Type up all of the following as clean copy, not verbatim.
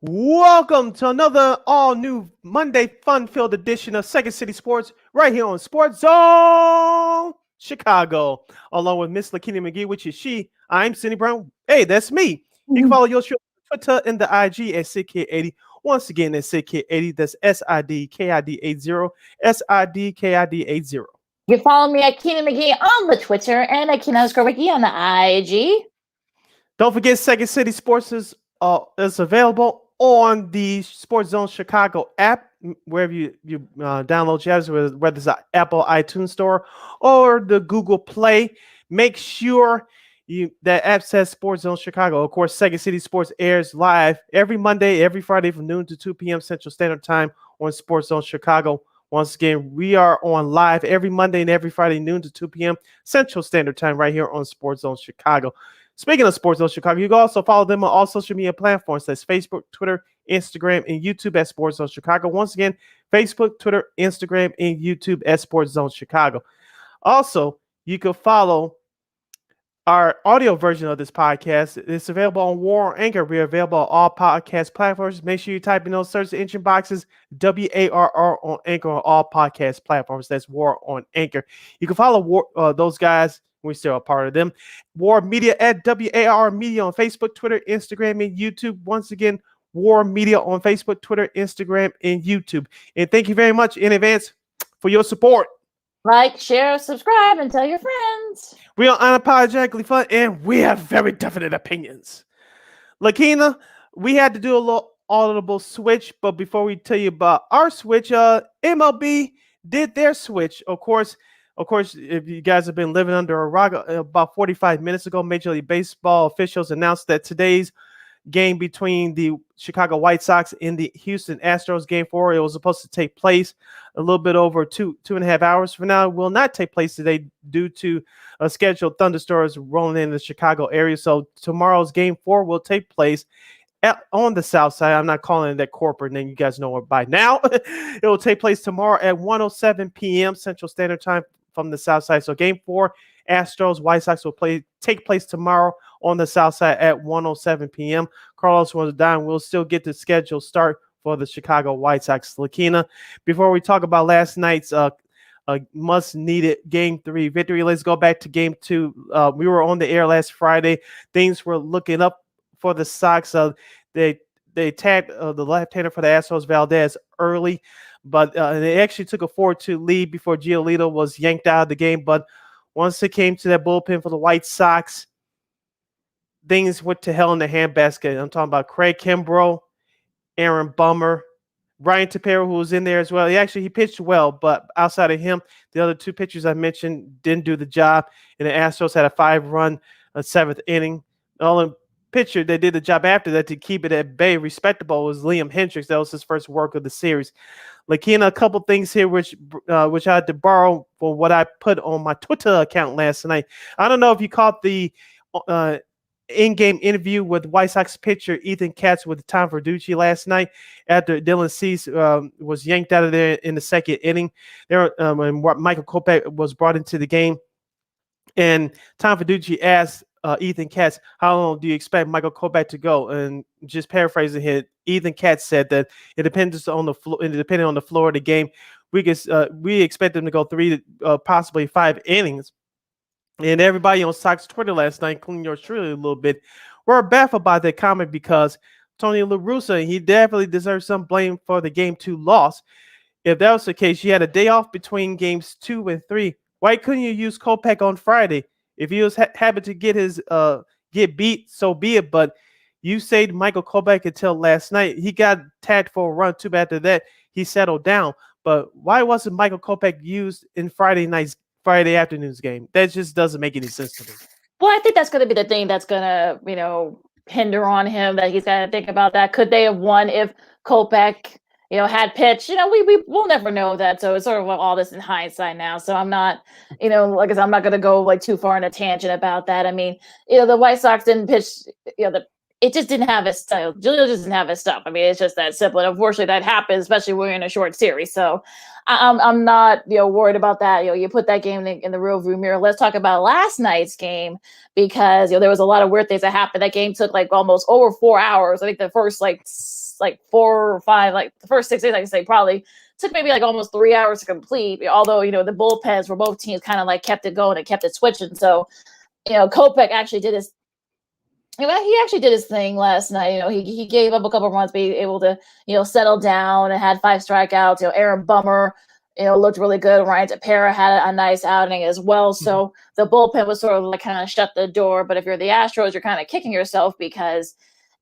Welcome to another all-new Monday fun-filled edition of Second City Sports right here on Sports Zone Chicago, along with Miss Lakeena McGee, which is she. I'm Cindy Brown. Hey, that's me. You can follow your show on Twitter and the IG at SidKid80. Once again, that's SidKid80. That's SIDKID80. SIDKID80. You can follow me at Keena McGee on the Twitter and at Keena_McGee on the IG. Don't forget, Second City Sports is available on the Sports Zone Chicago app, wherever you download your apps, whether it's an Apple iTunes Store or the Google Play. Make sure that app says Sports Zone Chicago. Of course, Second City Sports airs live every Monday, every Friday from noon to 2 p.m. Central Standard Time on Sports Zone Chicago. Once again, we are on live every Monday and every Friday, noon to 2 p.m. Central Standard Time right here on Sports Zone Chicago. Speaking of Sports Zone Chicago, you can also follow them on all social media platforms. That's Facebook, Twitter, Instagram, and YouTube at Sports Zone Chicago. Once again, Facebook, Twitter, Instagram, and YouTube at Sports Zone Chicago. Also, you can follow our audio version of this podcast. It's available on War on Anchor. We're available on all podcast platforms. Make sure you type in those search engine boxes, WARR on Anchor on all podcast platforms. That's War on Anchor. You can follow those guys. We're still a part of them. War Media at WAR Media on Facebook, Twitter, Instagram, and YouTube. Once again, War Media on Facebook, Twitter, Instagram, and YouTube. And thank you very much in advance for your support. Like, share, subscribe, and tell your friends. We are unapologetically fun, and we have very definite opinions. Lakeena, we had to do a little audible switch, but before we tell you about our switch, MLB did their switch. Of course, if you guys have been living under a rock, about 45 minutes ago, Major League Baseball officials announced that today's game between the Chicago White Sox and the Houston Astros, Game 4, it was supposed to take place a little bit over two and a half hours from now. It will not take place today due to scheduled thunderstorms rolling in the Chicago area. So tomorrow's Game 4 will take place on the south side. I'm not calling it that corporate name. You guys know it by now. It will take place tomorrow at 1:07 p.m. Central Standard Time from the south side. So Game 4, Astros, White Sox will take place tomorrow on the south side at 1:07 p.m. Carlos Rodon will still get the scheduled start for the Chicago White Sox. Lakeena, before we talk about last night's much-needed Game 3 victory, let's go back to Game 2. We were on the air last Friday. Things were looking up for the Sox. They tagged the left-hander for the Astros, Valdez, early, but they actually took a 4-2 lead before Giolito was yanked out of the game. But once it came to that bullpen for the White Sox, things went to hell in the handbasket. I'm talking about Craig Kimbrough, Aaron Bummer, Brian Tepera, who was in there as well. He pitched well, but outside of him, the other two pitchers I mentioned didn't do the job. And the Astros had a 5-run seventh inning. The only pitcher that did the job after that to keep it at bay, respectable, was Liam Hendricks. That was his first work of the series. Lakeena, a couple things here which I had to borrow for what I put on my Twitter account last night. I don't know if you caught the in-game interview with White Sox pitcher Ethan Katz with Tom Verducci last night after Dylan Cease was yanked out of there in the second inning. There, when Michael Kopech was brought into the game, and Tom Verducci asked Ethan Katz, "How long do you expect Michael Kopech to go?" And just paraphrasing here, Ethan Katz said that it depends on the depending on the floor of the game, we expect them to go 3 to possibly 5 innings. And everybody on Sox Twitter last night, including yours truly a little bit, were baffled by that comment because Tony La Russa, he definitely deserves some blame for the Game 2 loss. If that was the case, you had a day off between Games 2 and 3. Why couldn't you use Kopech on Friday? If he was happy to get beat, so be it. But you saved Michael Kopech until last night. He got tagged for a run. Too bad after that he settled down. But why wasn't Michael Kopech used in Friday afternoon's game? That just doesn't make any sense to me. Well, I think that's going to be the thing that's going to, hinder on him, that he's got to think about that. Could they have won if Kopech, had pitched? We'll never know that. So it's sort of all this in hindsight now. So I'm not, like I said, I'm not going to go too far in a tangent about that. I mean, the White Sox didn't pitch, it just didn't have his style. Julio just didn't have his stuff. I mean, it's just that simple. And unfortunately, that happens, especially when we're in a short series. So I'm not, worried about that. You put that game in the rearview mirror. Let's talk about last night's game because there was a lot of weird things that happened. That game took almost over 4 hours. I think the first like 4 or 5, like the first 6 days, I can say probably took maybe like almost 3 hours to complete. Although the bullpens for both teams kind of like kept it going and kept it switching. So Kopech actually did his. He actually did his thing last night. He gave up a couple of runs, but he able to settle down and had 5 strikeouts. Aaron Bummer looked really good. Ryan Tepera had a nice outing as well. So the bullpen was sort of like kind of shut the door. But if you're the Astros, you're kind of kicking yourself because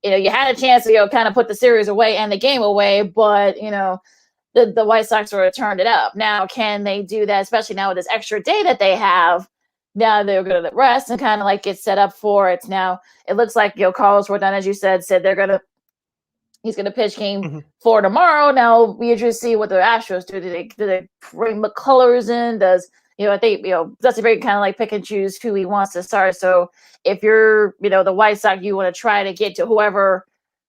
you had a chance to kind of put the series away and the game away, but the White Sox sort of turned it up. Now, can they do that, especially now with this extra day that they have? Now they're going to rest and kind of like get set up for it. Now it looks like Carlos Rodon, as you said he's going to pitch game 4 tomorrow. Now we just see what the Astros do. Do they bring McCullers in? Does I think Dusty Baker kind of like pick and choose who he wants to start. So if you're the White Sox, you want to try to get to whoever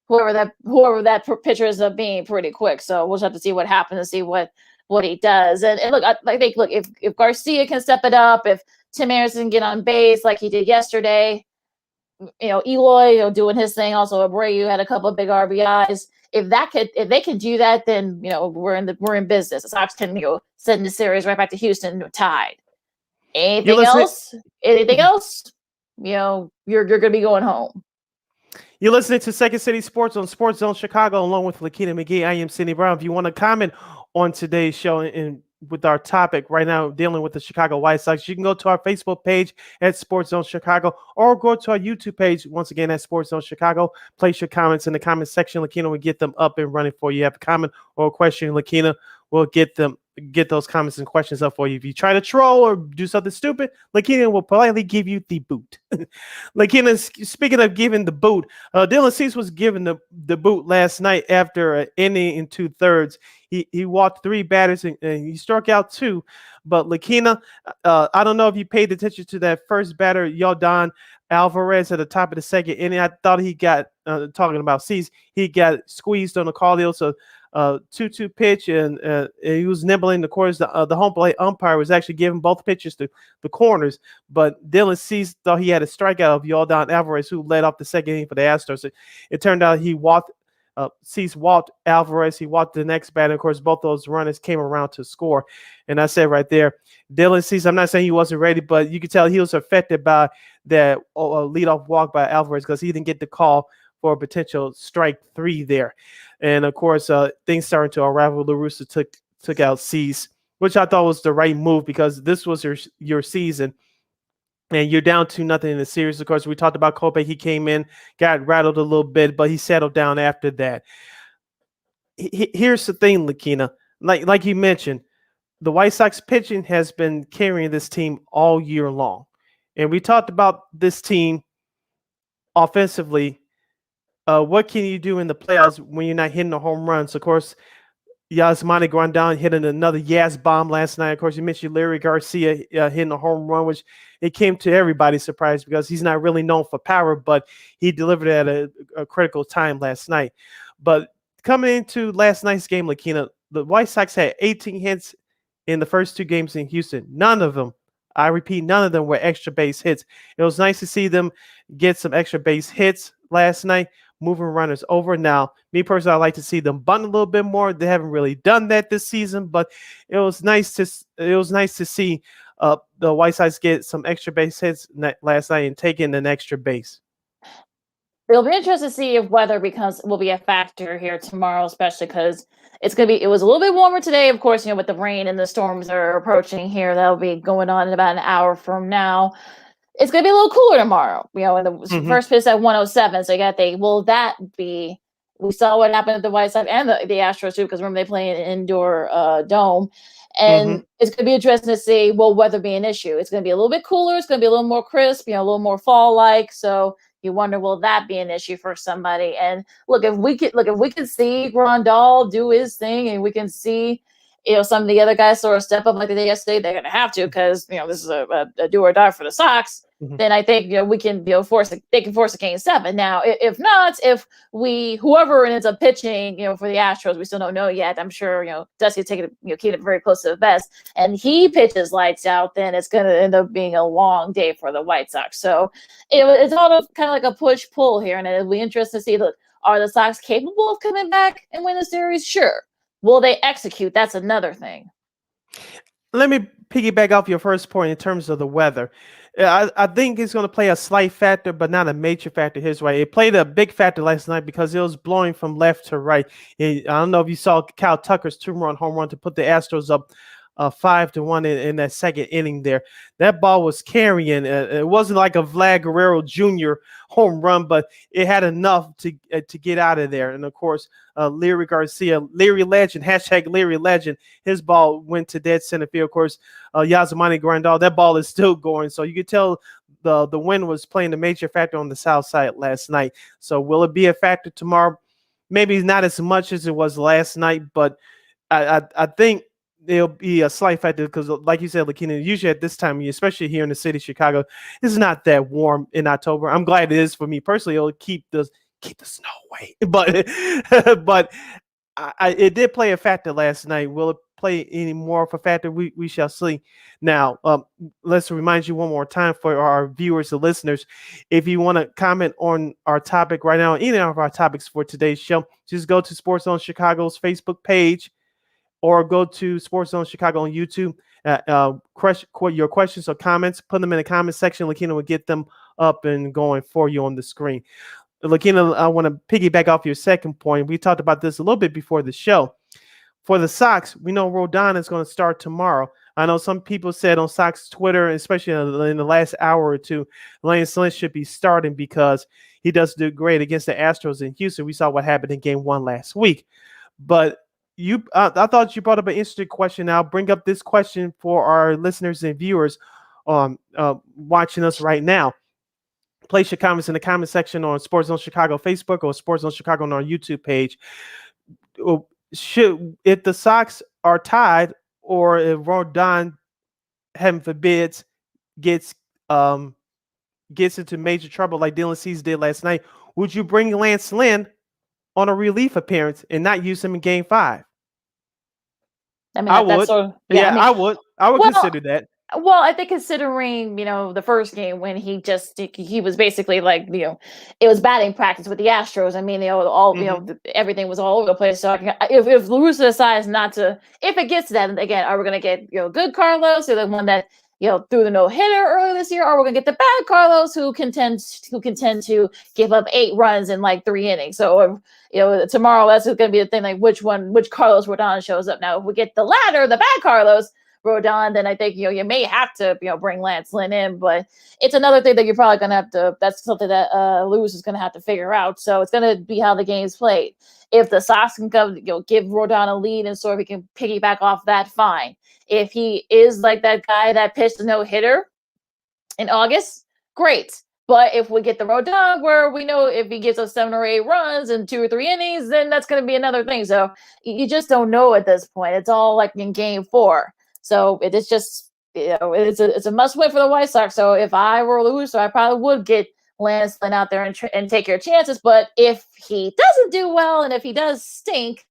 that pitcher ends up being pretty quick. So we'll just have to see what happens and see what he does. And look, I think if Garcia can step it up, if Tim Anderson can get on base like he did yesterday, Eloy doing his thing. Also, Abreu had a couple of big RBIs. If they can do that, then we're in business. The Sox can send the series right back to Houston tied. Anything else? You're going to be going home. You're listening to Second City Sports on Sports Zone Chicago, along with Lakeena McGee. I am Sidney Brown. If you want to comment on today's show and with our topic right now, dealing with the Chicago White Sox, you can go to our Facebook page at Sports Zone Chicago, or go to our YouTube page, once again, at Sports Zone Chicago. Place your comments in the comment section. Lakeena will get them up and running for you. You have a comment or a question, Lakeena will get those comments and questions up for you. If you try to troll or do something stupid, Lakeena will politely give you the boot. Lakeena, speaking of giving the boot, Dylan Cease was given the boot last night after an inning and 2/3. He walked 3 batters and he struck out 2. But Lakeena, I don't know if you paid attention to that first batter, Yordan Alvarez, at the top of the second inning. I thought he got, talking about Cease, he got squeezed on the call. There was a 2-2 pitch, and he was nibbling the corners. The home plate umpire was actually giving both pitches to the corners, but Dylan Cease thought he had a strikeout of Yordan Alvarez, who led off the second inning for the Astros. It turned out Cease walked Alvarez. He walked the next batter. Of course, both those runners came around to score. And I said right there, Dylan Cease, I'm not saying he wasn't ready, but you could tell he was affected by that leadoff walk by Alvarez, because he didn't get the call for a potential strike 3 there. And of course, things started to unravel. La Russa took out Cease, which I thought was the right move, because this was your season. And you're down 2-0 in the series. Of course, we talked about Kopech. He came in, got rattled a little bit, but he settled down after that. Here's the thing, Lakeena. Like you mentioned, the White Sox pitching has been carrying this team all year long. And we talked about this team offensively. What can you do in the playoffs when you're not hitting the home runs? Of course, Yasmani Grandal hitting another Yaz bomb last night. Of course, you mentioned Larry Garcia hitting a home run, which it came to everybody's surprise, because he's not really known for power, but he delivered at a critical time last night. But coming into last night's game, Lakeena, the White Sox had 18 hits in the first 2 games in Houston. None of them, I repeat, none of them were extra base hits. It was nice to see them get some extra base hits last night, moving runners over. Now, me personally, I like to see them bunt a little bit more. They haven't really done that this season, but it was nice to see the White Sox get some extra base hits last night and take in an extra base. It'll be interesting to see if weather will be a factor here tomorrow, especially because it was a little bit warmer today, of course, with the rain and the storms are approaching here. That'll be going on in about an hour from now. It's going to be a little cooler tomorrow, and the first pitch at 107. So will that be, we saw what happened at the White Sox and the Astros too, because remember they play in an indoor dome. And it's going to be interesting to see, will weather be an issue? It's going to be a little bit cooler. It's going to be a little more crisp, a little more fall-like. So you wonder, will that be an issue for somebody? And look, if we can see Grandal do his thing, and we can see, some of the other guys sort of step up like they did yesterday, they're going to have to, because this is a do or die for the Sox. Then I think we can they can force a game 7. Now, if not, if whoever ends up pitching for the Astros, we still don't know yet. I'm sure Dusty keep it very close to the vest, and he pitches lights out, then it's going to end up being a long day for the White Sox. So it's all kind of like a push pull here, and it'll be interesting to see. Look, Are the Sox capable of coming back and win the series? Sure. Will they execute? That's another thing. Let me piggyback off your first point in terms of the weather. I think it's going to play a slight factor, but not a major factor his way. It played a big factor last night because it was blowing from left to right. I don't know if you saw Kyle Tucker's 2-run home run to put the Astros up 5-1 in that second inning there. That ball was carrying. It wasn't like a Vlad Guerrero Jr. home run, but it had enough to get out of there. And of course, Leary Garcia, Leary Legend, hashtag Leary Legend, his ball went to dead center field. Of course, Yasmani Grandal, that ball is still going. So you could tell the wind was playing a major factor on the south side last night. So will it be a factor tomorrow? Maybe not as much as it was last night, but I think there'll be a slight factor because, like you said, Lakeena, usually at this time, especially here in the city of Chicago, it's not that warm in October. I'm glad it is for me personally. It'll keep the snow away, but it did play a factor last night. Will it play any more of a factor? We shall see. Now, let's remind you one more time for our viewers and listeners, if you want to comment on our topic right now, any of our topics for today's show, just go to Sports Zone Chicago's Facebook page, or go to Sports Zone Chicago on YouTube. Your questions or comments, put them in the comment section. Lakeena will get them up and going for you on the screen. Lakeena, I want to piggyback off your second point. We talked about this a little bit before the show. For the Sox, we know Rodon is going to start tomorrow. I know some people said on Sox Twitter, especially in the lance hour or two, Lance Lynn should be starting because he does do great against the Astros in Houston. We saw what happened in Game 1 last week. But I thought you brought up an interesting question. I'll bring up this question for our listeners and viewers watching us right now. Place your comments in the comment section on Sports Zone Chicago Facebook or Sports Zone Chicago on our YouTube page. If the Sox are tied, or if Rodon, heaven forbids, gets into major trouble like Dylan Cease did last night, would you bring Lance Lynn on a relief appearance and not use him in Game 5? I mean, I would. I would. I would consider that. Well, I think considering, the first game when he was basically like, it was batting practice with the Astros. I mean, everything was all over the place. So if La Russa decides not to, if it gets to that, again, are we going to get, good Carlos, or the one that, threw the no-hitter earlier this year, or we're going to get the bad Carlos who can tend to give up 8 runs in like 3 innings. So, tomorrow that's going to be the thing, like which Carlos Rodon shows up. Now, if we get the latter, the bad Carlos Rodon, then I think, you may have to, bring Lance Lynn in, but it's another thing that you're probably going to have to, that's something that Lewis is going to have to figure out. So it's going to be how the game's played. If the Sox can come, give Rodon a lead and sort of he can piggyback off that, fine. If he is like that guy that pitched a no-hitter in August, great. But if we get the Rodon where we know if he gives us 7 or 8 runs in 2 or 3 innings, then that's going to be another thing. So you just don't know at this point. It's all like in Game 4. So it is just, it's a must win for the White Sox. So if I were Lewis, I probably would get Lance Lynn out there and take your chances. But if he doesn't do well and if he does stink,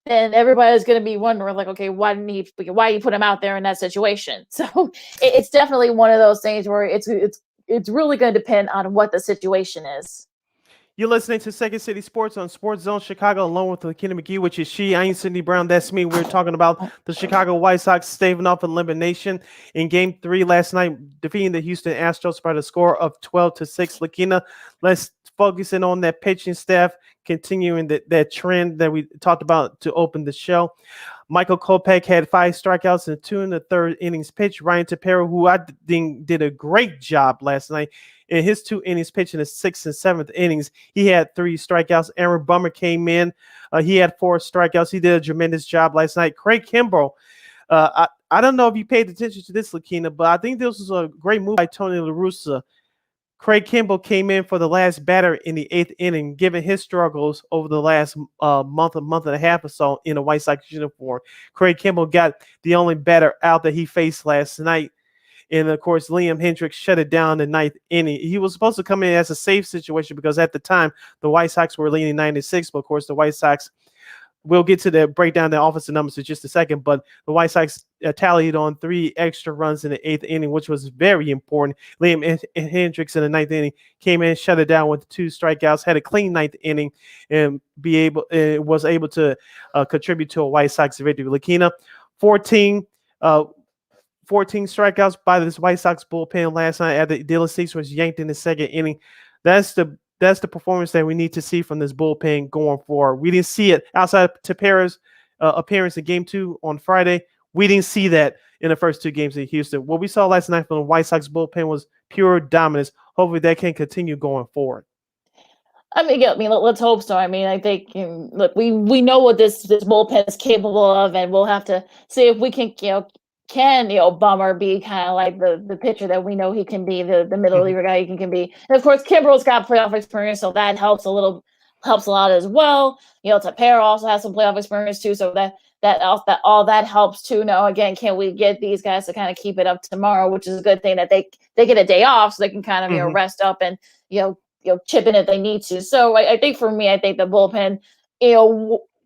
then everybody's going to be wondering, like, okay, why did you put him out there in that situation? So it's definitely one of those things where it's really going to depend on what the situation is. You're listening to Second City Sports on Sports Zone Chicago, along with Lakeena McGee, which is she. I ain't Sidney Brown. That's me. We're talking about the Chicago White Sox staving off elimination in Game 3 last night, defeating the Houston Astros by the score of 12-6. Lakeena, let's focus in on that pitching staff, continuing that trend that we talked about to open the show. Michael Kopech had 5 strikeouts and 2 in the third innings pitch. Ryan Tepera, who I think did a great job last night in his 2 innings pitch in the 6th and 7th innings, he had 3 strikeouts. Aaron Bummer came in. He had 4 strikeouts. He did a tremendous job last night. Craig Kimbrell, I don't know if you paid attention to this, Lakeena, but I think this was a great move by Tony La Russa. Craig Kimbrell came in for the last batter in the 8th inning, given his struggles over the last month and a half or so in a White Sox uniform. Craig Kimbrell got the only batter out that he faced last night. And, of course, Liam Hendricks shut it down in the 9th inning. He was supposed to come in as a safe situation because at the time the White Sox were leading 9-6. But, of course, the White Sox we'll get to the breakdown the offensive numbers in just a second, but the White Sox tallied on 3 extra runs in the 8th inning, which was very important. Liam Hendricks in the 9th inning came in, shut it down with 2 strikeouts, had a clean 9th inning, and was able to contribute to a White Sox victory. Lakeena, 14 14 strikeouts by this White Sox bullpen last night after Dylan Cease was yanked in the 2nd inning. That's the performance that we need to see from this bullpen going forward. We didn't see it outside of Tepera's appearance in Game 2 on Friday. We didn't see that in the first 2 games in Houston. What we saw last night from the White Sox bullpen was pure dominance. Hopefully that can continue going forward. Let's hope so. I think look, we know what this bullpen is capable of, and we'll have to see if we can Bummer be kind of like the pitcher that we know he can be, the middle Mhm. leaguer guy he can be. And of course, Kimbrel's got playoff experience, so that helps a lot as well. Tepera also has some playoff experience too, so all that helps too. Now, again, can we get these guys to kind of keep it up tomorrow, which is a good thing that they get a day off so they can kind of rest up and chip in if they need to. So I think for me, I think the bullpen, in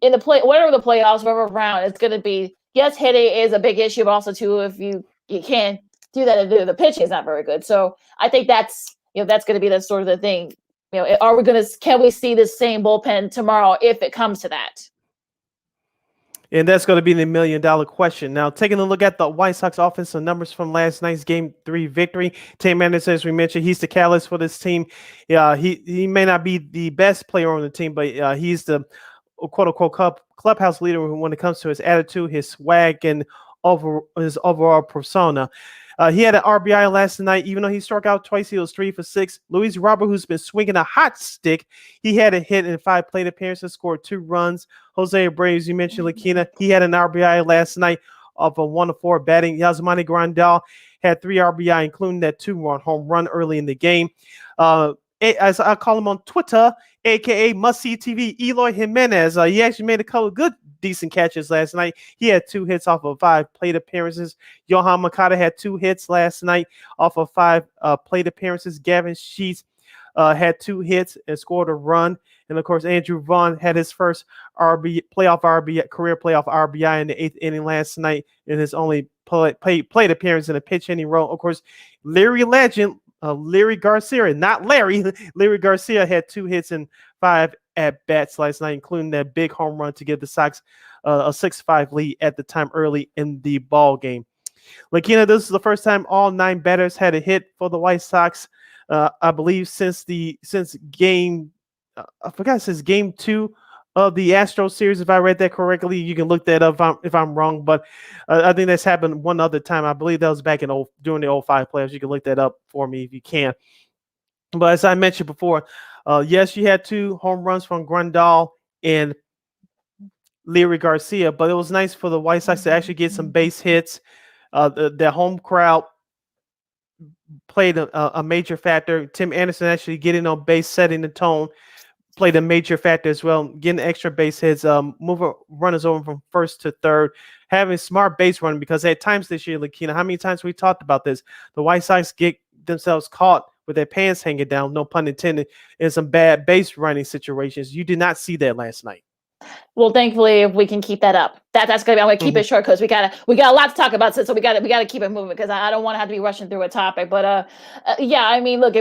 whatever the playoffs, whatever round, it's going to be. Yes, hitting is a big issue, but also too, if you can't do that, the pitching is not very good. So I think that's that's going to be the sort of the thing. Can we see the same bullpen tomorrow if it comes to that? And that's going to be the $1 million question. Now, taking a look at the White Sox offensive numbers from last night's Game 3 victory, Tim Anderson, as we mentioned, he's the catalyst for this team. He may not be the best player on the team, but he's the quote-unquote clubhouse leader when it comes to his attitude, his swag, and his overall persona. He had an RBI last night. Even though he struck out twice, he was 3 for 6. Luis Robert, who's been swinging a hot stick, he had a hit in 5 plate appearances, scored 2 runs. Jose Abreu, as you mentioned, Lakeena, he had an RBI last night off a 1-4 batting. Yasmani Grandal had 3 RBI, including that 2-run home run early in the game. As I call him on Twitter, aka Must See TV, Eloy Jimenez. He actually made a couple of decent catches last night. He had 2 hits off of 5 plate appearances. Yohan Makata had 2 hits last night off of 5 plate appearances. Gavin Sheets had 2 hits and scored a run. And of course, Andrew Vaughn had his first career playoff RBI in the 8th inning last night in his only plate appearance in a pinch hitting role. Of course, Larry legend. Larry Garcia, not Larry. Larry Garcia had 2 hits and 5 at bats last night, including that big home run to give the Sox a 6-5 lead at the time early in the ball game. Lakeena, this is the first time all 9 batters had a hit for the White Sox. I believe since game 2 of the Astros series, if I read that correctly. You can look that up if I'm wrong, but I think that's happened one other time. I believe that was back during the 05 playoffs. You can look that up for me if you can. But as I mentioned before, yes, you had 2 home runs from Grandal and Larry Garcia, but it was nice for the White Sox to actually get some base hits. The home crowd played a major factor. Tim Anderson actually getting on base, setting the tone, played a major factor as well, getting extra base hits, moving runners over from first to third, having smart base running, because at times this year, Lakeena, how many times we talked about this? The White Sox get themselves caught with their pants hanging down, no pun intended, in some bad base running situations. You did not see that last night. Well, thankfully, if we can keep that up, that's gonna be. I'm gonna keep it short because we got a lot to talk about, so we gotta keep it moving because I don't want to have to be rushing through a topic. But yeah, look,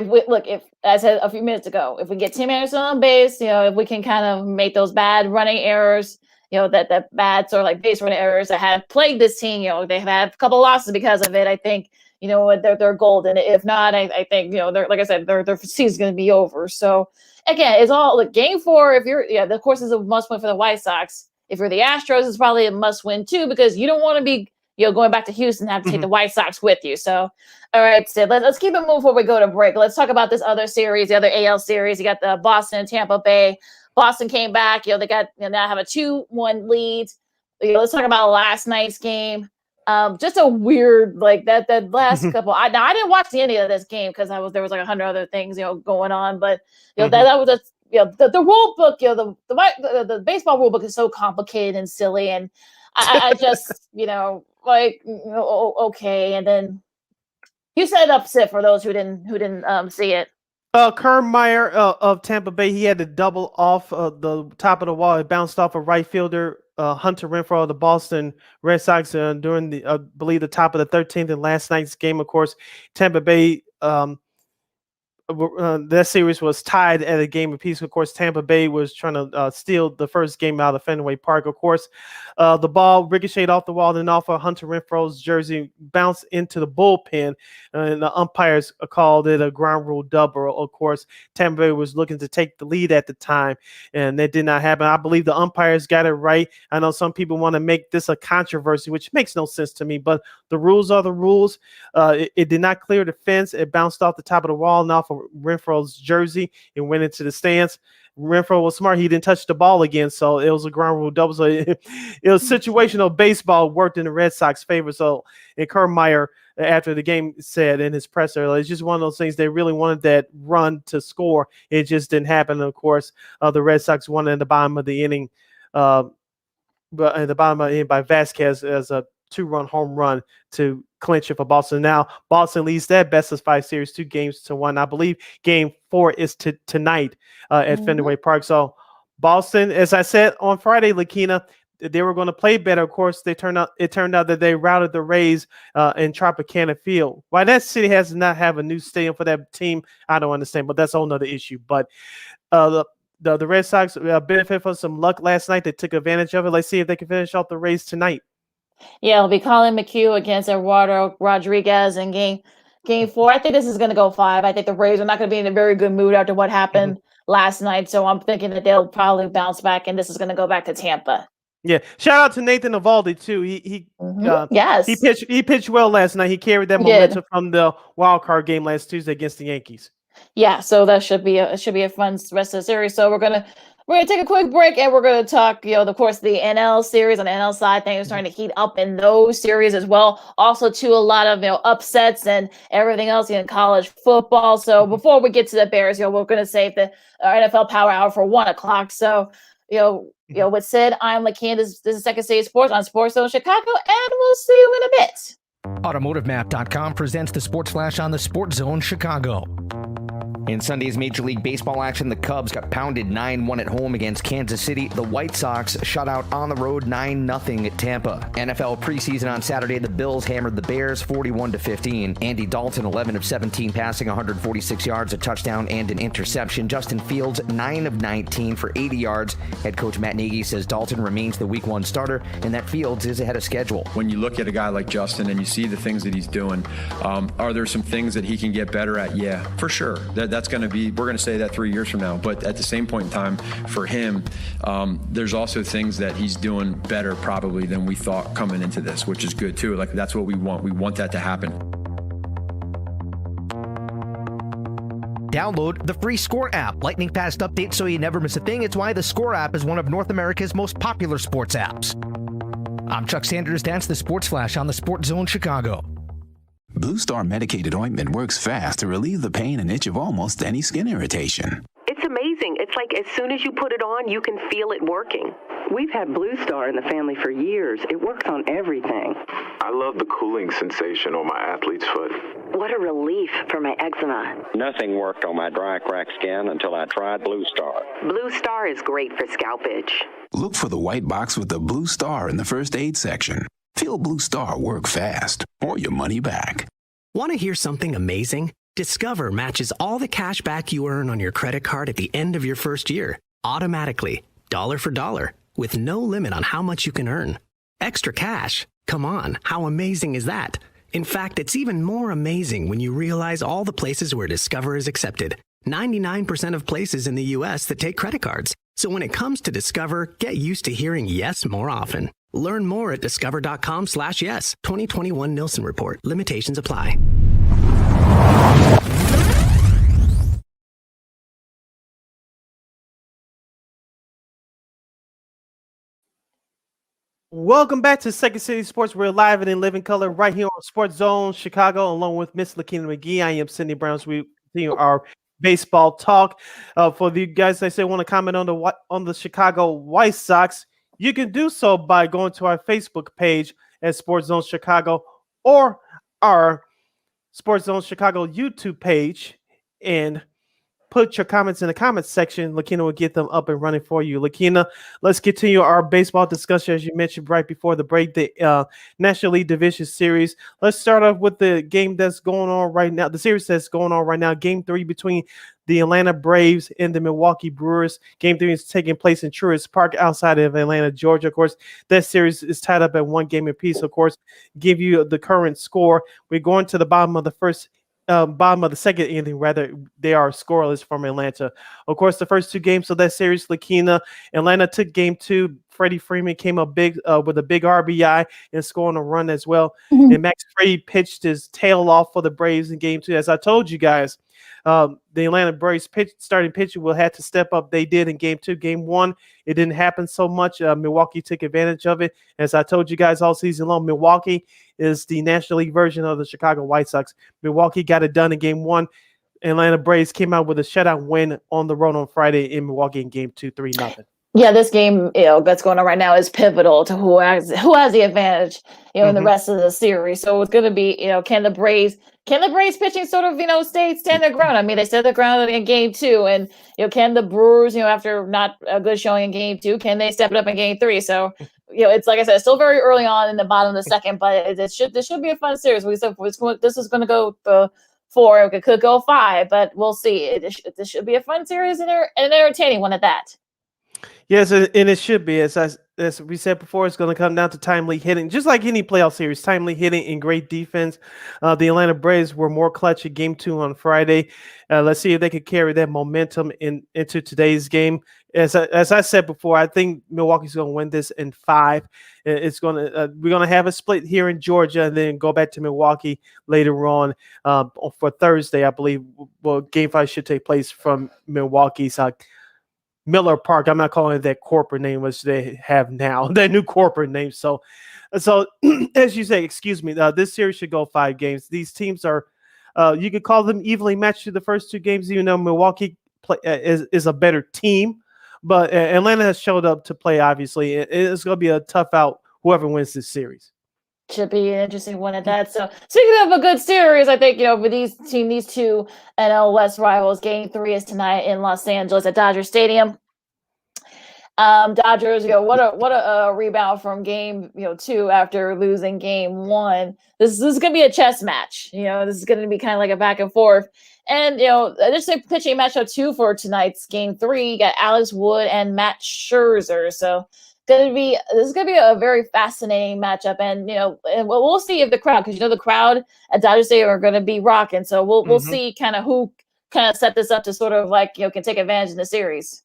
if as I said a few minutes ago, if we get Tim Anderson on base, if we can kind of make those bad running errors, that bad sort of like base running errors that have plagued this team, they have had a couple losses because of it. I think they're golden. If not, I think they're, like I said, their season's gonna be over. So. Again, it's all like Game 4. If you're, of course, is a must win for the White Sox. If you're the Astros, it's probably a must win too because you don't want to be, going back to Houston and have to take the White Sox with you. So, all right, Sid, let's keep it moving before we go to break. Let's talk about this other series, the other AL series. You got the Boston and Tampa Bay. Boston came back. They got now have a 2-1 lead. Let's talk about last night's game. Just a weird that last couple. I didn't watch the end of this game because there was like 100 other things going on, but that was the rule book. The baseball rule book is so complicated and silly, and I just okay. And then you set it up, Sid, for those who didn't see it. Kiermaier of Tampa Bay, he had to double off the top of the wall. It bounced off a right fielder, Hunter Renfroe of the Boston Red Sox during the, I believe, the top of the 13th in last night's game. Of course, Tampa Bay. That series was tied at a game apiece. Of course, Tampa Bay was trying to steal the first game out of Fenway Park. Of course, the ball ricocheted off the wall and off of Hunter Renfroe's jersey, bounced into the bullpen, and the umpires called it a ground rule double. Of course, Tampa Bay was looking to take the lead at the time, and that did not happen. I believe the umpires got it right. I know some people want to make this a controversy, which makes no sense to me, but the rules are the rules. It did not clear the fence. It bounced off the top of the wall and off of Renfroe's jersey and went into the stands. Renfroe was smart. He didn't touch the ball again, so it was a ground rule double. So it was situational baseball, worked in the Red Sox favor. So, and Kiermaier, after the game, said in his presser, it's just one of those things. They really wanted that run to score. It just didn't happen. And of course, the Red Sox won in the bottom of the inning. But at the bottom of the end by Vasquez as a 2-run home run to clinch it for Boston. Now Boston leads that best of 5 series 2-1. I believe game 4 is tonight at Fenway Park. So Boston, as I said on Friday, Lakeena, they were going to play better. Of course, it turned out that they routed the Rays in Tropicana Field. Why that city has not have a new stadium for that team, I don't understand, but that's a whole nother issue. But the Red Sox benefit from some luck last night. They took advantage of it. Let's see if they can finish off the Rays tonight. Yeah, it'll be Colin McHugh against Eduardo Rodriguez in game 4. I think this is going to go 5. I think the Rays are not going to be in a very good mood after what happened last night. So I'm thinking that they'll probably bounce back, and this is going to go back to Tampa. Yeah, shout out to Nathan Eovaldi too. Yes, he pitched well last night. He carried that momentum from the wild card game last Tuesday against the Yankees. Yeah, so that should be a fun rest of the series. So we're gonna take a quick break, and we're gonna talk, of course, the NL series. On the NL side, things are starting to heat up in those series as well. Also, to a lot of upsets and everything else in college football. So before we get to the Bears, we're gonna save the NFL Power Hour for 1:00. So with Sid, I'm Lakeena. This is Second City Sports on Sports Zone Chicago, and we'll see you in a bit. AutomotiveMap.com presents the Sports Flash on the Sports Zone Chicago. In Sunday's Major League Baseball action, the Cubs got pounded 9-1 at home against Kansas City. The White Sox shut out on the road 9-0 at Tampa. NFL preseason on Saturday, the Bills hammered the Bears 41-15. Andy Dalton, 11 of 17, passing 146 yards, a touchdown, and an interception. Justin Fields, 9 of 19 for 80 yards. Head coach Matt Nagy says Dalton remains the Week 1 starter and that Fields is ahead of schedule. When you look at a guy like Justin and you see the things that he's doing, are there some things that he can get better at? Yeah, for sure. That's going to be, we're going to say that 3 years from now. But at the same point in time, for him, there's also things that he's doing better probably than we thought coming into this, which is good too. Like, that's what we want. We want that to happen. Download the free Score app. Lightning fast updates so you never miss a thing. It's why the Score app is one of North America's most popular sports apps. I'm Chuck Sanders. That's the Sports Flash on the Sports Zone Chicago. Blue Star medicated ointment works fast to relieve the pain and itch of almost any skin irritation. It's amazing. It's like as soon as you put it on, you can feel it working. We've had Blue Star in the family for years. It works on everything. I love the cooling sensation on my athlete's foot. What a relief for my eczema. Nothing worked on my dry, cracked skin until I tried Blue Star. Blue Star is great for scalp itch. Look for the white box with the Blue Star in the first aid section. Feel Blue Star work fast, or your money back. Want to hear something amazing? Discover matches all the cash back you earn on your credit card at the end of your first year, automatically, dollar for dollar, with no limit on how much you can earn. Extra cash? Come on, how amazing is that? In fact, it's even more amazing when you realize all the places where Discover is accepted. 99% of places in the U.S. that take credit cards. So when it comes to Discover, get used to hearing yes more often. Learn more at discover.com/yes. 2021 Nielsen Report. Limitations apply. Welcome back to Second City Sports. We're live and in living color right here on Sports Zone Chicago, along with Miss Lakeena McGee. I am Cindy Browns. We continue our baseball talk. For the guys that say want to comment on the Chicago White Sox, you can do so by going to our Facebook page at Sports Zone Chicago or our Sports Zone Chicago YouTube page. And put your comments in the comments section. Lakeena will get them up and running for you. Lakeena, let's continue our baseball discussion as you mentioned right before the break, the National League Division Series. Let's start off with the game that's going on right now, the series that's going on right now, Game 3 between the Atlanta Braves and the Milwaukee Brewers. Game 3 is taking place in Truist Park outside of Atlanta, Georgia. Of course, that series is tied up at 1 game apiece. Of course, give you the current score. We're going to the bottom of the second inning, rather. They are scoreless from Atlanta. Of course, the first 2 games of that series, Lakeena, Atlanta took Game 2. Freddie Freeman came up big with a big RBI and scoring a run as well. Mhm. And Max Fried pitched his tail off for the Braves in Game 2. As I told you guys, the Atlanta Braves starting pitcher will have to step up. They did in Game 2. Game 1, it didn't happen so much. Milwaukee took advantage of it. As I told you guys all season long, Milwaukee is the National League version of the Chicago White Sox. Milwaukee got it done in Game 1. Atlanta Braves came out with a shutout win on the road on Friday in Milwaukee in Game 2, 3-0. Yeah, this game, that's going on right now is pivotal to who has the advantage, in the rest of the series. So it's going to be, can the Braves pitching sort of, stand their ground? I mean, they stood their ground in Game 2, and can the Brewers, after not a good showing in Game 2, can they step it up in Game 3? So, it's like I said, it's still very early on in the bottom of the second, but this should be a fun series. This is going to go 4. It could go 5, but we'll see. This should be a fun series and an entertaining one at that. Yes, and it should be. As we said before, it's going to come down to timely hitting. Just like any playoff series, timely hitting and great defense. The Atlanta Braves were more clutch in Game 2 on Friday. Let's see if they could carry that momentum into today's game. As I said before, I think Milwaukee's going to win this in 5. We're going to have a split here in Georgia and then go back to Milwaukee later on for Thursday, I believe. Well, Game 5 should take place from Milwaukee's Miller Park. I'm not calling it that corporate name which they have now, that new corporate name. So as you say, excuse me, this series should go 5 games. These teams are, you could call them evenly matched through the first 2 games, even though Milwaukee is a better team. But Atlanta has showed up to play, obviously. It's going to be a tough out, whoever wins this series. Should be an interesting one at that. So speaking of a good series, I think, with these two NL West rivals, Game 3 is tonight in Los Angeles at Dodger Stadium. Dodgers, what a rebound from Game 2 after losing Game 1. This is going to be a chess match. This is going to be kind of like a back and forth. And additionally, pitching matchup 2 for tonight's Game 3, you got Alex Wood and Matt Scherzer. So this is going to be a very fascinating matchup. And and we'll see if the crowd, because the crowd at Dodger Stadium are going to be rocking. So we'll see kind of who kind of set this up to sort of can take advantage in the series.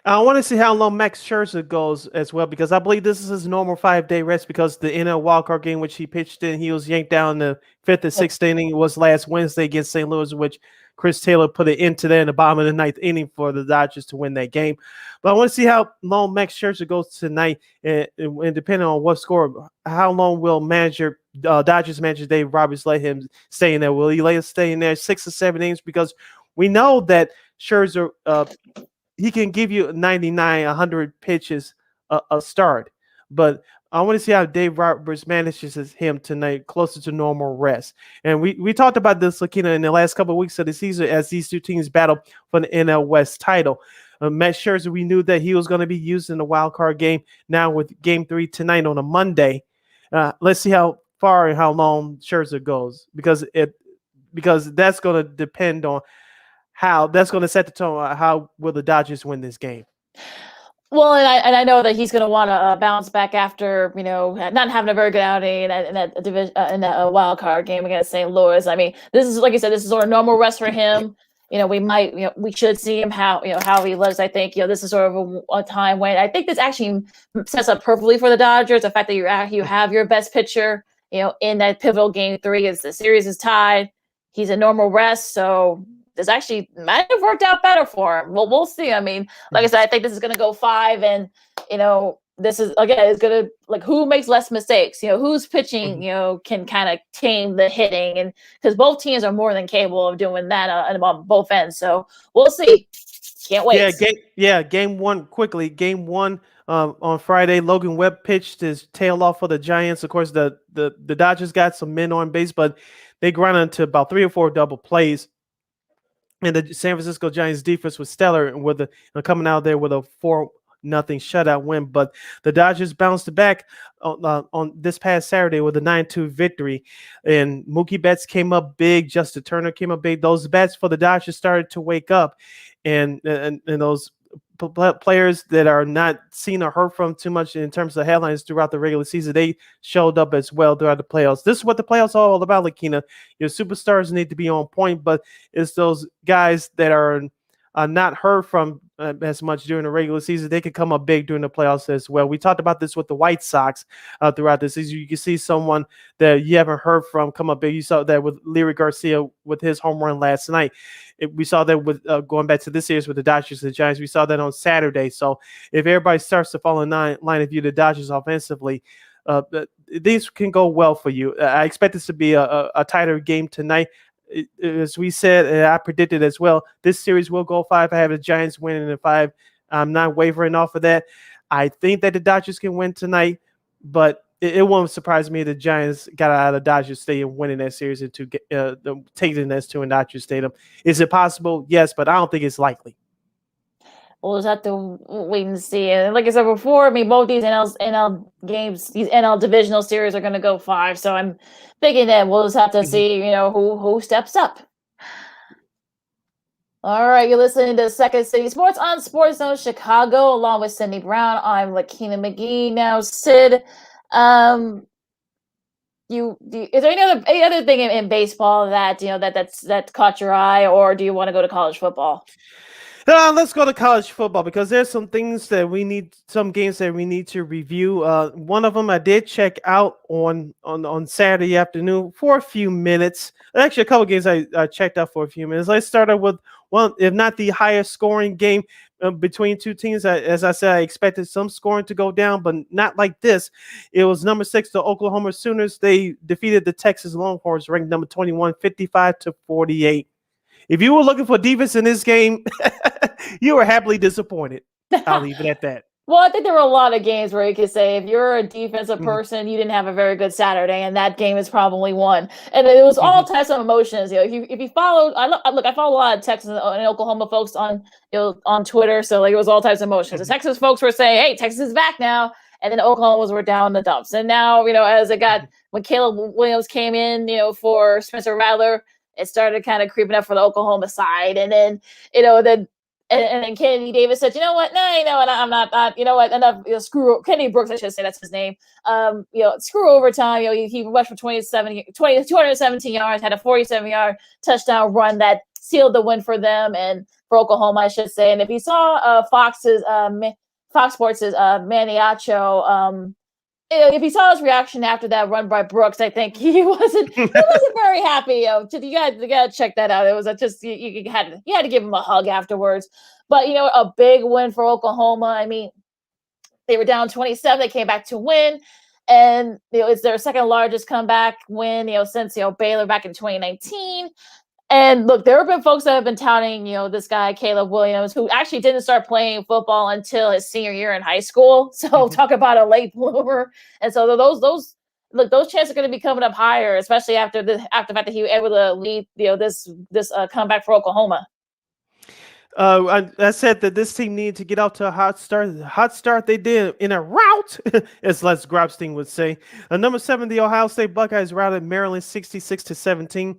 I want to see how long Max Scherzer goes as well, because I believe this is his normal 5-day rest, because the NL wildcard game which he pitched in, he was yanked down the 5th and 6th inning, was last Wednesday against St. Louis, which Chris Taylor put it into there in the bottom of the 9th inning for the Dodgers to win that game. But I want to see how long Max Scherzer goes tonight, and depending on what score, how long will Dodgers manager Dave Roberts let him stay in there? Will he let him stay in there 6 or 7 innings? Because we know that Scherzer, he can give you 99, 100 pitches a start. But I want to see how Dave Roberts manages him tonight, closer to normal rest. And we talked about this, Lakeena, in the last couple of weeks of the season as these 2 teams battle for the NL West title. Matt Scherzer, we knew that he was going to be used in the wild card game. Now with Game 3 tonight on a Monday, let's see how far and how long Scherzer goes, because that's going to depend on how that's going to set the tone. How will the Dodgers win this game? Well, and I know that he's going to want to bounce back after not having a very good outing in that division in that wild card game against St. Louis. I mean, this is, like you said, this is sort of normal rest for him. We should see him how he lives. I think this is sort of a time when I think this actually sets up perfectly for the Dodgers. The fact that you have your best pitcher in that pivotal Game 3, as the series is tied, he's a normal rest, so this actually might have worked out better for him. Well, we'll see. I mean, like I said, I think this is going to go 5, and this is, again, it's going to, who makes less mistakes? Who's pitching? Can kind of tame the hitting, and because both teams are more than capable of doing that on both ends. So we'll see. Can't wait. Game 1 quickly. Game 1 on Friday, Logan Webb pitched his tail off for the Giants. Of course, the Dodgers got some men on base, but they grounded into about 3 or 4 double plays. And the San Francisco Giants defense was stellar and with coming out there with a 4-0 shutout win. But the Dodgers bounced back on this past Saturday with a 9-2 victory. And Mookie Betts came up big. Justin Turner came up big. Those bats for the Dodgers started to wake up. And those players that are not seen or heard from too much in terms of headlines throughout the regular season, they showed up as well throughout the playoffs. This is what the playoffs are all about, Lakeena. Your superstars need to be on point, but it's those guys that are not heard from as much during the regular season. They could come up big during the playoffs as well. We talked about this with the White Sox throughout the season. You can see someone that you haven't heard from come up big. You saw that with Leary Garcia with his home run last night. We saw that with going back to this series with the Dodgers and the Giants. We saw that on Saturday. So if everybody starts to fall in line of view, the Dodgers offensively, these can go well for you. I expect this to be a tighter game tonight. As we said, and I predicted as well, this series will go 5. I have the Giants winning in 5. I'm not wavering off of that. I think that the Dodgers can win tonight, but it won't surprise me if the Giants got out of Dodger Stadium winning that series and taking this to a Dodger Stadium. Is it possible? Yes, but I don't think it's likely. We'll just have to wait and see. And like I said before, I mean, both these NL games, these NL divisional series are going to go 5. So I'm thinking that we'll just have to see, who steps up. All right, you're listening to Second City Sports on Sports Zone Chicago, along with Cindy Brown. I'm Lakeena McGee. Now, Sid, is there any other thing in baseball that that's caught your eye, or do you want to go to college football? Let's go to college football because there's some games that we need to review. One of them I did check out on Saturday afternoon for a few minutes. Actually, a couple games I checked out for a few minutes. Let's start with one, if not the highest scoring game between two teams. As I said, I expected some scoring to go down, but not like this. It was number 6, the Oklahoma Sooners. They defeated the Texas Longhorns, ranked number 21, 55-48. If you were looking for defense in this game, you were happily disappointed. I'll leave it at that. Well, I think there were a lot of games where you could say if you're a defensive person, you didn't have a very good Saturday, and that game is probably one. And it was all types of emotions. If you followed, I follow a lot of Texas and Oklahoma folks on Twitter, so it was all types of emotions. The Texas folks were saying, "Hey, Texas is back now," and then the Oklahomans were down in the dumps. And now, as it got when Caleb Williams came in, for Spencer Rattler, it started kind of creeping up for the Oklahoma side, and then And then Kennedy Davis said, "You know what? No, I'm not. You know what? Enough. Screw Kennedy Brooks. I should say that's his name. Screw overtime. He rushed for 217 yards, had a 47-yard touchdown run that sealed the win for them and for Oklahoma, I should say. And if you saw Fox Sports' Manny Acho, if you saw his reaction after that run by Brooks, I think he wasn't very happy. You gotta check that out. It was just you had to give him a hug afterwards. But a big win for Oklahoma. I mean, they were down 27. They came back to win, and it's their second largest comeback win. Since Baylor back in 2019. And look, there have been folks that have been touting, this guy, Caleb Williams, who actually didn't start playing football until his senior year in high school. So talk about a late bloomer. And so those chances are going to be coming up higher, especially after the fact that he was able to lead, this comeback for Oklahoma. I said that this team needed to get out to a hot start. The hot start they did in a rout, as Les Grobstein would say. Number 7, the Ohio State Buckeyes routed Maryland 66-17.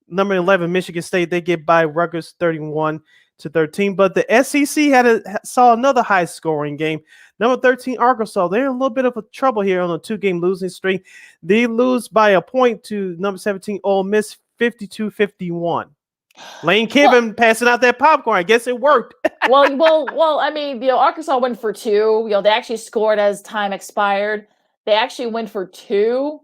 Number 11, Michigan State, they get by Rutgers 31-13. But the SEC saw another high-scoring game. Number 13, Arkansas, they're in a little bit of a trouble here on a 2-game losing streak. They lose by a point to number 17, Ole Miss, 52-51. Lane Kiffin passing out that popcorn. I guess it worked. well. I mean, Arkansas went for 2. They actually scored as time expired. They actually went for 2.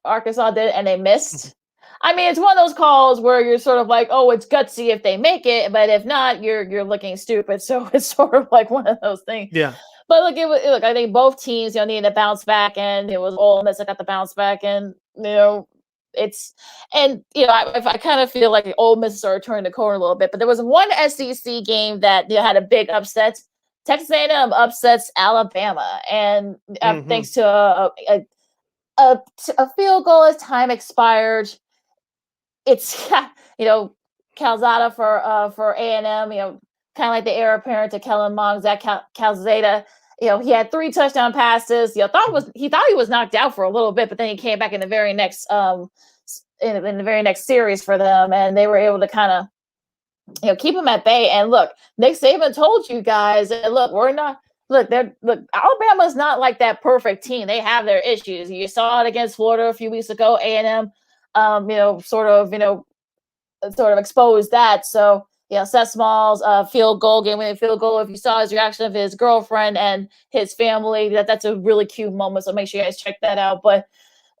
Arkansas did, and they missed. I mean, it's one of those calls where you're sort of like, oh, it's gutsy if they make it, but if not, you're looking stupid. So it's sort of like one of those things. Yeah. But I think both teams, needed to bounce back, and it was Ole Miss that got the bounce back, and I kind of feel like Ole Miss started turning the corner a little bit. But there was one SEC game that had a big upset. Texas A&M upsets Alabama, and thanks to a field goal as time expired. It's Calzada for A&M, kind of like the heir apparent to Kellen Mond, Zach Calzada. He had 3 touchdown passes. He thought he was knocked out for a little bit, but then he came back in the very next in the very next series for them, and they were able to kind of keep him at bay. And look, Nick Saban told you guys, look, Alabama's not like that perfect team. They have their issues. You saw it against Florida a few weeks ago. A&M, sort of exposed that. So, Seth Small's game-winning field goal. If you saw his reaction of his girlfriend and his family, that's a really cute moment. So make sure you guys check that out. But,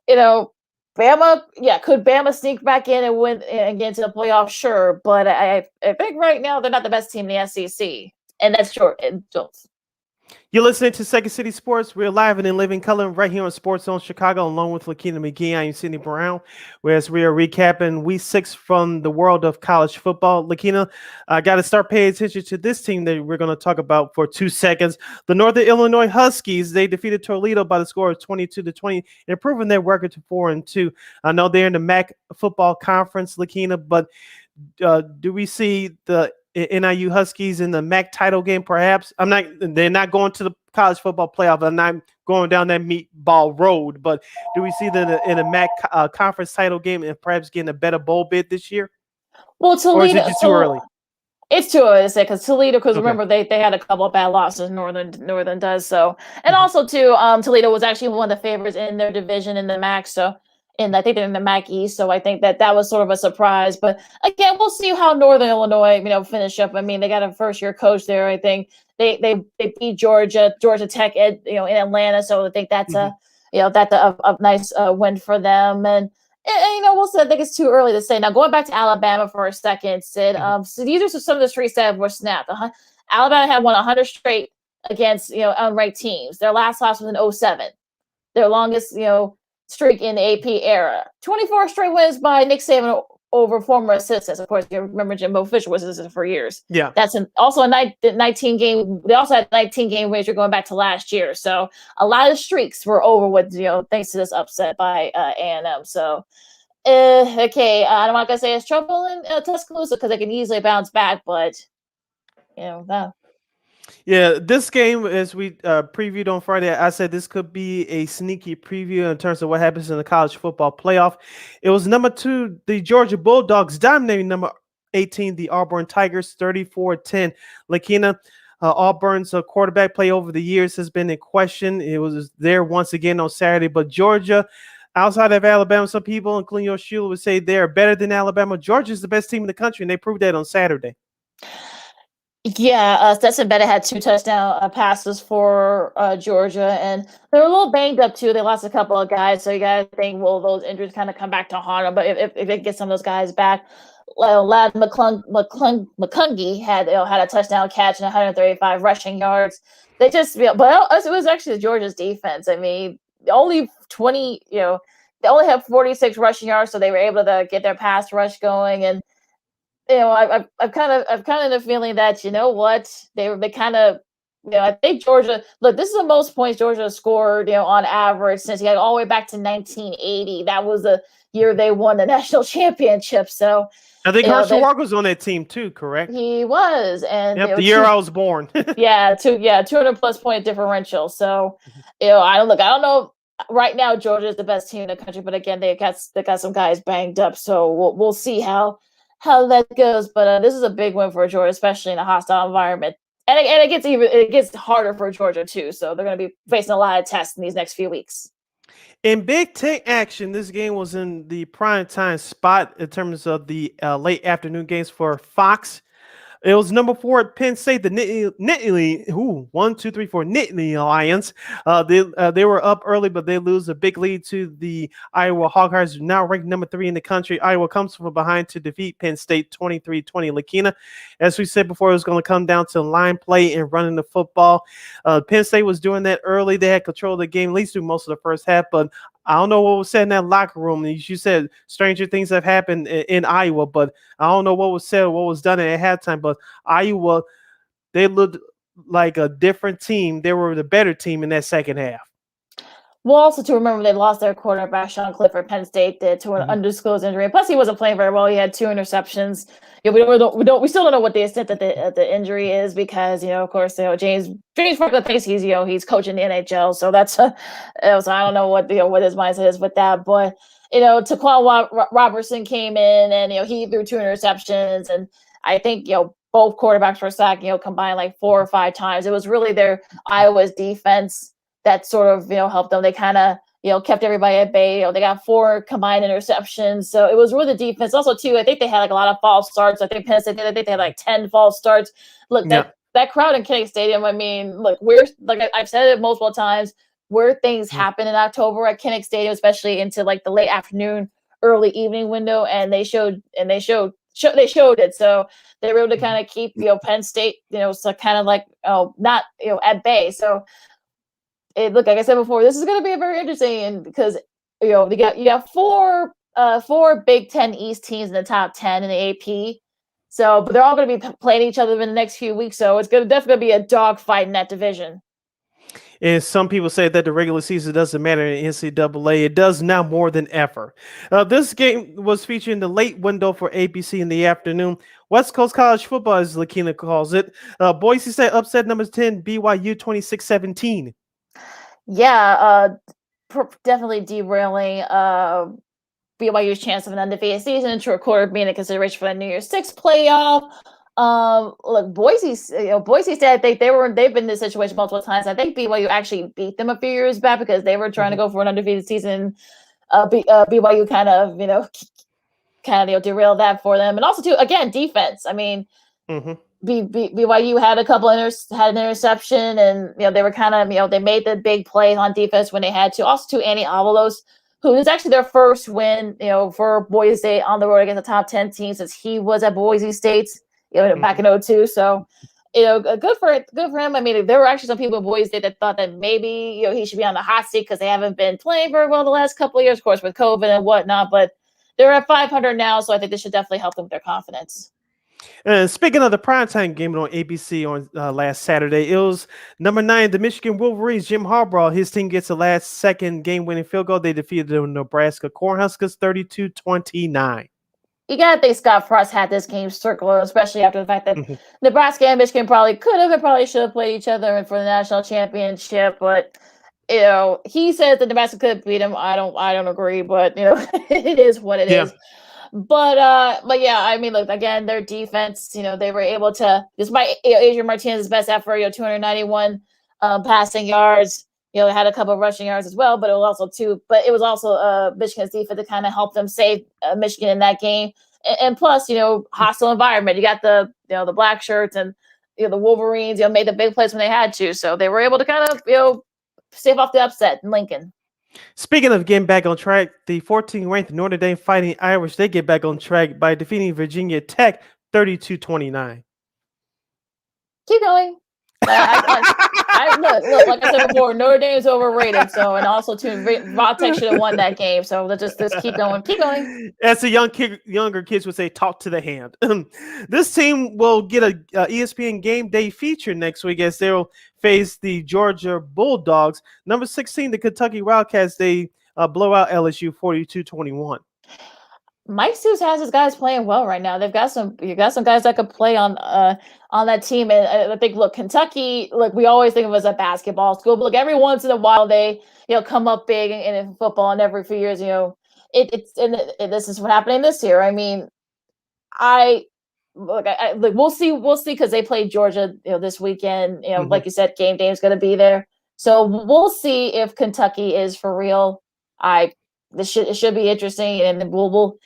Bama, could Bama sneak back in and win and get into the playoffs? Sure. But I think right now they're not the best team in the SEC. And that's short. You're listening to Second City Sports. We're live and in living color right here on Sports Zone Chicago, along with Lakeena McGee. I'm Sidney Brown, whereas we are recapping Week 6 from the world of college football. Lakeena, I got to start paying attention to this team that we're going to talk about for 2 seconds. The Northern Illinois Huskies, they defeated Toledo by the score of 22-20, improving their record to 4-2. I know they're in the MAC football conference, Lakeena, but do we see the NIU Huskies in the MAC title game? Perhaps they're not going to the college football playoff. I'm not going down that meatball road, but do we see them in a MAC conference title game and perhaps getting a better bowl bid this year? Well, Toledo, or is it just too early? It's too early to say because Toledo, remember they had a couple of bad losses. Northern does so, and also too, Toledo was actually one of the favorites in their division in the MAC. So. And I think they're in the MAC East, so I think that was sort of a surprise. But again, we'll see how Northern Illinois, finish up. I mean, they got a first-year coach there. I think they beat Georgia Tech, in Atlanta. So I think that's a nice win for them. And we'll say I think it's too early to say. Now going back to Alabama for a second, Sid. So these are some of the streaks that were snapped. Alabama had won 100 straight against unranked teams. Their last loss was in 2007. Their longest streak in the AP era. 24 straight wins by Nick Saban over former assistants. Of course, you remember Jimbo Fisher was assistant for years. Yeah. That's also a 19 game. They also had 19 game wager going back to last year. So a lot of streaks were over with, thanks to this upset by A&M. So, okay. I'm not going to say it's trouble in Tuscaloosa because they can easily bounce back, but, that. Yeah, this game, as we previewed on Friday, I said this could be a sneaky preview in terms of what happens in the college football playoff. It was number 2, the Georgia Bulldogs dominating number 18, the Auburn Tigers, 34-10. Lakeena, Auburn's quarterback play over the years has been in question. It was there once again on Saturday, but Georgia, outside of Alabama, some people, including your Shula, would say they're better than Alabama. Georgia's the best team in the country, and they proved that on Saturday. Yeah, Stetson Bennett had 2 touchdown passes for Georgia, and they were a little banged up too. They lost a couple of guys, so you got to think, will those injuries kind of come back to haunt them? But if they get some of those guys back, Lad McClungy had a touchdown catch and 135 rushing yards. They just, but it was actually Georgia's defense. I mean, only 20, they only have 46 rushing yards, so they were able to get their pass rush going. And I've kind of the feeling that they kind of I think Georgia. Look, this is the most points Georgia scored on average since you got all the way back to 1980. That was the year they won the national championship. So I think Herschel Walker was on that team too, correct? He was, and the year I was born. 200 plus point differential. So I don't know. Right now, Georgia is the best team in the country, but again, they got some guys banged up. So we'll see how that goes, but this is a big win for Georgia, especially in a hostile environment. And it gets harder for Georgia too. So they're going to be facing a lot of tests in these next few weeks. In Big Ten action, this game was in the prime time spot in terms of the late afternoon games for Fox. It was number 4 at Penn State, the Nittany Alliance. They were up early, but they lose a big lead to the Iowa Hawkeyes, now ranked number 3 in the country. Iowa comes from behind to defeat Penn State 23-20. Lakeena, as we said before, it was going to come down to line play and running the football. Penn State was doing that early. They had control of the game, at least through most of the first half, but I don't know what was said in that locker room. You said stranger things have happened in Iowa, but I don't know what was said or what was done at halftime. But Iowa, they looked like a different team. They were the better team in that second half. Well, also to remember they lost their quarterback Sean Clifford. Penn State did to an undisclosed injury. Plus, he wasn't playing very well. He had 2 interceptions. We still don't know what the extent that the injury is because of course James Franklin thinks he's coaching the NHL. So that's so I don't know what what his mindset is with that. But Taquan Robertson came in and he threw 2 interceptions, and I think both quarterbacks were sacked combined like 4 or 5 times. It was really their Iowa's defense that sort of helped them. They kind of kept everybody at bay. They got 4 combined interceptions, so it was really the defense. Also, too, I think they had like a lot of false starts. I think Penn State did. I think they had like 10 false starts. Look, that crowd in Kinnick Stadium. I mean, look, I've said it multiple times. Where things happen in October at Kinnick Stadium, especially into like the late afternoon, early evening window, and they showed it. So they were able to kind of keep Penn State so kind of like not at bay. So. Look, like I said before, this is going to be a very interesting, and because you got 4 Big Ten East teams in the top 10 in the AP, so but they're all going to be playing each other in the next few weeks. So it's definitely be a dogfight in that division. And some people say that the regular season doesn't matter in NCAA. It does now more than ever. This game was featured in the late window for ABC in the afternoon. West Coast College football, as Lakeena calls it. Boise State upset number 10 BYU 26-17. Yeah, definitely derailing BYU's chance of an undefeated season and to record being a consideration for the New Year's Six playoff. Look, Boise State, I think they've been in this situation multiple times. I think BYU actually beat them a few years back because they were trying to go for an undefeated season. BYU kind of derailed that for them, and also too again defense. I mean. BYU had a couple had an interception, and they were kind of they made the big play on defense when they had to. Also, to Andy Avalos, who is actually their first win for Boise State on the road against a top 10 team since he was at Boise State back in 2002. So good for him. I mean, there were actually some people in Boise State that thought that maybe he should be on the hot seat because they haven't been playing very well the last couple of years, of course, with COVID and whatnot. But they're at 500 now, so I think this should definitely help them with their confidence. Speaking of the primetime game on ABC on last Saturday, it was number 9, the Michigan Wolverines. Jim Harbaugh, his team gets the last-second game-winning field goal. They defeated the Nebraska Cornhuskers 32-29. You gotta think Scott Frost had this game circled, especially after the fact that Nebraska and Michigan probably could have and probably should have played each other for the national championship. But he says that Nebraska could beat him. I don't agree, but it is what it is. But yeah, I mean, look, again, their defense, they were able to, despite Adrian Martinez's best effort, 291 passing yards, had a couple of rushing yards as well, but it was also Michigan's defense to kind of help them save Michigan in that game. And plus, hostile environment. You got the black shirts and the Wolverines, made the big plays when they had to. So they were able to kind of, stave off the upset in Lincoln. Speaking of getting back on track, the 14th ranked Notre Dame Fighting Irish, they get back on track by defeating Virginia Tech 32-29. Keep going. Look, like I said before, Notre Dame is overrated. So, and also too, Tech should have won that game. So let's just keep going. Keep going. As the younger kids would say, talk to the hand. This team will get a ESPN Game Day feature next week as they'll face the Georgia Bulldogs. Number 16, the Kentucky Wildcats. They blow out LSU 42-21. Mike Stoops has his guys playing well right now. You got some guys that could play on that team. And I think, look, Kentucky, look, we always think of it as a basketball school, but look, every once in a while they, come up big in football, and every few years, this is what happening this year. I mean, we'll see because they play Georgia, this weekend. Like you said, Game Day is going to be there, so we'll see if Kentucky is for real. It should be interesting, and look,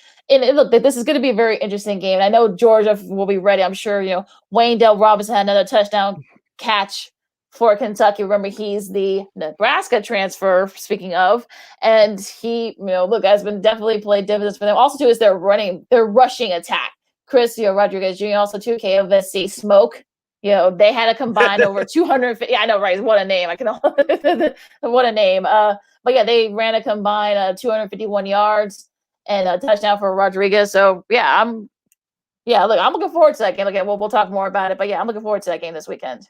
this is going to be a very interesting game. And I know Georgia will be ready. I'm sure, Wayne Dell Robinson had another touchdown catch for Kentucky. Remember, he's the Nebraska transfer, speaking of, and he, has been definitely played dividends for them. Also, too, is their rushing attack. Chris, Rodriguez Jr., also, too, KFC Smoke. They had a combined over 250. I know, right? What a name. What a name. But yeah, they ran a combined 251 yards and a touchdown for Rodriguez. So yeah, I'm looking forward to that game. Again, we'll talk more about it. But yeah, I'm looking forward to that game this weekend.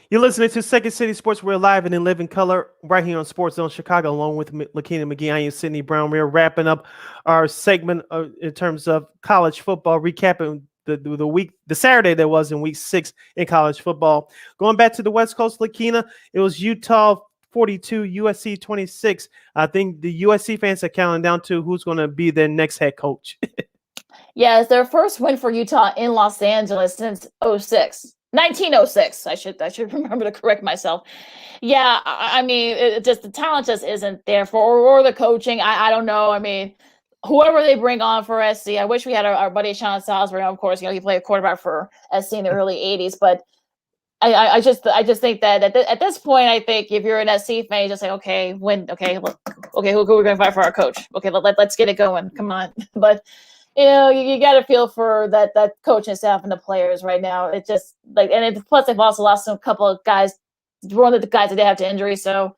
You're listening to Second City Sports. We're live and in living color right here on Sports Zone Chicago, along with Lakeena McGee. I am Sydney Brown. We're wrapping up our segment in terms of college football, recapping the week, the Saturday that was in week 6 in college football. Going back to the West Coast, Lakeena, it was Utah 42, USC 26. I think the USC fans are counting down to who's going to be their next head coach. Yeah, it's their first win for Utah in Los Angeles since 1906. I should remember to correct myself. Yeah, I mean, just the talent just isn't there or the coaching. I don't know. I mean, whoever they bring on for SC, I wish we had our buddy Sean Salisbury. Of course, he played quarterback for SC in the early '80s, but I just think that at this point, I think if you're an SC fan, you just say, okay, who are we going to fight for our coach? Okay, let's get it going. Come on, but. You got to feel for that coaching staff and the players right now. It just plus they've also lost a couple of guys, one of the guys that they have to injury. So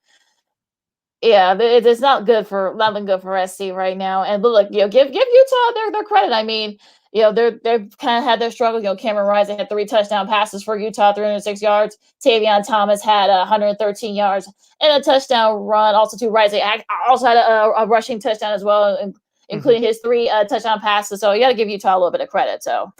yeah, it's not good for SC right now. And look, give Utah their credit. I mean, they've kind of had their struggles. Cameron Rising had 3 touchdown passes for Utah, 306 yards. Tavion Thomas had 113 yards and a touchdown run. Also, too, Rising also had a rushing touchdown as well, including his 3 touchdown passes. So you got to give Utah a little bit of credit. So.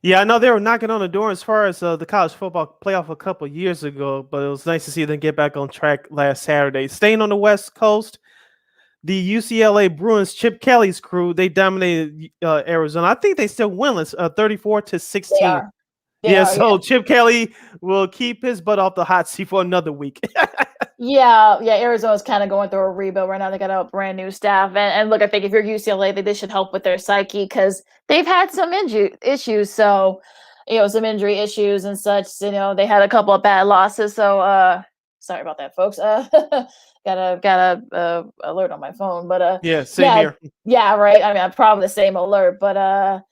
Yeah, I know they were knocking on the door as far as the college football playoff a couple of years ago, but it was nice to see them get back on track last Saturday. Staying on the West Coast, the UCLA Bruins, Chip Kelly's crew, they dominated Arizona. I think they still winless, 34-16. So Chip Kelly will keep his butt off the hot seat for another week. Yeah, Arizona's kind of going through a rebuild right now. They got a brand new staff, and look, I think if you're UCLA, they should help with their psyche because they've had some issues. So, some injury issues and such. They had a couple of bad losses. So, sorry about that, folks. Got a alert on my phone, but same here. Yeah, right. I mean, I'm probably the same alert, but I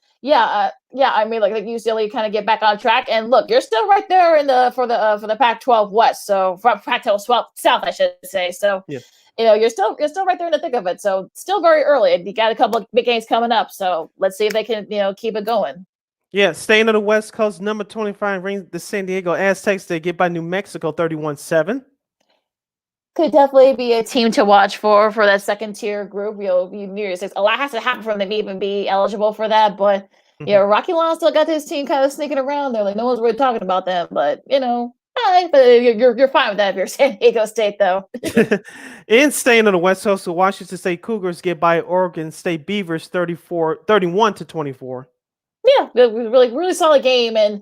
mean, like UCLA kind of get back on track, and look, you're still right there for the Pac-12 West, so Pac-12 South, I should say. So, you're still right there in the thick of it. So, still very early. You got a couple of big games coming up, so let's see if they can keep it going. Yeah, staying on the West Coast, number 25 rings the San Diego Aztecs. They get by New Mexico 31-7. Could definitely be a team to watch for that second tier group. A lot has to happen for them to even be eligible for that. But Rocky Long still got this team kind of sneaking around there. Like no one's really talking about them. But but you're fine with that if you're San Diego State, though. And staying on the West Coast, the Washington State Cougars get by Oregon State Beavers 31-24. Yeah, really solid game. And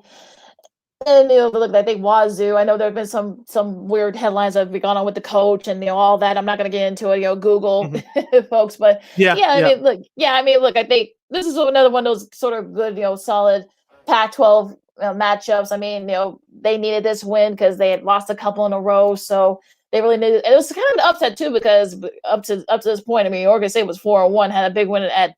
look, I think Wazoo. I know there have been some weird headlines that have gone on with the coach and all that. I'm not going to get into it. Google folks, but I mean, look, I think this is another one of those sort of good, solid Pac-12 matchups. I mean, they needed this win because they had lost a couple in a row, so they really needed. It was kind of an upset too because up to this point, I mean, Oregon State was 4-1, had a big win at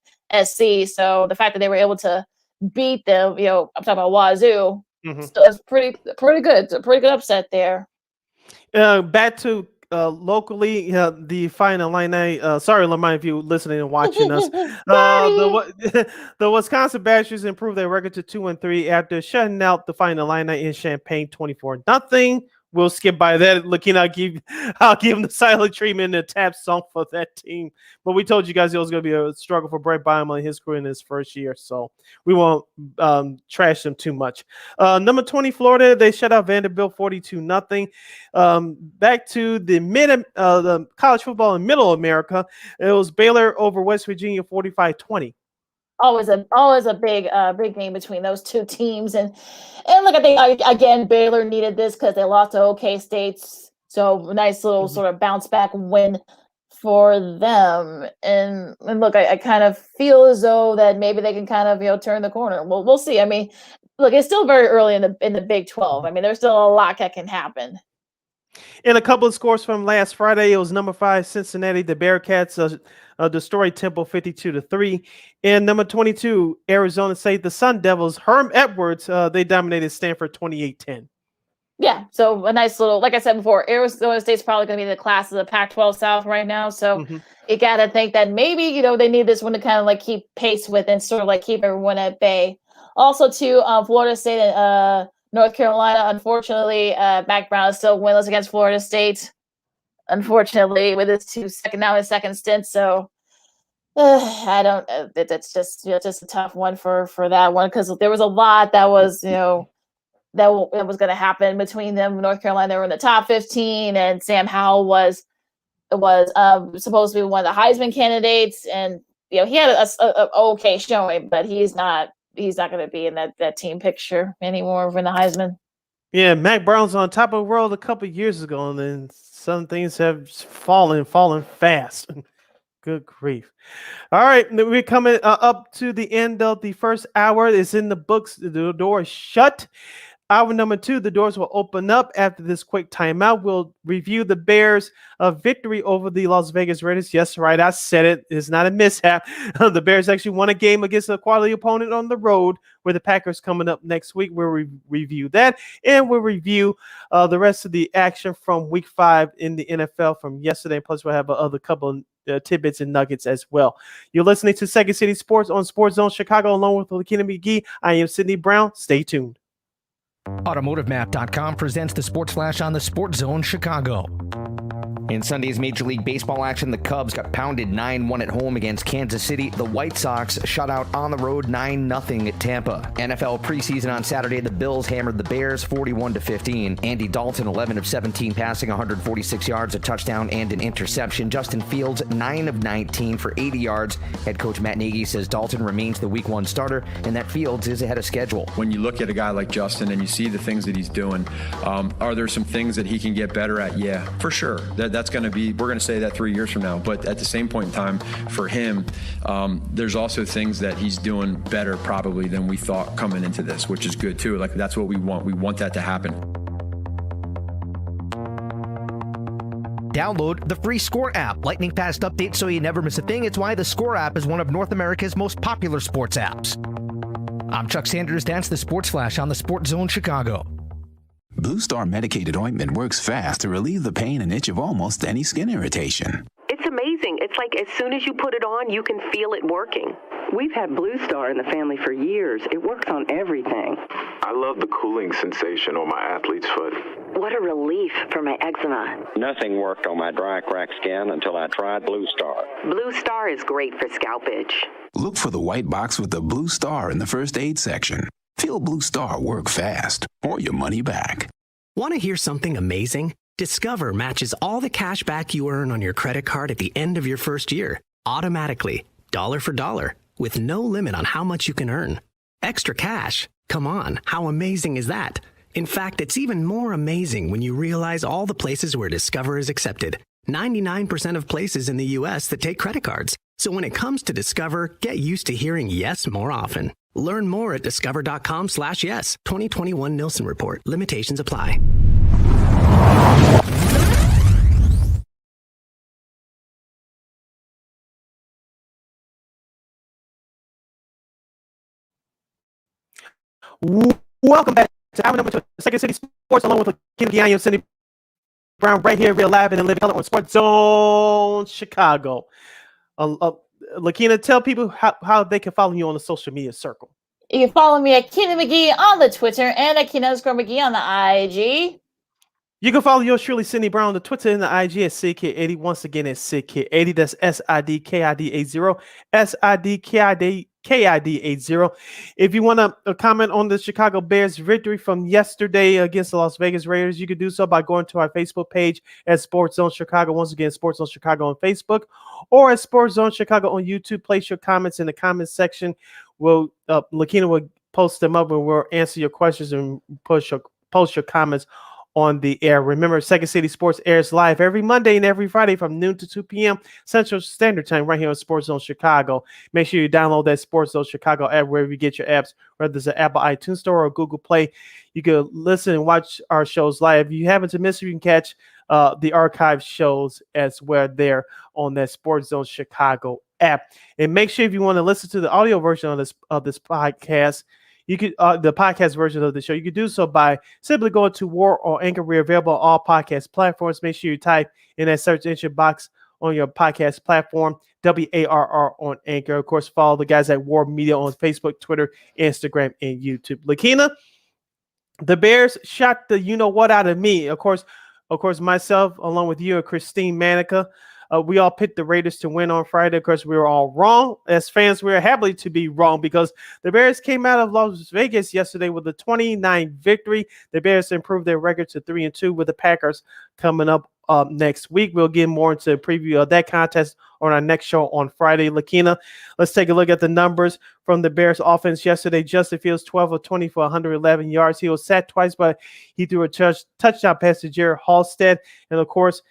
SC. So the fact that they were able to beat them, I'm talking about Wazoo. So it's pretty good. It's a pretty good upset there. Back to locally, the Fighting Illini. Sorry, Lamar, if you're listening and watching us. The Wisconsin Badgers improved their record to 2-3 after shutting out the Fighting Illini in Champaign 24-0. We'll skip by that. I'll give them the silent treatment and the tap song for that team. But we told you guys it was going to be a struggle for Brett Bauman and his crew in his first year, so we won't trash them too much. Number 20, Florida, they shut out Vanderbilt 42-0. Back to the college football in Middle America, it was Baylor over West Virginia 45-20. Always a big game between those two teams, and look, I think again Baylor needed this because they lost to OK State, so nice little sort of bounce back win for them. And look, I kind of feel as though that maybe they can kind of turn the corner. We'll see. I mean, look, it's still very early in the Big 12. I mean, there's still a lot that can happen. And a couple of scores from last Friday, it was number 5 Cincinnati, the Bearcats destroyed Temple 52-3. And number 22 Arizona State, the Sun Devils, Herm Edwards, they dominated Stanford 28-10. Yeah, so a nice little, like I said before, Arizona State's probably going to be the class of the Pac-12 South right now. So you got to think that maybe they need this one to kind of like keep pace with and sort of like keep everyone at bay. Also, too, Florida State and North Carolina, unfortunately, Mac Brown is still winless against Florida State. Unfortunately, with his his second stint. So I don't. It's just just a tough one for that one, because there was a lot that was that was going to happen between them. North Carolina, they were in the top 15, and Sam Howell was supposed to be one of the Heisman candidates, and he had a okay showing, but he's not going to be in that team picture anymore for the Heisman. Yeah, Mac Brown's on top of the world a couple of years ago, and then some things have fallen fast. Good grief. All right, we're coming up to the end of the first hour. It's in the books. The door is shut. Hour number 2, the doors will open up after this quick timeout. We'll review the Bears' victory over the Las Vegas Raiders. Yes, right, I said it. It's not a mishap. The Bears actually won a game against a quality opponent on the road, where the Packers coming up next week. We'll review that, and we'll review the rest of the action from Week 5 in the NFL from yesterday. Plus, we'll have other couple tidbits and nuggets as well. You're listening to Second City Sports on Sports Zone Chicago, along with Lakeena McGee. I am Sidney Brown. Stay tuned. AutomotiveMap.com presents the Sports Flash on the Sports Zone Chicago. In Sunday's Major League Baseball action, the Cubs got pounded 9-1 at home against Kansas City. The White Sox shut out on the road 9-0 at Tampa. NFL preseason on Saturday, the Bills hammered the Bears 41-15. Andy Dalton, 11 of 17, passing 146 yards, a touchdown, and an interception. Justin Fields, 9 of 19 for 80 yards. Head coach Matt Nagy says Dalton remains the Week 1 starter and that Fields is ahead of schedule. When you look at a guy like Justin and you see the things that he's doing, are there some things that he can get better at? Yeah, for sure. That's going to be, we're going to say that 3 years from now. But at the same point in time, for him, there's also things that he's doing better probably than we thought coming into this, which is good too. Like, that's what we want. We want that to happen. Download the free Score app. Lightning fast updates so you never miss a thing. It's why the Score app is one of North America's most popular sports apps. I'm Chuck Sanders. That's the Sports Flash on the Sports Zone Chicago. Blue Star medicated ointment works fast to relieve the pain and itch of almost any skin irritation. It's amazing. It's like as soon as you put it on, you can feel it working. We've had Blue Star in the family for years. It works on everything. I love the cooling sensation on my athlete's foot. What a relief for my eczema. Nothing worked on my dry, cracked skin until I tried Blue Star. Blue Star is great for scalp itch. Look for the white box with the blue star in the first aid section. Feel Blue Star work fast, or your money back. Want to hear something amazing? Discover matches all the cash back you earn on your credit card at the end of your first year, automatically, dollar for dollar, with no limit on how much you can earn. Extra cash? Come on, how amazing is that? In fact, it's even more amazing when you realize all the places where Discover is accepted. 99% of places in the U.S. that take credit cards. So when it comes to Discover, get used to hearing yes more often. Learn more at discover.com/yes. 2021 Nielsen Report. Limitations apply. Welcome back to hour number 2 of Second City Sports, along with Lakeena McGee. I am Sidney Brown, right here, real live and in living color on Sports Zone Chicago. Lakeena, tell people how they can follow you on the social media circle. You can follow me at Keena McGee on the Twitter and at Keena_McGee on the IG. You can follow yours truly, Sidney Brown, on the Twitter and the IG at SidKid80. Once again, it's SidKid80. That's SIDKID80. SIDKID80. If you want to comment on the Chicago Bears victory from yesterday against the Las Vegas Raiders, you can do so by going to our Facebook page at Sports Zone Chicago. Once again, Sports Zone Chicago on Facebook, or at Sports Zone Chicago on YouTube. Place your comments in the comments section. Lakeena will post them up and we'll answer your questions and post your comments on the air. Remember, Second City Sports airs live every Monday and every Friday from noon to 2 p.m. Central Standard Time right here on Sports Zone Chicago. Make sure you download that Sports Zone Chicago app wherever you get your apps, whether it's an Apple iTunes Store or Google Play. You can listen and watch our shows live. If you happen to miss it, you can catch the archive shows as well there on that Sports Zone Chicago app. And make sure if you want to listen to the audio version of this podcast, you could the podcast version of the show. You could do so by simply going to War or Anchor. We're available on all podcast platforms. Make sure you type in that search engine box on your podcast platform, WARR on Anchor. Of course, follow the guys at War Media on Facebook, Twitter, Instagram, and YouTube. Lakeena, The Bears shot the you-know-what out of me. Of course, myself, along with you and Christine Manica, we all picked the Raiders to win on Friday. Of course, we were all wrong. As fans, we are happy to be wrong because the Bears came out of Las Vegas yesterday with a 29 victory. The Bears improved their record to 3-2 with the Packers coming up next week. We'll get more into a preview of that contest on our next show on Friday. Lakeena, let's take a look at the numbers from the Bears offense yesterday. Justin Fields, 12 of 20 for 111 yards. He was sacked twice, but he threw a touchdown pass to Jared Halstead. And, of course,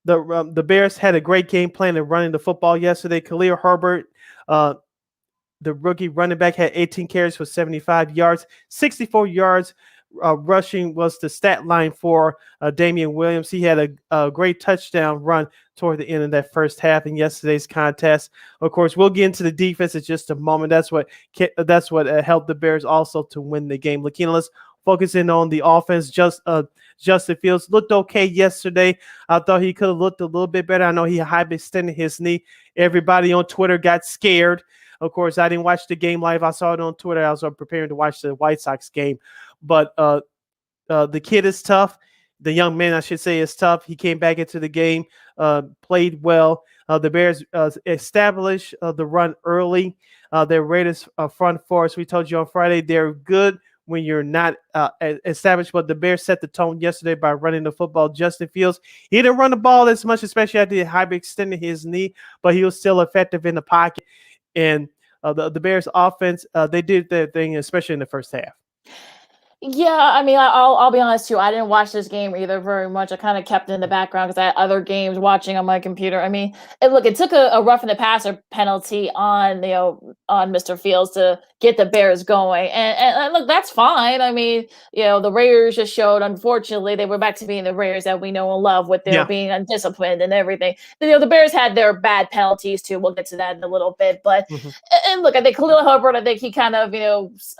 the Bears had a great game plan in running the football yesterday. Khalil Herbert, the rookie running back, had 18 carries for 75 yards. 64 yards rushing was the stat line for Damian Williams. He had a great touchdown run toward the end of that first half in yesterday's contest. Of course, we'll get into the defense in just a moment. That's what helped the Bears also to win the game. Lakeena, let's focus in on the offense. Justin Fields looked okay yesterday. I thought he could have looked a little bit better. I know he hyperextended his knee. Everybody on Twitter got scared. Of course, I didn't watch the game live. I saw it on Twitter. I was preparing to watch the White Sox game. But the kid is tough. The young man, I should say, is tough. He came back into the game, played well. The Bears established the run early. Their Raiders front four, as we told you on Friday, they're good when you're not established. But the Bears set the tone yesterday by running the football. Justin Fields, he didn't run the ball as much, especially after he hyperextended his knee, but he was still effective in the pocket. And the Bears offense, they did their thing, especially in the first half. Yeah, I mean, I'll be honest too. I didn't watch this game either very much. I kind of kept it in the background because I had other games watching on my computer. I mean, it took a roughing the passer penalty on Mr. Fields to get the Bears going, and look, that's fine. I mean, the Raiders just showed, unfortunately, they were back to being the Raiders that we know and love, with their being undisciplined and everything. The Bears had their bad penalties too. We'll get to that in a little bit, but and look, I think Khalil Herbert, I think he kind of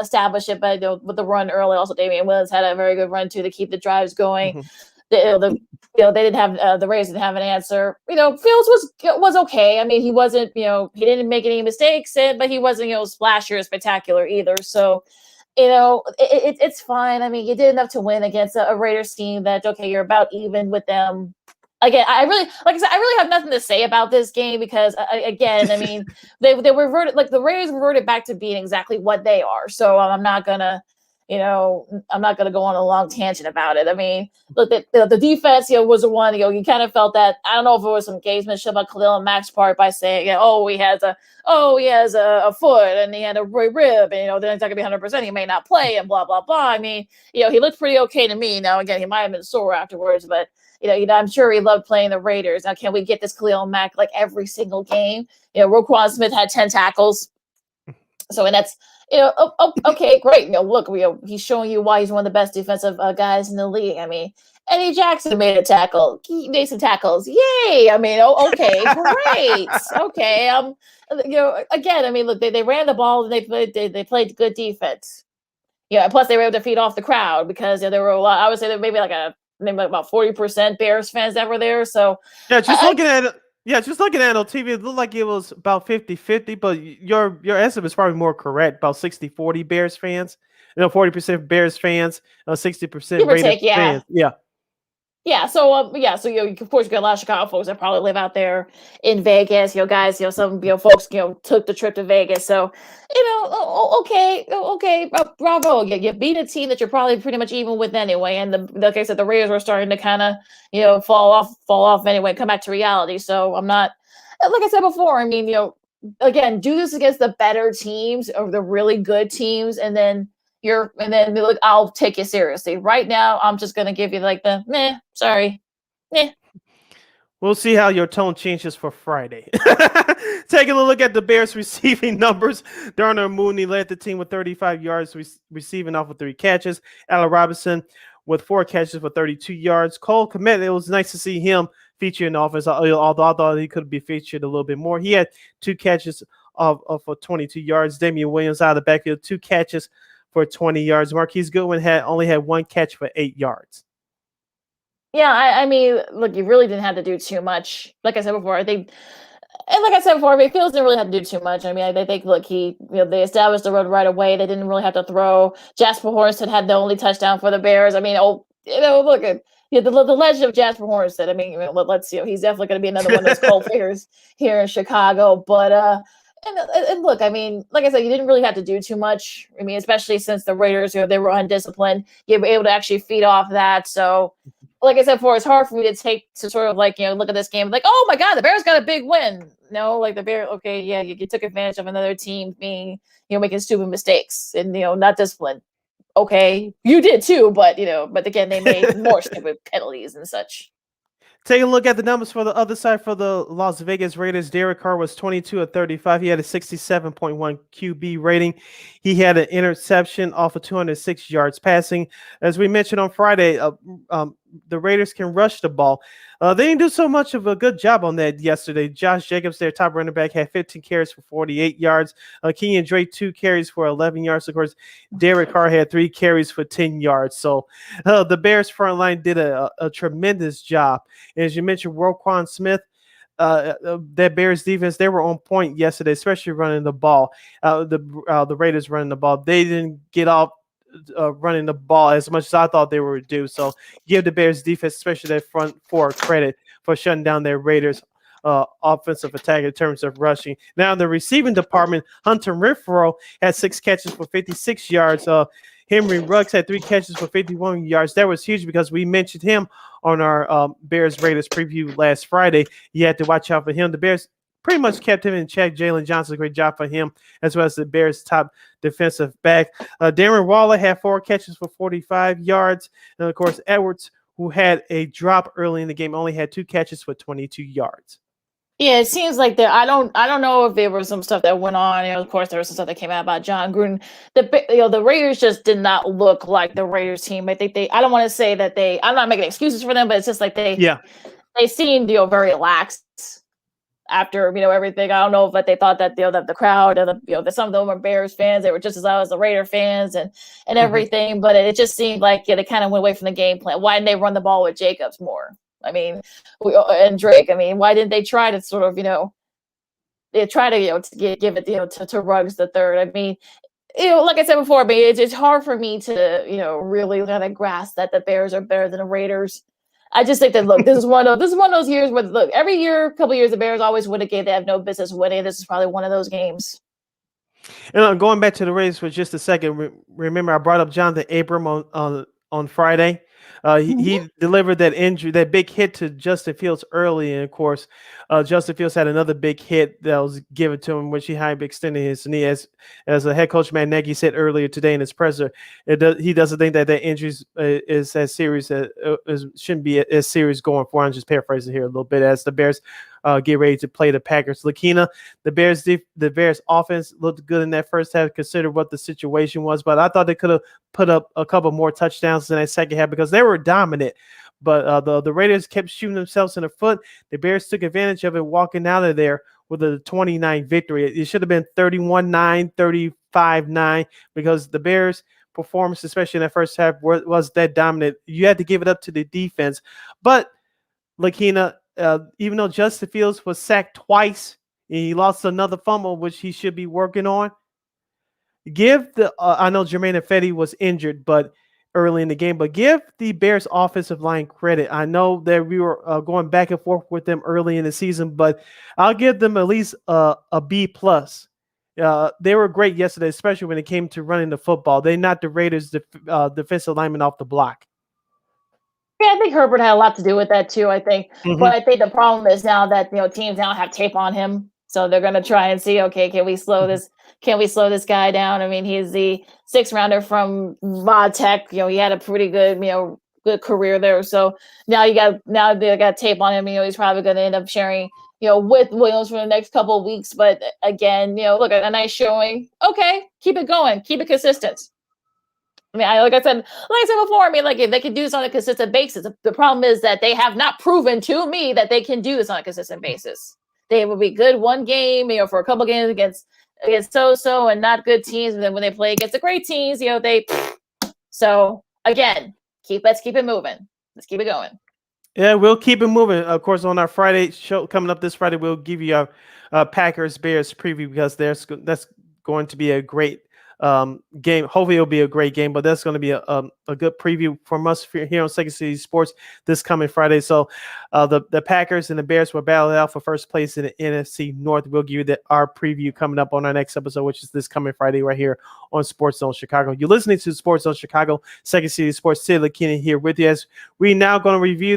established it by with the run early. Also, Damian Williams had a very good run too to keep the drives going. They didn't have the Raiders didn't have an answer. Fields was okay. I mean, he wasn't he didn't make any mistakes, but he wasn't splashy or spectacular either. So it's fine. I mean, you did enough to win against a Raiders team that you're about even with them. Again, I really have nothing to say about this game because again, I mean, they reverted, like the Raiders reverted back to being exactly what they are. So I'm not gonna go on a long tangent about it. I mean, look, the defense, was the one, you kind of felt that, I don't know if it was some gamesmanship on Khalil Mack's part by saying, he has a foot and he had a rib, and, then it's not going to be 100%, he may not play and blah, blah, blah. I mean, he looked pretty okay to me. Now, again, he might have been sore afterwards, but, I'm sure he loved playing the Raiders. Now, can we get this Khalil Mack like every single game? Roquan Smith had 10 tackles. So, and that's, okay, great. Look, he's showing you why he's one of the best defensive guys in the league. I mean, Eddie Jackson made a tackle. He made some tackles. Yay! I mean, okay, great. Okay, again, I mean, look, they ran the ball and they played good defense. Plus they were able to feed off the crowd because there were a lot. I would say there maybe about 40% Bears fans that were there. So just looking at it on TV, it looked like it was about 50-50, but your estimate is probably more correct, about 60-40 Bears fans. 40% Bears fans, 60% Raiders fans. Yeah. Yeah, so of course you got a lot of Chicago folks that probably live out there in Vegas. Guys, some folks took the trip to Vegas. So okay, bravo. You beat a team that you're probably pretty much even with anyway. And like I said, the Raiders were starting to kind of fall off anyway, come back to reality. So I'm not, like I said before. I mean, again, do this against the better teams or the really good teams, and then look, I'll take you seriously. Right now, I'm just gonna give you like the meh. Sorry, meh. We'll see how your tone changes for Friday. Taking a look at the Bears receiving numbers, Darnell Mooney led the team with 35 yards receiving off of 3 catches. Allen Robinson with 4 catches for 32 yards. Cole Kmet, it was nice to see him featured in the offense, although I thought he could be featured a little bit more. He had 2 catches for 22 yards. Damian Williams out of the backfield, 2 catches for 20 yards. Marquise Goodwin only had 1 catch for 8 yards. Yeah, I mean, look, you really didn't have to do too much. Like I said before, I think And like I said before, I mean, Fields didn't really have to do too much. I mean, I think, look, they established the run right away. They didn't really have to throw. Jasper Horsted had the only touchdown for the Bears. I mean, look at the legend of Jasper Horsted. I mean, let's he's definitely going to be another one of those cold players here in Chicago. But and look, I mean, like I said, you didn't really have to do too much. I mean, especially since the Raiders, they were undisciplined. You were able to actually feed off that. So, like I said before, it's hard for me to sort of look at this game like, oh my God, the Bears got a big win. No, like the Bears, okay, yeah, you took advantage of another team being, making stupid mistakes and, not disciplined. Okay, you did too, but again, they made more stupid penalties and such. Take a look at the numbers for the other side for the Las Vegas Raiders. Derek Carr was 22 of 35. He had a 67.1 QB rating. He had an interception off of 206 yards passing. As we mentioned on Friday, the Raiders can rush the ball. They didn't do so much of a good job on that yesterday. Josh Jacobs, their top running back, had 15 carries for 48 yards. Kenyon Drake, 2 carries for 11 yards. Of course, Derek Carr had 3 carries for 10 yards. So the Bears front line did a tremendous job. As you mentioned, Roquan Smith, that Bears defense, they were on point yesterday, especially running the ball. The Raiders running the ball. They didn't get off running the ball as much as I thought they were due. So give the Bears defense, especially their front four, credit for shutting down their Raiders offensive attack in terms of rushing. Now in the receiving department, Hunter Renfrow had 6 catches for 56 yards. Henry Ruggs had 3 catches for 51 yards. That was huge because we mentioned him on our Bears Raiders preview last Friday. You had to watch out for him. The Bears pretty much kept him in check. Jalen Johnson, great job for him, as well as the Bears' top defensive back. Darren Waller had 4 catches for 45 yards. And, of course, Edwards, who had a drop early in the game, only had 2 catches for 22 yards. Yeah, it seems like I don't know if there was some stuff that went on. Of course, there was some stuff that came out about John Gruden. The Raiders just did not look like the Raiders team. I think I don't want to say that I'm not making excuses for them, but it's just like they seemed, very lax after, everything. I don't know if they thought that, that the crowd or that some of them were Bears fans. They were just as loud as the Raider fans and everything. But it just seemed like they kind of went away from the game plan. Why didn't they run the ball with Jacobs more? I mean, and Drake. I mean, why didn't they try to sort of, they try to, to give it, to Ruggs the third? I mean, like I said before, I mean, it's hard for me to, really kind of grasp that the Bears are better than the Raiders. I just think that, look, this is one of those years where, look, every year, couple years, the Bears always win a game they have no business winning. This is probably one of those games. And going back to the Raiders for just a second, remember I brought up Jonathan Abram on Friday. He delivered that big hit to Justin Fields early, and of course, Justin Fields had another big hit that was given to him, which he extended his knee. As a head coach, Matt Nagy said earlier today in his presser, he doesn't think that injury is as serious shouldn't be as serious going forward. I'm just paraphrasing here a little bit as the Bears get ready to play the Packers. Lakeena, the Bears offense looked good in that first half, considered what the situation was, but I thought they could have put up a couple more touchdowns in that second half because they were dominant. But the Raiders kept shooting themselves in the foot. The Bears took advantage of it, walking out of there with a 29 victory. It should have been 31-9, 35-9, because the Bears' performance, especially in that first half, was that dominant. You had to give it up to the defense. But Lakeena, even though Justin Fields was sacked twice and he lost another fumble, which he should be working on, I know Jermaine Ifedi was injured, but early in the game, but give the Bears offensive line credit. I know that we were going back and forth with them early in the season, but I'll give them at least a B+. They were great yesterday, especially when it came to running the football. They knocked the Raiders' defensive lineman off the block. Yeah, I think Herbert had a lot to do with that too, I think. But I think the problem is now that, teams now have tape on him. So they're going to try and see, okay, can we slow this? Can we slow this guy down? I mean, he's the 6th rounder from Tech. He had a pretty good, good career there. So now they got tape on him. He's probably going to end up sharing, with Williams for the next couple of weeks. But again, look, a nice showing. Okay, keep it going. Keep it consistent. I mean, like I said before, I mean, like if they can do this on a consistent basis, the problem is that they have not proven to me that they can do this on a consistent basis. They will be good one game, for a couple games against so and not good teams, and then when they play against the great teams, they. So again, let's keep it moving. Let's keep it going. Yeah, we'll keep it moving. Of course, on our Friday show coming up this Friday, we'll give you a Packers Bears preview because that's going to be a great game. Hopefully, it'll be a great game, but that's going to be a good preview from us here on Second City Sports this coming Friday. So, the Packers and the Bears will battle it out for first place in the NFC North. We'll give you our preview coming up on our next episode, which is this coming Friday right here on Sports Zone Chicago. You're listening to Sports Zone Chicago, Second City Sports. Sid and Lakeena here with you as we now going to review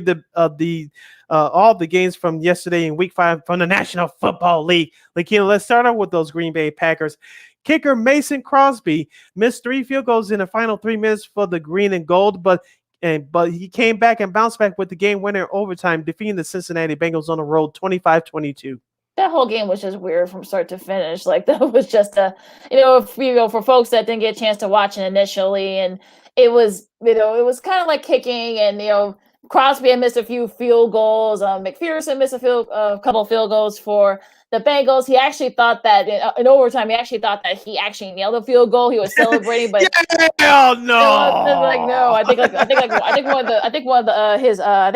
all the games from yesterday in Week 5 from the National Football League. Lakeena, let's start out with those Green Bay Packers. Kicker Mason Crosby missed 3 field goals in the final 3 minutes for the green and gold, but he came back and bounced back with the game winner in overtime, defeating the Cincinnati Bengals on the road 25-22. That whole game was just weird from start to finish. Like that was just for folks that didn't get a chance to watch it initially, and it was it was kind of like kicking, and Crosby had missed a few field goals. McPherson missed a couple of field goals for the Bengals. He actually thought that in overtime, he actually thought that he actually nailed a field goal. He was celebrating, but hell no! Like no, I think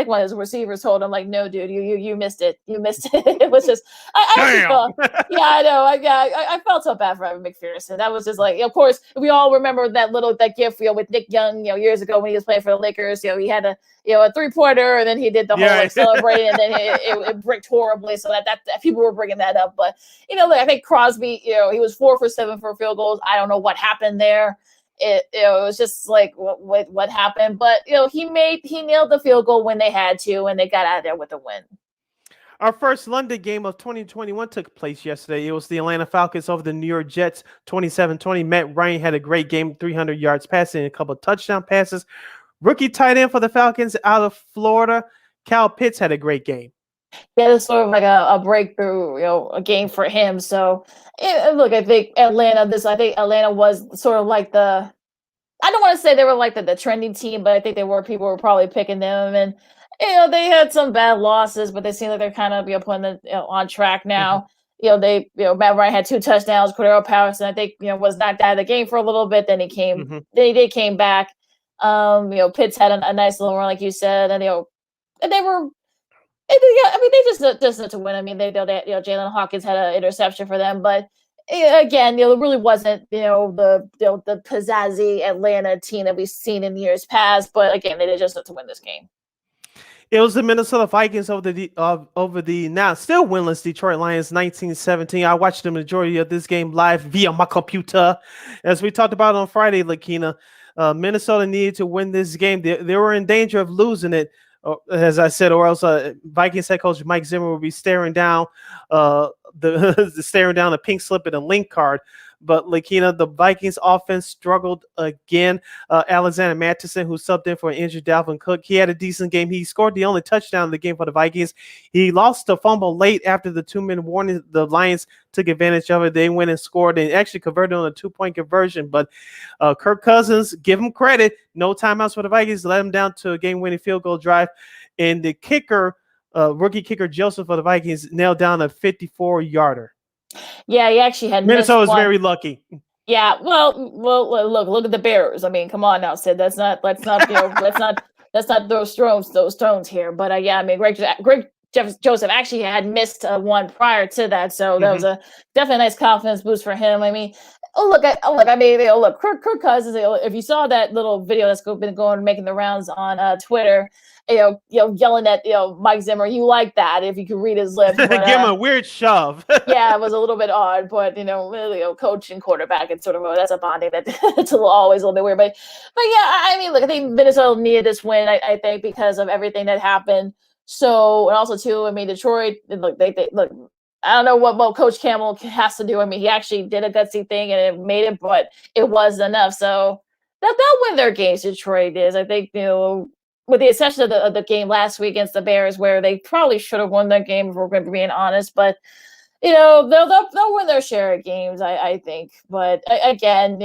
one of his receivers told him like, no, dude, you missed it. You missed it. It was just I felt, I know. I felt so bad for Evan McPherson. That was just like, of course, we all remember that gif with Nick Young, years ago when he was playing for the Lakers. He had a 3-pointer, and then he did the whole celebrating, and then it bricked horribly. So that people were bringing that up, but I think Crosby, he was 4 for 7 for field goals. I don't know what happened there. It was just like what happened, but he nailed the field goal when they had to, and they got out of there with a win. Our first London game of 2021 took place yesterday. It was the Atlanta Falcons over the New York Jets, 27-20. Matt Ryan had a great game, 300 yards passing, and a couple of touchdown passes. Rookie tight end for the Falcons out of Florida, Kyle Pitts, had a great game. Yeah, it's sort of like a breakthrough, a game for him. So, look, I think Atlanta was sort of like I don't want to say they were like the trending team, but I think people were probably picking them. And, they had some bad losses, but they seem like they're kind of, putting them on track now. Mm-hmm. Matt Ryan had 2 touchdowns, Cordero Patterson, I think, was knocked out of the game for a little bit. Then he came, mm-hmm. They came back. Pitts had a nice little run, like you said, and, and they were, they just had to win. I mean, Jalen Hawkins had an interception for them, but again, it really wasn't, the pizzazzy Atlanta team that we've seen in years past. But again, they just had to win this game. It was the Minnesota Vikings over the now still winless Detroit Lions, 19-17. I watched the majority of this game live via my computer, as we talked about on Friday, Lakeena. Minnesota needed to win this game. They were in danger of losing it. As I said, or else Vikings head coach Mike Zimmer will be staring down the pink slip and a link card. But Lakeena, the Vikings offense struggled again. Alexander Mattison, who subbed in for an injured Dalvin Cook, he had a decent game. He scored the only touchdown of the game for the Vikings. He lost the fumble late after the 2-minute warning. The Lions took advantage of it. They went and scored and actually converted on a 2-point conversion. But Kirk Cousins, give him credit. No timeouts for the Vikings. Let him down to a game-winning field goal drive. And the kicker, rookie kicker Joseph for the Vikings, nailed down a 54-yarder. Yeah, he actually had Minnesota was very lucky. Yeah, well, look at the Bears. I mean, come on now, Sid. Let's not throw stones here. But yeah, I mean, Greg Joseph actually had missed one prior to that, so that was a definitely nice confidence boost for him. I mean, Kirk Cousins. If you saw that little video that's been making the rounds on Twitter. Yelling at Mike Zimmer, you like that if you could read his lips. But, give him a weird shove. Yeah, it was a little bit odd, but coach and quarterback, and sort of that's a bonding that it's always a little bit weird. But yeah, I mean, look, I think Minnesota needed this win. I think because of everything that happened. So, and also too, I mean, Detroit. Look, they look. I don't know what Coach Campbell has to do. I mean, he actually did a gutsy thing and it made it, but it wasn't enough. So they'll win their games. Detroit is, I think, with the exception of the game last week against the Bears, where they probably should have won that game, if we're going to be being honest. But they'll win their share of games, I think. But again,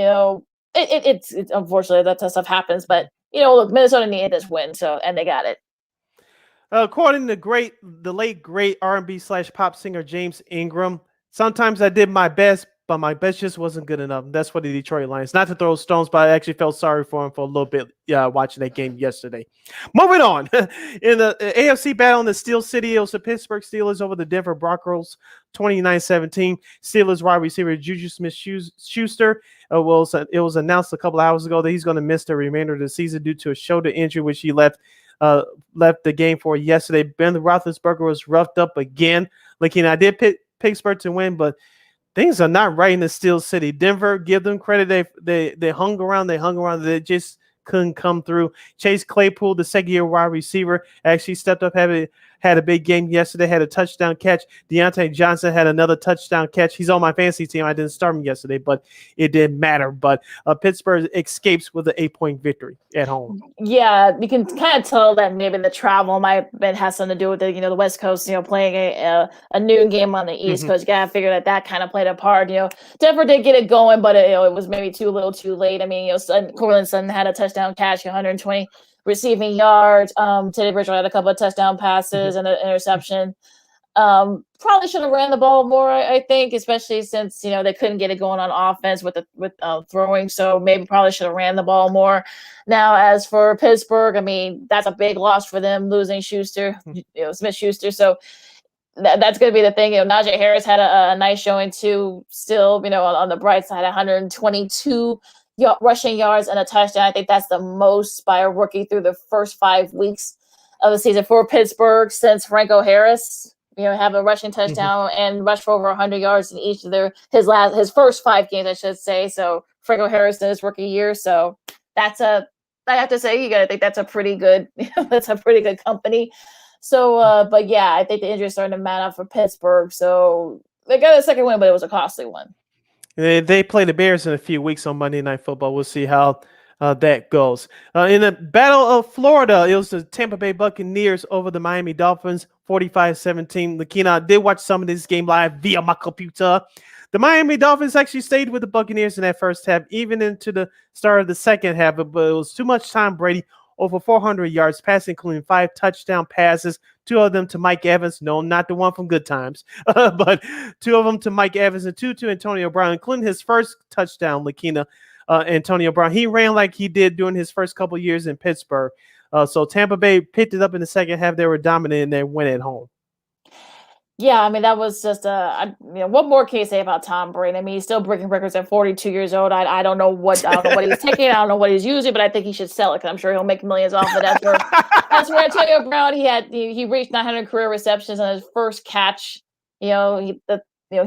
it's unfortunately that stuff happens. But look, Minnesota needed this win, and they got it. According to the late great R&B / pop singer James Ingram, sometimes I did my best, but my bet just wasn't good enough. That's for the Detroit Lions. Not to throw stones, but I actually felt sorry for him for a little bit watching that game yesterday. Moving on. In the AFC battle in the Steel City, it was the Pittsburgh Steelers over the Denver Broncos 29-17. Steelers wide receiver Juju Smith-Schuster it was announced a couple hours ago that he's going to miss the remainder of the season due to a shoulder injury, which he left the game for yesterday. Ben Roethlisberger was roughed up again. I did pick Pittsburgh to win, but things are not right in the Steel City. Denver, give them credit. They hung around. They just couldn't come through. Chase Claypool, the second-year wide receiver, actually stepped up, had a big game yesterday, had a touchdown catch. Deontay Johnson had another touchdown catch. He's on my fantasy team. I didn't start him yesterday, but it didn't matter. But Pittsburgh escapes with an 8-point victory at home. Yeah, you can kind of tell that maybe the travel has something to do with the West Coast, playing a noon game on the East Coast. You gotta figure that kind of played a part. Denver did get it going, but it was maybe too little, too late. I mean, Courtland Sutton had a touchdown catch, 120 receiving yards. Teddy Bridgewater had a couple of touchdown passes and an interception. Probably should have ran the ball more, I think, especially since they couldn't get it going on offense with throwing. So maybe probably should have ran the ball more. Now, as for Pittsburgh, I mean, that's a big loss for them losing Smith-Schuster. So that's going to be the thing. Najee Harris had a nice showing too. Still, on the bright side, 122 rushing yards and a touchdown. I think that's the most by a rookie through the first 5 weeks of the season for Pittsburgh since Franco Harris. Have a rushing touchdown and rush for over 100 yards in each of his first 5 games, I should say. So Franco Harris in his rookie year. So I have to say, you got to think that's a pretty good, that's a pretty good company. So, but yeah, I think the injury is starting to mount up for Pittsburgh. So they got a second win, but it was a costly one. They play the Bears in a few weeks on Monday Night Football. We'll see how that goes. In the Battle of Florida, it was the Tampa Bay Buccaneers over the Miami Dolphins, 45-17. Lakeena, I did watch some of this game live via my computer. The Miami Dolphins actually stayed with the Buccaneers in that first half, even into the start of the second half, but it was too much time. Brady, over 400 yards passing, including 5 touchdown passes, 2 of them to Mike Evans. No, not the one from Good Times, but 2 of them to Mike Evans and 2 to Antonio Brown, including his first touchdown, Lakeena. Antonio Brown. He ran like he did during his first couple years in Pittsburgh. So Tampa Bay picked it up in the second half. They were dominant and they went at home. Yeah, I mean, that was just what more can you say about Tom Brady? I mean, he's still breaking records at 42 years old. I don't know what he's taking. I don't know what he's using, but I think he should sell it because I'm sure he'll make millions off of it. As for Antonio Brown, he reached 900 career receptions on his first catch. He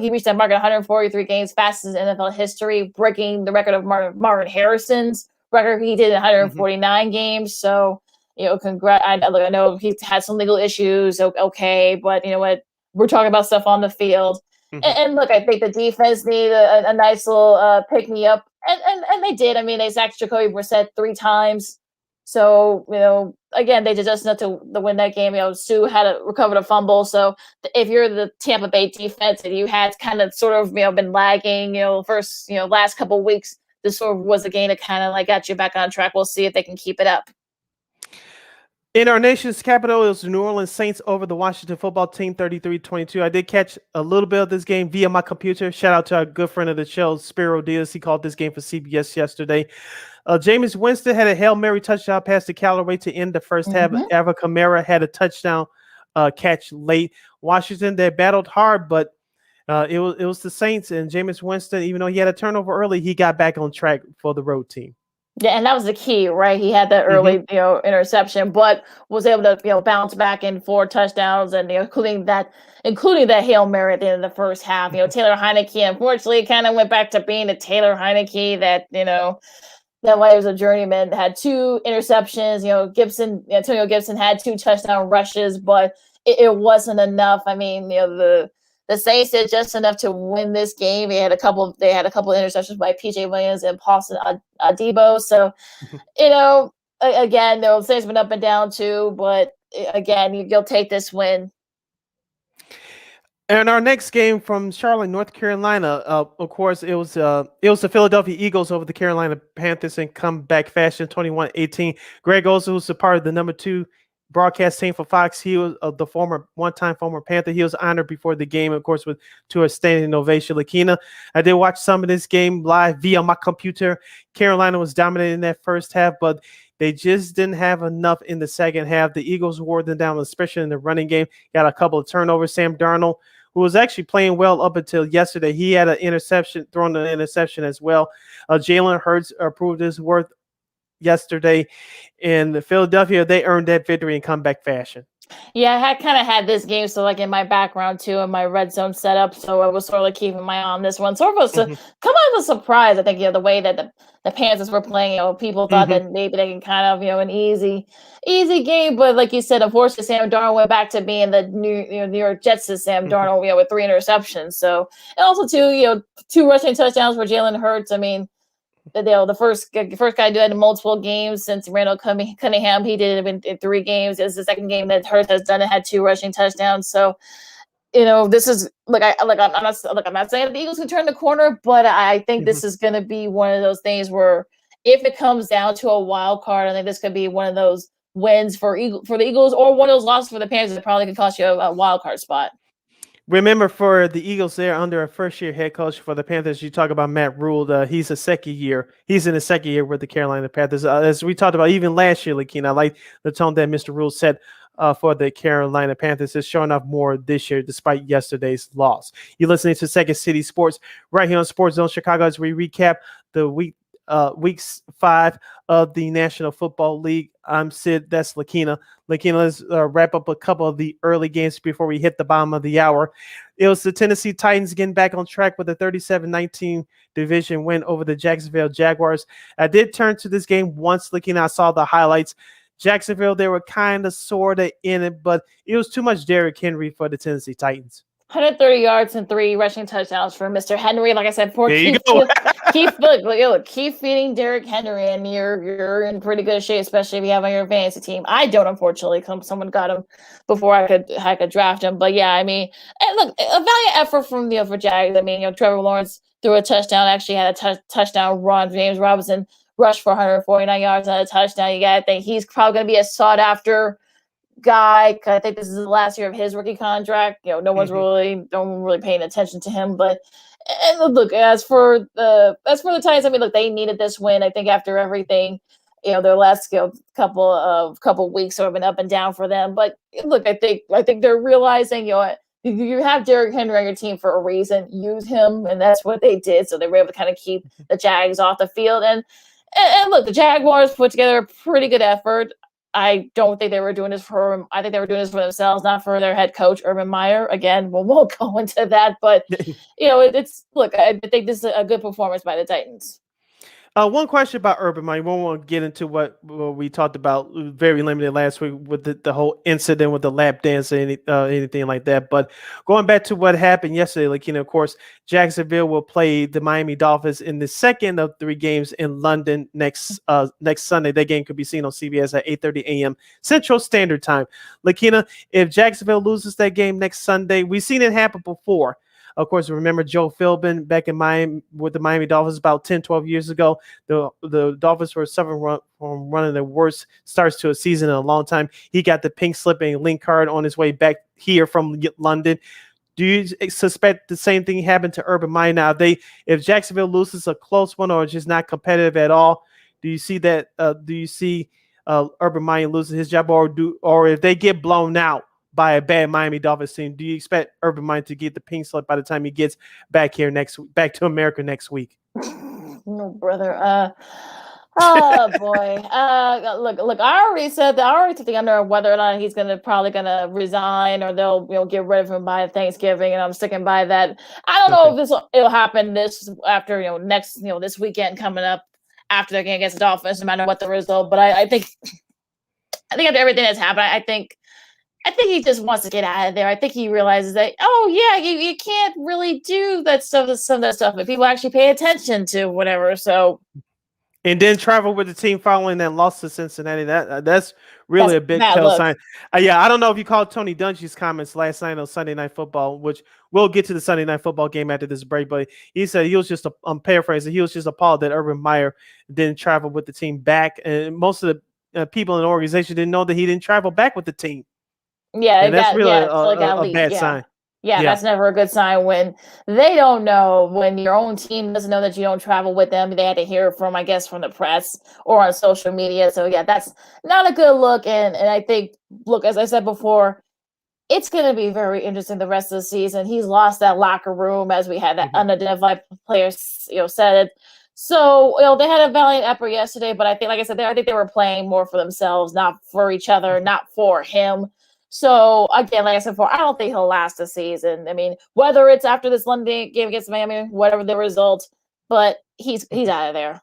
reached that mark at 143 games, fastest in NFL history, breaking the record of Marvin Harrison's record. He did 149 games. So, congrats. I know he's had some legal issues. Okay, but you know what? We're talking about stuff on the field. And look, I think the defense needed a nice little pick me up, and they did. I mean, they sacked Jacoby Brissett 3 times. So, again, they did just enough to win that game. Sue had recovered a fumble. So if you're the Tampa Bay defense and you had kind of sort of, been lagging, last couple of weeks, this sort of was a game that kind of got you back on track. We'll see if they can keep it up. In our nation's capital, it was the New Orleans Saints over the Washington football team, 33-22. I did catch a little bit of this game via my computer. Shout out to our good friend of the show, Spiro Diaz. He called this game for CBS yesterday. Jameis Winston had a Hail Mary touchdown pass to Callaway to end the first half. Alvin Kamara had a touchdown catch late. Washington, they battled hard, but it was the Saints and Jameis Winston. Even though he had a turnover early, he got back on track for the road team. Yeah, and that was the key, right? He had that early, interception, but was able to, bounce back in 4 touchdowns, and including that Hail Mary at the end of the first half. Taylor Heineke, unfortunately, kind of went back to being a Taylor Heineke that that way he was a journeyman. Had 2 interceptions. Antonio Gibson had 2 touchdown rushes, but it wasn't enough. I mean, the Saints did just enough to win this game. They had a couple of interceptions by PJ Williams and Paulson Adebo. So, again, the Saints been up and down too, but again, you'll take this win. And our next game from Charlotte, North Carolina, of course, it was the Philadelphia Eagles over the Carolina Panthers in comeback fashion, 21-18. Greg Olsen, who's a part of the number 2 broadcast team for Fox. He was the one-time former Panther. He was honored before the game, of course, to a standing ovation. Lakeena, I did watch some of this game live via my computer. Carolina was dominating that first half, but they just didn't have enough in the second half. The Eagles wore them down, especially in the running game. Got a couple of turnovers. Sam Darnold, who was actually playing well up until yesterday, he had an interception, thrown an interception as well. Jalen Hurts proved his worth yesterday. In Philadelphia, they earned that victory in comeback fashion. Yeah, I kind of had this game, so like in my background too, in my red zone setup. So I was sort of like keeping my eye on this one. Sort of come as a surprise. I think the way that the Panthers were playing, people thought that maybe they can kind of an easy game, but like you said, unfortunately, Sam Darnold went back to being the New York Jets' Sam Darnold, with 3 interceptions. So and also 2 rushing touchdowns for Jalen Hurts. I mean, the first guy to do it in multiple games since Randall Cunningham. He did it in 3 games. It's the second game that Hurts has done it, had 2 rushing touchdowns. So, this is I'm not saying the Eagles can turn the corner, but I think this is going to be one of those things where if it comes down to a wild card, I think this could be one of those wins for the Eagles, or one of those losses for the Panthers that probably could cost you a wild card spot. Remember, for the Eagles, they're under a first-year head coach. For the Panthers, you talk about Matt Rule. He's a second year. He's in his second year with the Carolina Panthers. As we talked about even last year, Lakeena, I like the tone that Mr. Rule set for the Carolina Panthers is showing up more this year, despite yesterday's loss. You're listening to Second City Sports right here on Sports Zone Chicago as we recap the weeks 5 of the National Football League. I'm Sid. That's Lakeena. Lakeena, let's wrap up a couple of the early games before we hit the bottom of the hour. It was the Tennessee Titans getting back on track with a 37-19 division win over the Jacksonville Jaguars. I did turn to this game once, Lakeena. I saw the highlights. Jacksonville, they were kind of sort of in it, but it was too much Derrick Henry for the Tennessee Titans. 130 yards and 3 rushing touchdowns for Mr. Henry. Like I said, keep feeding Derrick Henry, and you're in pretty good shape, especially if you have on your fantasy team. I don't, unfortunately. Someone got him before I could draft him. But yeah, I mean, and look, a valiant effort from for Jags. I mean, Trevor Lawrence threw a touchdown. Actually, had a touchdown run. James Robinson rushed for 149 yards and a touchdown. You got to think he's probably going to be a sought after guy. I think this is the last year of his rookie contract. No one's really paying attention to him. But and look, as for the Titans, I mean, look, they needed this win. I think after everything, their last couple weeks sort of been up and down for them. But look, I think they're realizing, you have Derrick Henry on your team for a reason. Use him, and that's what they did. So they were able to kind of keep the Jags off the field. And look, the Jaguars put together a pretty good effort. I don't think they were doing this for him. I think they were doing this for themselves, not for their head coach, Urban Meyer. Again, we won't go into that, but I think this is a good performance by the Titans. One question about Urban Meyer. We won't get into what we talked about very limited last week with the whole incident with the lap dance and anything like that. But going back to what happened yesterday, of course, Jacksonville will play the Miami Dolphins in the second of 3 games in London next Sunday. That game could be seen on CBS at 8:30 a.m. Central Standard Time. Lakeena, if Jacksonville loses that game next Sunday, we've seen it happen before. Of course, remember Joe Philbin back in Miami with the Miami Dolphins about 10, 12 years ago. The Dolphins were suffering from one of the worst starts to a season in a long time. He got the pink slip and link card on his way back here from London. Do you suspect the same thing happened to Urban Meyer now? If Jacksonville loses a close one or just not competitive at all, do you see that? Do you see Urban Meyer losing his job, or if they get blown out by a bad Miami Dolphins team, do you expect Urban Meyer to get the pink slip by the time he gets back to America next week? No, brother. Oh boy. Look. I already said that. I already took the under whether or not he's probably gonna resign, or they'll get rid of him by Thanksgiving, and I'm sticking by that. I don't know if it'll happen this after next this weekend coming up after the game against the Dolphins, no matter what the result. But I think after everything that's happened, I think he just wants to get out of there. I think he realizes that, you can't really do that stuff, some of that stuff, but people actually pay attention to whatever. So, and then travel with the team following that loss to Cincinnati. That's really a big tell sign. I don't know if you called Tony Dungy's comments last night on Sunday Night Football, which we'll get to the Sunday Night Football game after this break, but he said he was just, I'm paraphrasing, he was just appalled that Urban Meyer didn't travel with the team back. And most of the people in the organization didn't know that he didn't travel back with the team. Yeah, And that's really so it got a leaked. bad Yeah. sign. Yeah, Yeah. that's never a good sign when they don't know, when your own team doesn't know that you don't travel with them. They had to hear it from, I guess, from the press or on social media. So yeah, that's not a good look. And I think, look, as I said before, it's going to be very interesting the rest of the season. He's lost that locker room, as we had that unidentified players, said. So, they had a valiant effort yesterday, but I think, like I said, I think they were playing more for themselves, not for each other, not for him. So, again, like I said before, I don't think he'll last the season. I mean, whether it's after this London game against Miami, whatever the result, but he's out of there.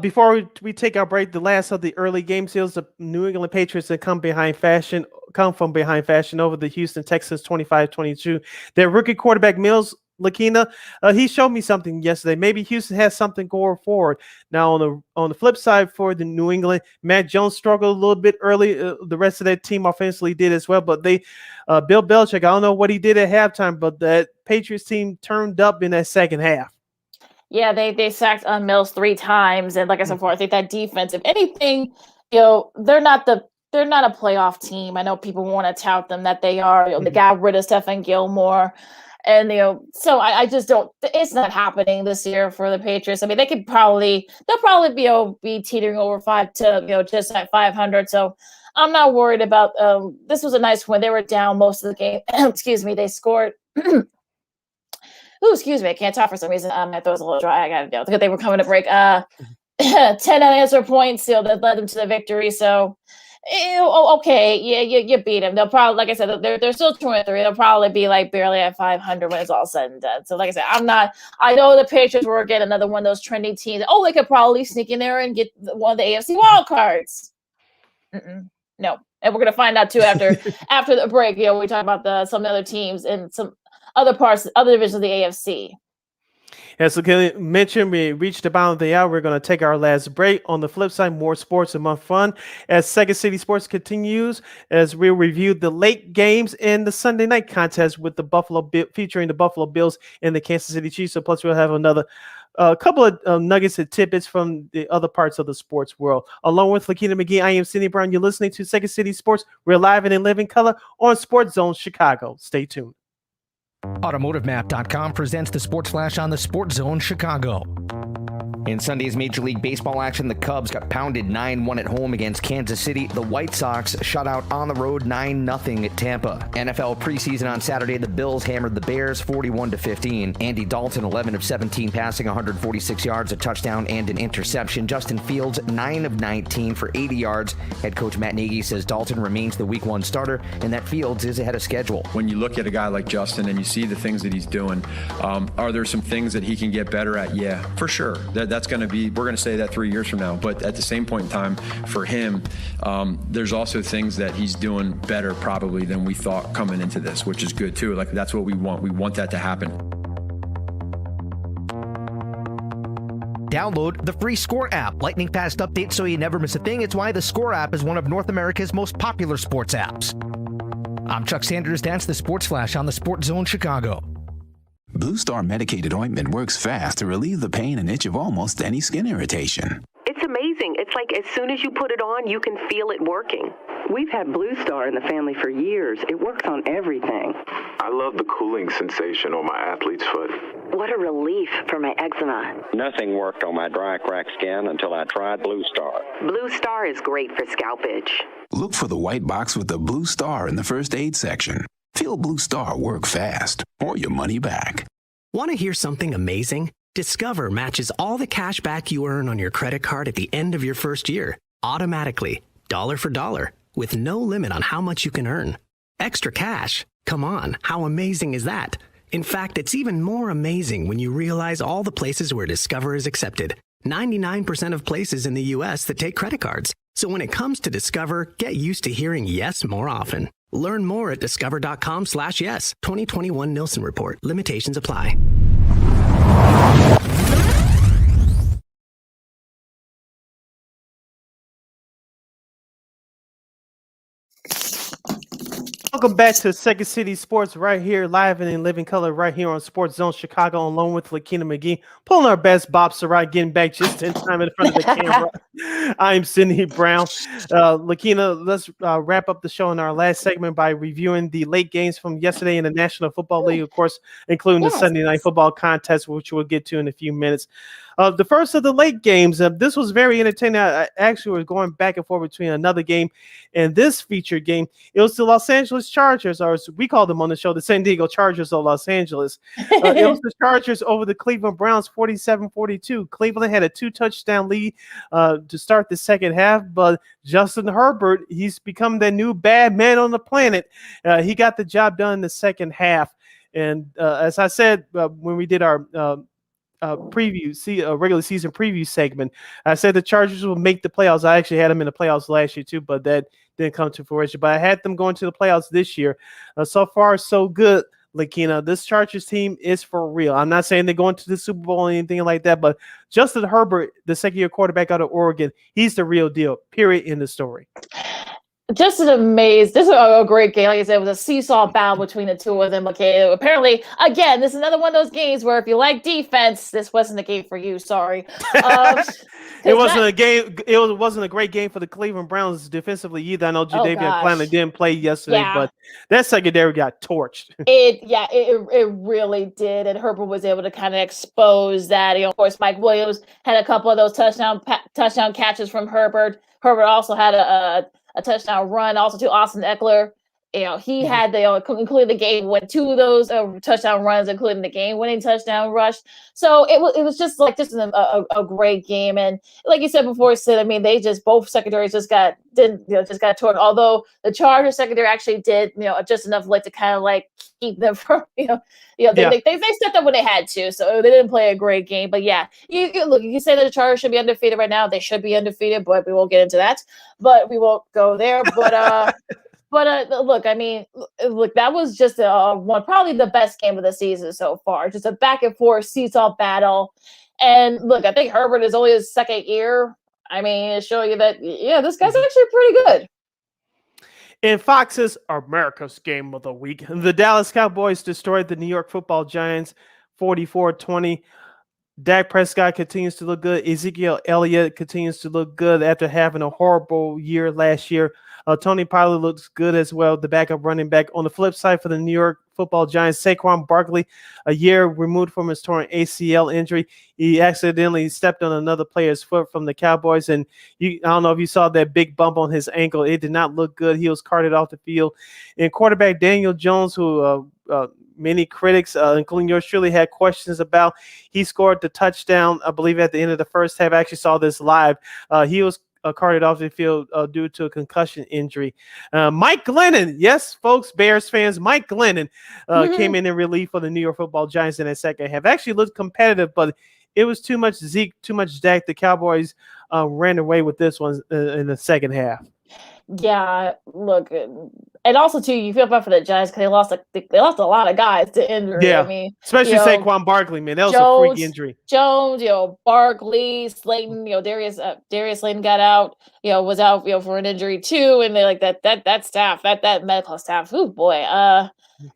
Before we take our break, the last of the early game seals, the New England Patriots that come from behind fashion over the Houston Texans 25-22. Their rookie quarterback Mills Lakeena, he showed me something yesterday. Maybe Houston has something going forward. Now on the flip side for the New England, Matt Jones struggled a little bit early. The rest of that team offensively did as well, but Bill Belichick, I don't know what he did at halftime, but that Patriots team turned up in that second half. Yeah, they sacked Mills 3 times, and like I said before, I think that defense, if anything, they're not a playoff team. I know people want to tout them that they are. They got rid of Stephen Gilmore, and so I just don't. It's not happening this year for the Patriots. I mean, they'll probably be teetering over 5 to just at 500. So I'm not worried about. This was a nice win. They were down most of the game. Excuse me. They scored. Oh, excuse me. I can't talk for some reason. My throat's a little dry. I got to go. Because they were coming to break. 10 unanswered points, that led them to the victory. So, okay. Yeah, you beat them. They'll probably, like I said, they're still 23. They'll probably be like barely at 500 when it's all said and done. So, like I said, I know the Patriots were getting another one of those trending teams. Oh, they could probably sneak in there and get one of the AFC wild cards. No. And we're going to find out too after the break. We talk about some other teams and some other divisions of the AFC. As I mentioned, we reached the bound of the hour. We're going to take our last break. On the flip side, more sports and more fun as Second City Sports continues, as we review the late games in the Sunday night contest with the featuring the Buffalo Bills and the Kansas City Chiefs. So plus we'll have another couple of nuggets and tidbits from the other parts of the sports world. Along with Lakeena McGee, I am Cindy Brown. You're listening to Second City Sports. We're live and in living color on Sports Zone Chicago. Stay tuned. AutomotiveMap.com presents the Sports Flash on the Sports Zone Chicago. In Sunday's Major League Baseball action, the Cubs got pounded 9-1 at home against Kansas City. The White Sox shut out on the road 9-0 at Tampa. NFL preseason on Saturday, the Bills hammered the Bears 41-15. Andy Dalton, 11 of 17, passing 146 yards, a touchdown, and an interception. Justin Fields, 9 of 19 for 80 yards. Head coach Matt Nagy says Dalton remains the Week 1 starter and that Fields is ahead of schedule. When you look at a guy like Justin and you see the things that he's doing, are there some things that he can get better at? Yeah, for sure. That's going to be, we're going to say that 3 years from now. But at the same point in time, for him, there's also things that he's doing better probably than we thought coming into this, which is good too. Like, that's what we want. We want that to happen. Download the free Score app. Lightning fast updates so you never miss a thing. It's why the Score app is one of North America's most popular sports apps. I'm Chuck Sanders. That's the Sports Flash on the Sports Zone Chicago. Blue Star medicated ointment works fast to relieve the pain and itch of almost any skin irritation. It's amazing. It's like as soon as you put it on, you can feel it working. We've had Blue Star in the family for years. It works on everything. I love the cooling sensation on my athlete's foot. What a relief for my eczema. Nothing worked on my dry, cracked skin until I tried Blue Star. Blue Star is great for scalp itch. Look for the white box with the blue star in the first aid section. Feel Blue Star work fast or your money back. Want to hear something amazing? Discover matches all the cash back you earn on your credit card at the end of your first year, automatically, dollar for dollar, with no limit on how much you can earn. Extra cash? Come on, how amazing is that? In fact, it's even more amazing when you realize all the places where Discover is accepted. 99% of places in the U.S. that take credit cards. So when it comes to Discover, get used to hearing yes more often. Learn more at discover.com/yes. 2021 Nielsen Report. Limitations apply. Welcome back to Second City Sports right here, live and in living color right here on Sports Zone Chicago, along with Lakeena McGee, pulling our best bops right, getting back just in time in front of the camera. I'm Sydney Brown. Lakeena, let's wrap up the show in our last segment by reviewing the late games from yesterday in the National Football League, of course, including the Sunday Night Football contest, which we'll get to in a few minutes. The first of the late games, this was very entertaining. I actually was going back and forth between another game and this featured game. It was the Los Angeles Chargers, or as we call them on the show, the San Diego Chargers of Los Angeles. It was the Chargers over the Cleveland Browns, 47-42. Cleveland had a 2-touchdown lead to start the second half, but Justin Herbert, he's become the new bad man on the planet. He got the job done in the second half. And as I said when we did our regular season preview segment, I said the Chargers will make the playoffs. I actually had them in the playoffs last year too, but that didn't come to fruition. But I had them going to the playoffs this year. So far, so good, Lakeena. This Chargers team is for real. I'm not saying they're going to the Super Bowl or anything like that, but Justin Herbert, the second-year quarterback out of Oregon, he's the real deal. Period. In the story. Just an amazing, this is a great game. Like I said, it was a seesaw battle between the two of them. Okay, apparently, again, this is another one of those games where if you like defense, this wasn't the game for you. Sorry. It wasn't a game. It wasn't a great game for the Cleveland Browns defensively either. I know Jadeveon Clowney didn't play yesterday, but that secondary got torched. It really did, and Herbert was able to kind of expose that. Of course, Mike Williams had a couple of those touchdown catches from Herbert. Herbert also had a touchdown run, also to Austin Eckler. He had including the game win 2 of those touchdown runs, including the game-winning touchdown rush. So it was just a great game. And like you said before, Sid, I mean, both secondaries just got torn. Although the Chargers secondary actually did just enough to kind of keep them from they stepped up when they had to, so they didn't play a great game. But yeah, you look, you say that the Chargers should be undefeated right now. They should be undefeated, but we won't get into that. But we won't go there. But look, I mean, that was just probably the best game of the season so far. Just a back and forth seesaw battle. And look, I think Herbert is only his second year. I mean, it's showing you that, this guy's actually pretty good. In Fox's America's Game of the Week, the Dallas Cowboys destroyed the New York Football Giants 44-20. Dak Prescott continues to look good. Ezekiel Elliott continues to look good after having a horrible year last year. Tony Pollard looks good as well, the backup running back. On the flip side for the New York Football Giants, Saquon Barkley, a year removed from his torn ACL injury, he accidentally stepped on another player's foot from the Cowboys, and I don't know if you saw that big bump on his ankle. It did not look good. He was carted off the field. And quarterback Daniel Jones, who many critics, including yours truly, had questions about, he scored the touchdown, I believe, at the end of the first half. I actually saw this live. He was carted off the field due to a concussion injury. Mike Glennon, yes, folks, Bears fans, Mike Glennon came in relief for the New York Football Giants in that second half. Actually looked competitive, but it was too much Zeke, too much Dak. The Cowboys ran away with this one in the second half. Yeah, look, and also too, you feel bad for the Giants because they lost a lot of guys to injury. Yeah, I mean, especially Saquon Barkley, man, that was a freak injury. Jones, Barkley, Slayton, Darius Slayton got out, was out, for an injury too, and they that staff, that medical staff, oh boy,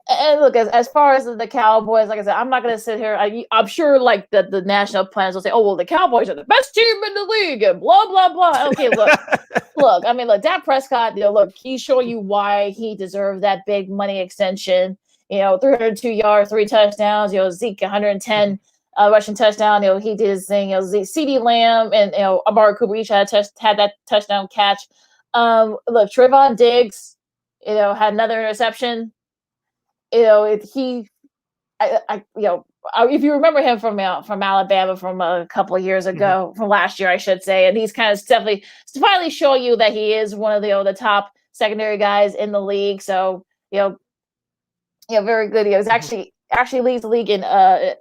And look, as far as the Cowboys, like I said, I'm not going to sit here. I'm sure the national plans will say, oh, well, the Cowboys are the best team in the league and blah, blah, blah. Okay, look, I mean, look, Dak Prescott, look, he's showing you why he deserved that big money extension. 302 yards, 3 touchdowns, Zeke 110 rushing touchdown. He did his thing. CeeDee Lamb and Amari Cooper each had that touchdown catch. Look, Trevon Diggs, had another interception. If you remember him from Alabama from a couple of years ago, from last year, I should say, and he's kind of definitely finally showing you that he is one of the top secondary guys in the league. So very good. He was actually leads the league in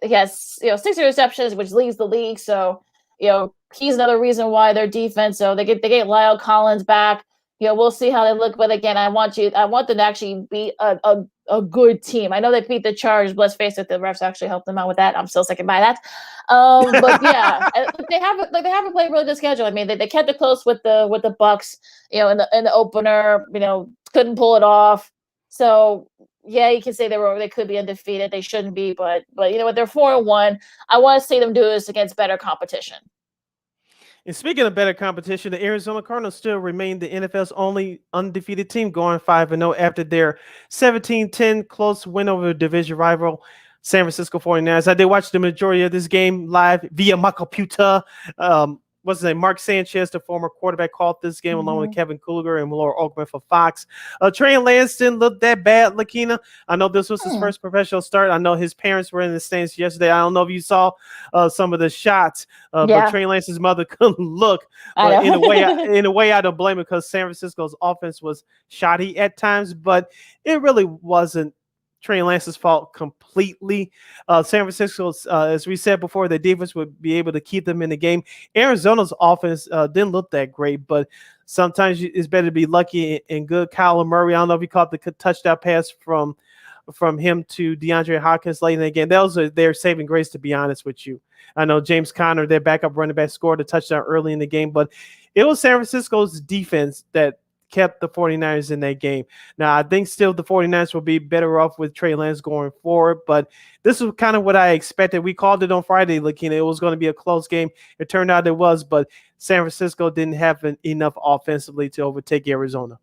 he has 6 interceptions, which leads the league. So he's another reason why their defense. So they get Lyle Collins back. We'll see how they look. But again, I want them to actually be a good team. I know they beat the Chargers, but let's face it, the refs actually helped them out with that. I'm still sticking by that. But yeah, they haven't played really good schedule. I mean, they kept it close with the Bucks, in the opener, couldn't pull it off. So yeah, you can say they could be undefeated. They shouldn't be, but you know what? They're 4-1. I want to see them do this against better competition. And speaking of better competition, the Arizona Cardinals still remain the NFL's only undefeated team, going 5-0 after their 17-10 close win over division rival San Francisco 49ers. I did watch the majority of this game live via my computer. What's his name? Mark Sanchez, the former quarterback, called this game along with Kevin Cougar and Laura Oakman for Fox. Trey Lance didn't look that bad, Lakeena. I know this was his first professional start. I know his parents were in the stands yesterday. I don't know if you saw some of the shots, but Trey Lance's mother couldn't look. But in a way, I don't blame him because San Francisco's offense was shoddy at times, but it really wasn't Trey Lance's fault completely. San Francisco's, as we said before, the defense would be able to keep them in the game. Arizona's offense didn't look that great, but sometimes it's better to be lucky and good. Kyler Murray, I don't know if he caught the touchdown pass from him to DeAndre Hopkins late in the game. Those are their saving grace, to be honest with you. I know James Conner, their backup running back, scored a touchdown early in the game, but it was San Francisco's defense that kept the 49ers in that game. Now, I think still the 49ers will be better off with Trey Lance going forward, but this is kind of what I expected. We called it on Friday, Lakeena. It was going to be a close game. It turned out it was, but San Francisco didn't have enough offensively to overtake Arizona.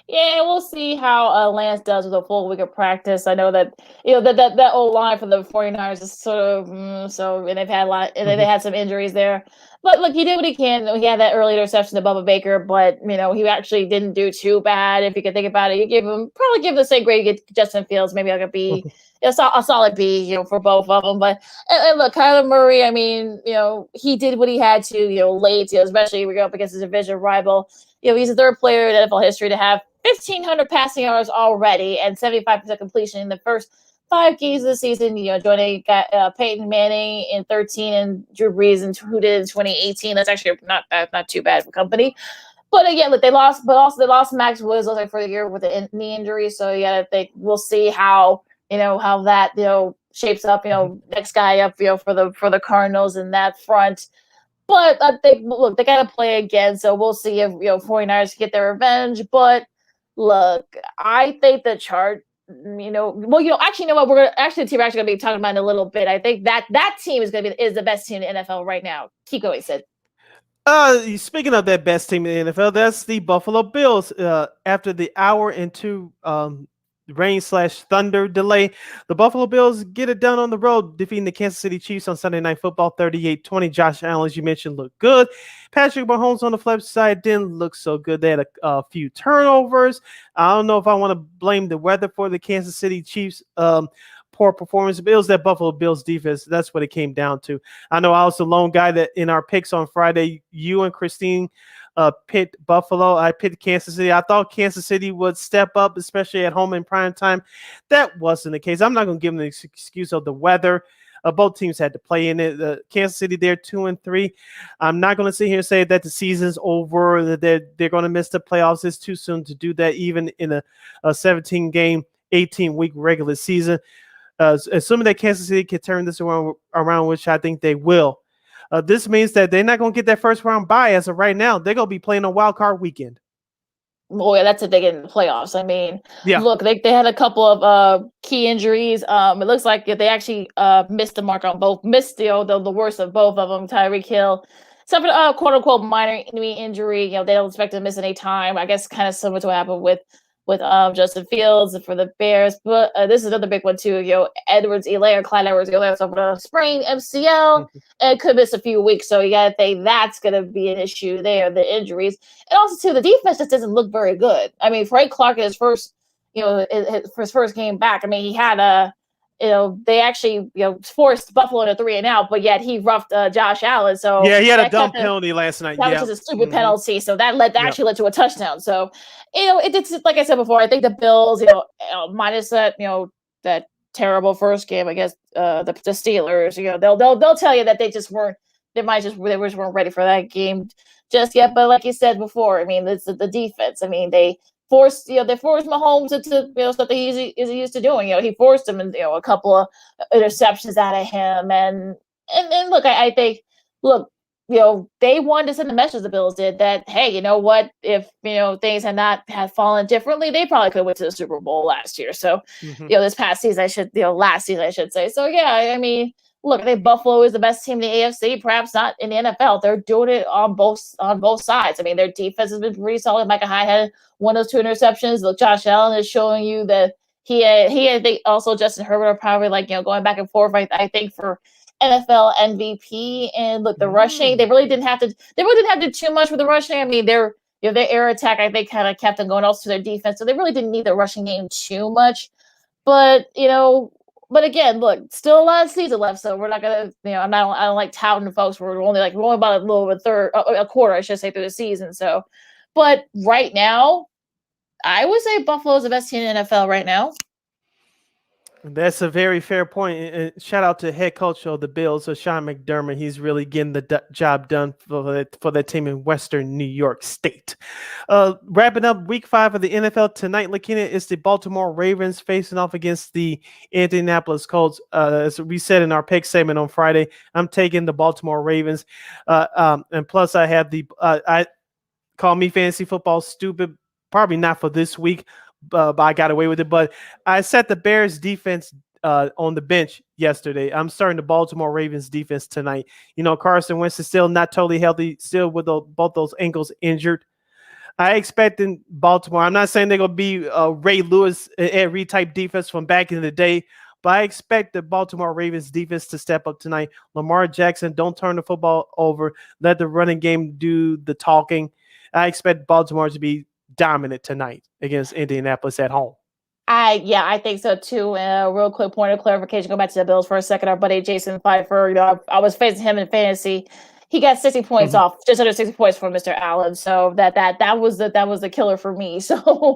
Yeah, we'll see how Lance does with a full week of practice. I know that that old line for the 49ers is sort of and they've had they had some injuries there. But look, he did what he can. He had that early interception to Bubba Baker, but he actually didn't do too bad. If you could think about it, you probably give the same grade you get Justin Fields, maybe like a B, a solid B, for both of them. But and look, Kyler Murray, I mean, he did what he had to, late, especially we go up against his division rival. He's the third player in NFL history to have 1,500 passing yards already and 75% completion in the first 5 games of the season. Joining Peyton Manning in 13 and Drew Brees who did in 2018. That's actually not too bad for company. But again, look, they lost Max Woods for the year with the knee injury. So you gotta think we'll see how how that shapes up. Next guy up for the Cardinals in that front. But they got to play again, so we'll see if 49ers get their revenge. But look, I think the chart, actually, you know what? The team we're actually going to be talking about in a little bit. I think that team is the best team in the NFL right now. Keep going, Sid. Speaking of that best team in the NFL, that's the Buffalo Bills. After the hour and 2 rain/thunder delay, the Buffalo Bills get it done on the road, defeating the Kansas City Chiefs on Sunday Night Football 38-20. Josh Allen, as you mentioned, looked good. Patrick Mahomes on the flip side didn't look so good. They had a few turnovers. I don't know if I want to blame the weather for the Kansas City Chiefs poor performance. It was that Buffalo Bills defense. That's what it came down to. I know I was the lone guy that in our picks on Friday, you and Christine picked Buffalo. I picked Kansas City. I thought Kansas City would step up, especially at home in prime time. That wasn't the case. I'm not going to give them the excuse of the weather. Both teams had to play in it. Kansas City, they're 2-3. I'm not going to sit here and say that the season's over, that they're going to miss the playoffs. It's too soon to do that, even in a 17-game, 18-week regular season. Assuming that Kansas City can turn this around, which I think they will. This means that they're not going to get that first round bye as of right now. They're going to be playing on wild card weekend. Boy, that's if they get in the playoffs. I mean, yeah. Look, they had a couple of key injuries. It looks like they actually missed the mark on both. Missed the worst of both of them. Tyreek Hill suffered a quote unquote minor knee injury. They don't expect him to miss any time. I guess kind of similar to what happened with Justin Fields for the Bears. But this is another big one too. Clyde Edwards-Helaire suffered a sprained MCL and could miss a few weeks. So you got to think that's going to be an issue there, the injuries. And also too, the defense just doesn't look very good. I mean, Frank Clark in his first, for his first game back, I mean, he had they actually, forced Buffalo into 3 and out, but yet he roughed Josh Allen. So yeah, he had a dumb penalty last night. That was just a stupid penalty. So that actually led to a touchdown. So, it's like I said before, I think the Bills, minus that, that terrible first game against the Steelers, they'll tell you that they weren't ready for that game just yet. But like you said before, I mean, it's the defense. I mean, they forced Mahomes into something he is used to doing. He forced him in a couple of interceptions out of him, and look, I think they wanted to send the message, the Bills did, that, hey, you know what? If, things had fallen differently, they probably could have went to the Super Bowl last year. So, this past season, last season, I should say. So, yeah, I mean, look, I think Buffalo is the best team in the AFC, perhaps not in the NFL. They're doing it on both sides. I mean, their defense has been pretty solid. Micah Hyde had one of those 2 interceptions. Look, Josh Allen is showing you that he I think also Justin Herbert are probably going back and forth. I think for NFL MVP. And look, the rushing, they really didn't have to do too much with the rushing. I mean, their air attack, I think, kind of kept them going also to their defense. So they really didn't need the rushing game too much. But, but again, look, still a lot of season left. So we're not going to, I don't like touting folks. We're only about a little bit a quarter, I should say, through the season. So, but right now, I would say Buffalo is the best team in the NFL right now. That's a very fair point. Shout out to head coach of the Bills, Sean McDermott. He's really getting the job done for that team in Western New York State. Wrapping up Week 5 of the NFL tonight, Lakeena, is the Baltimore Ravens facing off against the Indianapolis Colts. As we said in our pick segment on Friday, I'm taking the Baltimore Ravens. And plus, I have I call me fantasy football stupid. Probably not for this week. But I got away with it. But I set the Bears defense on the bench yesterday. I'm starting the Baltimore Ravens defense tonight. Carson Wentz is still not totally healthy, still with both those ankles injured. I expect in Baltimore, I'm not saying they're going to be Ray Lewis, Ed Reed type defense from back in the day, but I expect the Baltimore Ravens defense to step up tonight. Lamar Jackson, don't turn the football over. Let the running game do the talking. I expect Baltimore to be dominant tonight against Indianapolis at home. I think so too. Real quick point of clarification, go back to the Bills for a second. Our buddy Jason Pfeiffer, I was facing him in fantasy. He got 60 points off, just under 60 points from Mr. Allen. So that was the killer for me. So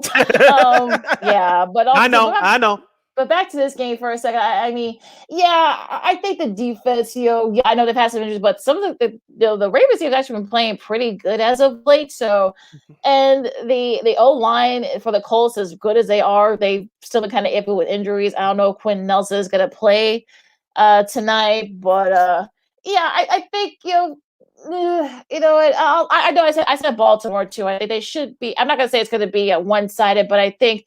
yeah, but also, I know. But back to this game for a second. I mean, yeah, I think the defense, I know they've had some injuries, but some of the Ravens have actually been playing pretty good as of late. So, and the O-line for the Colts, as good as they are, they've still been kind of iffy with injuries. I don't know if Quentin Nelson is going to play tonight, but yeah, I think, I know I said Baltimore too. I think they should be. I'm not gonna say it's gonna be one-sided, but I think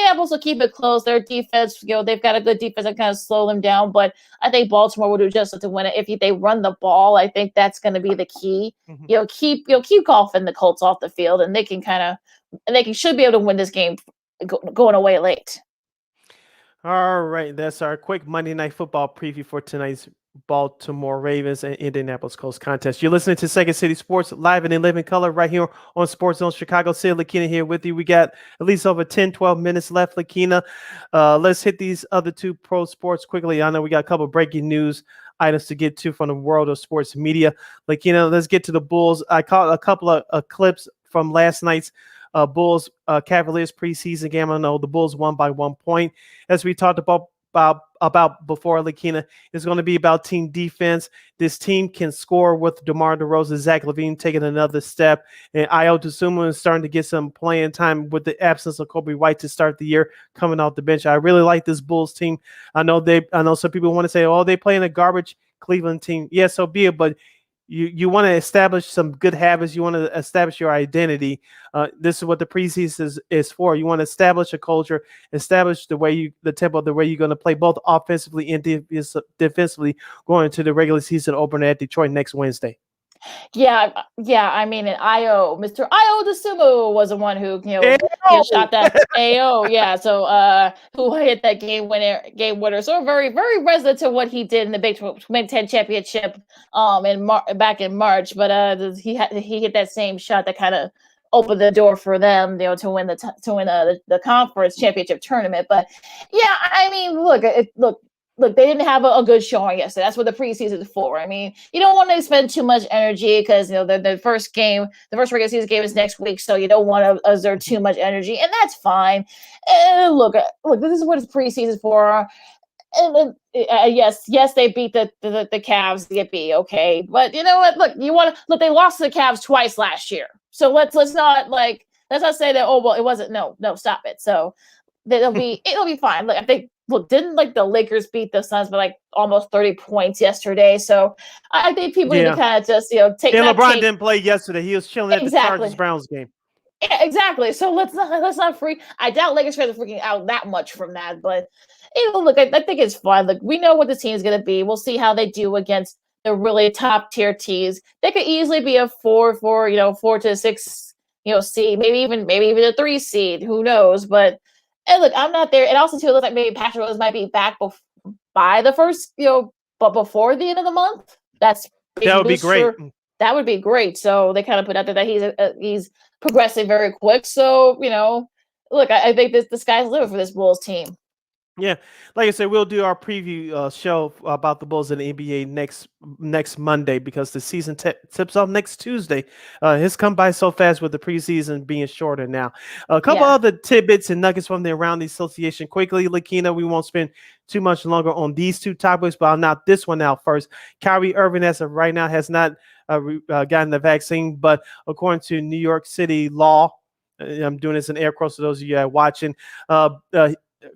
Apples will keep it close. Their defense, they've got a good defense that kind of slow them down. But I think Baltimore will do just to win it. If they run the ball, I think that's going to be the key. Keep golfing the Colts off the field, and they should be able to win this game going away late. All right, that's our quick Monday Night Football preview for tonight's Baltimore Ravens and Indianapolis Colts contest. You're listening to Second City Sports live and in living color right here on Sports Zone Chicago. Sid and Lakeena here with you. We got at least over 10-12 minutes left, Lakeena. Let's hit these other two pro sports quickly. I know we got a couple breaking news items to get to from the world of sports media. Lakeena, let's get to the Bulls. I caught a couple of clips from last night's Bulls Cavaliers preseason game. I know the Bulls won by 1 point. As we talked about before, Lakeena, is going to be about team defense. This team can score with DeMar DeRozan, Zach LaVine taking another step, and Ayo Dosunmu is starting to get some playing time with the absence of Kobe White to start the year coming off the bench. I really like this Bulls team. I know some people want to say, oh, they play in a garbage Cleveland team. Yeah, so be it, but you want to establish some good habits. You want to establish your identity. This is what the preseason is for. You want to establish a culture, establish the tempo, the way you're going to play both offensively and defensively going into the regular season opener at Detroit next Wednesday. Yeah. I mean, Mr. Ayo Dosunmu was the one who shot that AO. Yeah, so who hit that game winner. So very, very resonant to what he did in the Big Ten championship back in March. But he hit that same shot that kind of opened the door for them, to win the conference championship tournament. But yeah, I mean, look, they didn't have a good showing yesterday. That's what the preseason is for. I mean, you don't want to spend too much energy because, the first regular season game is next week, so you don't want to exert too much energy, and that's fine. And look, this is what it's preseason for. And yes, they beat the Cavs, the yippee, okay. But you know what? Look, they lost to the Cavs twice last year. So let's not say that, oh, well, it wasn't, no, stop it. So it'll be fine. Look, I think look, didn't like the Lakers beat the Suns by like almost 30 points yesterday? So I think people need to kind of just take. And LeBron take, didn't play yesterday. He was chilling at the Chargers Browns game. Yeah, exactly. So let's not freak. I doubt Lakers fans are freaking out that much from that, but look, I think it's fun. Look, we know what the team is going to be. We'll see how they do against the really top tier teams. They could easily be a 4 to 6, seed, maybe even a 3 seed. Who knows? But look, I'm not there. And also too, it looks like maybe Patrick Rose might be back by the first, but before the end of the month. That would be great. That would be great. So they kind of put out there that he's progressing very quick. So, look, I think the sky's the limit for this Bulls team. Yeah, like I said, we'll do our preview show about the Bulls in the NBA next Monday because the season tips off next Tuesday. It's come by so fast with the preseason being shorter now. A couple other tidbits and nuggets from the Around the Association quickly. Lakeena, we won't spend too much longer on these two topics, but I'll knock this one out first. Kyrie Irving, as of right now, has not gotten the vaccine, but according to New York City law, I'm doing this in air quotes for those of you watching,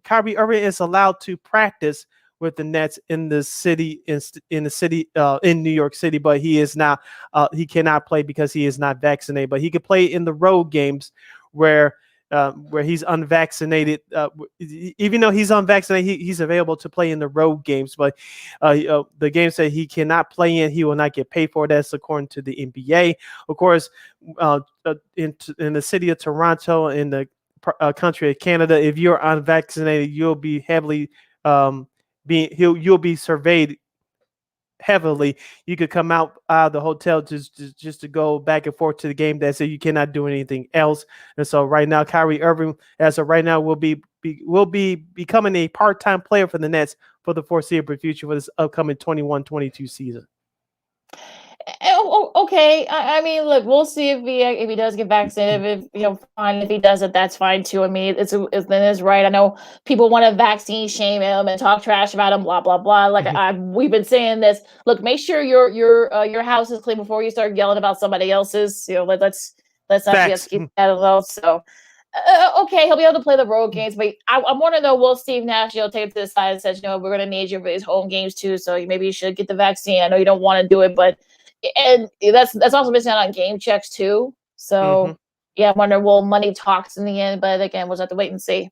Kyrie Irving is allowed to practice with the Nets in the city in New York City, but he is not. He cannot play because he is not vaccinated. But he could play in the road games where he's unvaccinated. Even though he's unvaccinated, he's available to play in the road games. But the games that he cannot play in, he will not get paid for. That's according to the NBA. Of course, in the city of Toronto, in the country of Canada, if you're unvaccinated, you'll be heavily you'll be surveyed heavily. You could come out of the hotel just to go back and forth to the game. That said, you cannot do anything else. And so right now, Kyrie Irving, as of right now, will be becoming a part-time player for the Nets for the foreseeable future for this upcoming 21-22 season. Okay. I mean, look, we'll see if he does get vaccinated. If fine. If he doesn't, that's fine too. I mean, it's right. I know people want to vaccine shame him and talk trash about him. Blah blah blah. Like we've been saying this. Look, make sure your house is clean before you start yelling about somebody else's. Let's not just keep that alone. So. Okay, he'll be able to play the road games, but I want to know, will Steve Nash take it to the side and says, we're going to need you for these home games too, so maybe you should get the vaccine. I know you don't want to do it, but that's also missing out on game checks too. So I wonder, will money talks in the end? But again, we'll have to wait and see.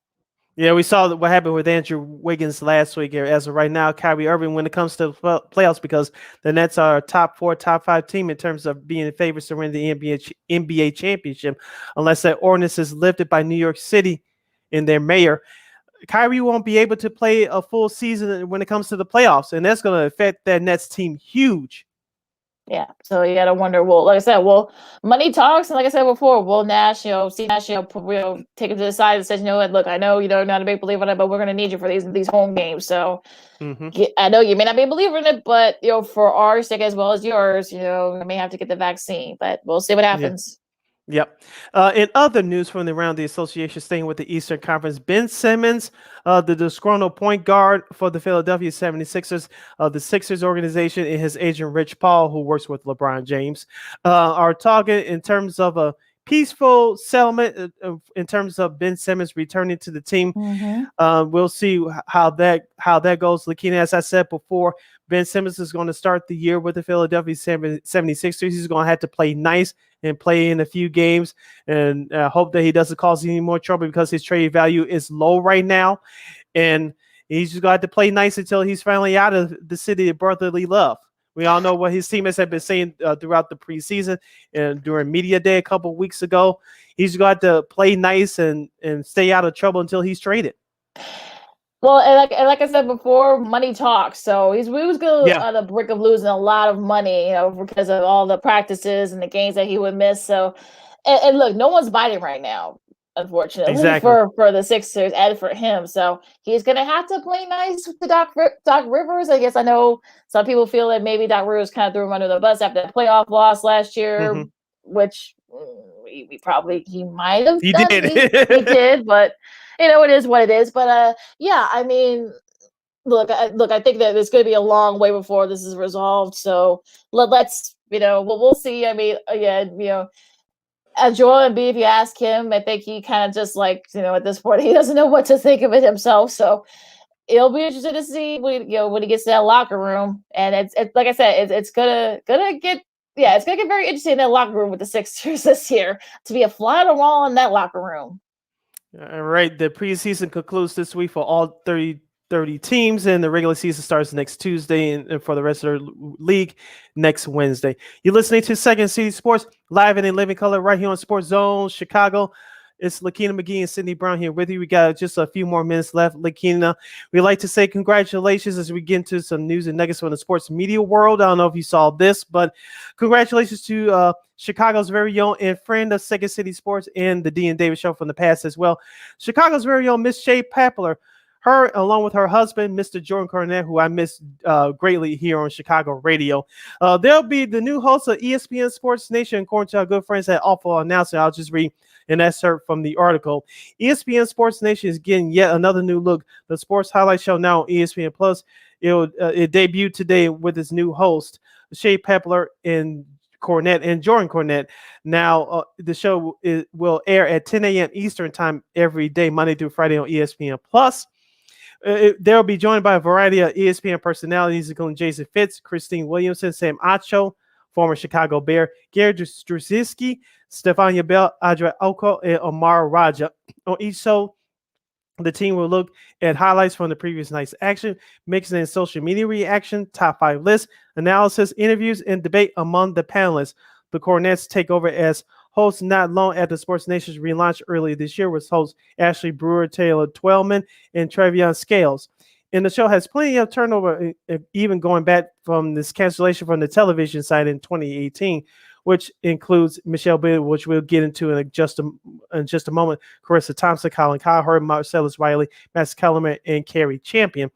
Yeah, we saw what happened with Andrew Wiggins last week. As of right now, Kyrie Irving, when it comes to playoffs, because the Nets are a top 4, top 5 team in terms of being favorites to win the NBA championship, unless that ordinance is lifted by New York City and their mayor, Kyrie won't be able to play a full season when it comes to the playoffs, and that's going to affect that Nets team huge. Yeah, so you gotta wonder. Well, like I said, money talks, and like I said before, will Nash, Steve Nash, take him to the side and says, look, I know you don't know how to make believe in it, but we're gonna need you for these home games. So I know you may not be a believer in it, but for our sake as well as yours, you may have to get the vaccine. But we'll see what happens. Yep. In other news from around the association, staying with the Eastern Conference, Ben Simmons, the disgruntled point guard for the Philadelphia 76ers, the Sixers organization, and his agent Rich Paul, who works with LeBron James, are talking in terms of a peaceful settlement in terms of Ben Simmons returning to the team. We'll see how that goes. Lakeena, as I said before, Ben Simmons is going to start the year with the Philadelphia 76ers. He's going to have to play nice and play in a few games and hope that he doesn't cause any more trouble because his trade value is low right now. And he's just going to have to play nice until he's finally out of the city of brotherly love. We all know what his teammates have been saying throughout the preseason and during media day a couple of weeks ago. He's got to play nice and stay out of trouble until he's traded. Well, and like I said before, money talks. So we was good on the brink of losing a lot of money, because of all the practices and the games that he would miss. So, and look, no one's biting right now, unfortunately, for the Sixers and for him. So he's gonna have to play nice with the Doc Rivers. I guess I know some people feel that maybe Doc Rivers kind of threw him under the bus after the playoff loss last year, which he might have. He did. He did, but. It is what it is. But I mean, look, I think that it's going to be a long way before this is resolved. So let's, we'll see. I mean, as Joel Embiid, if you ask him, I think he kind of just at this point, he doesn't know what to think of it himself. So it'll be interesting to see when he gets to that locker room. And it's like I said, it's gonna get it's gonna get very interesting in that locker room with the Sixers this year to be a fly on the wall in that locker room. All right, the preseason concludes this week for all 30 teams, and the regular season starts next Tuesday, and for the rest of the league next Wednesday. You're listening to Second City Sports, live and in living color, right here on Sports Zone Chicago. It's Lakeena McGee and Sydney Brown here with you. We got just a few more minutes left. Lakeena, we'd like to say congratulations as we get into some news and nuggets from the sports media world. I don't know if you saw this, but congratulations to Chicago's very own and friend of Second City Sports and the D and David Show from the past as well. Chicago's very own Miss Shay Papler. Her, along with her husband, Mr. Jordan Cornette, who I miss greatly here on Chicago radio. They'll be the new host of ESPN Sports Nation, according to our good friends at Awful Announcing. I'll just read an excerpt from the article. ESPN Sports Nation is getting yet another new look. The sports highlight show now on ESPN Plus. It debuted today with its new host, Shay Papler and Cornette and Jordan Cornette. Now, the show will air at 10 a.m. Eastern time every day, Monday through Friday on ESPN Plus. They'll be joined by a variety of ESPN personalities, including Jason Fitz, Christine Williamson, Sam Acho, former Chicago Bear, Gary Struzinski, Stefania Bell, Adria Oko, and Omar Raja. On each show, the team will look at highlights from the previous night's action, mixing in social media reaction, top 5 lists, analysis, interviews, and debate among the panelists. The Cornettes take over as hosts not long after Sports Nation's relaunch earlier this year, with hosts Ashley Brewer, Taylor Twellman, and Trevion Scales. And the show has plenty of turnover, even going back from this cancellation from the television side in 2018, which includes Michelle Bill, which we'll get into in just a moment, Carissa Thompson, Colin Cowherd, Marcellus Wiley, Max Kellerman, and Carrie Champion.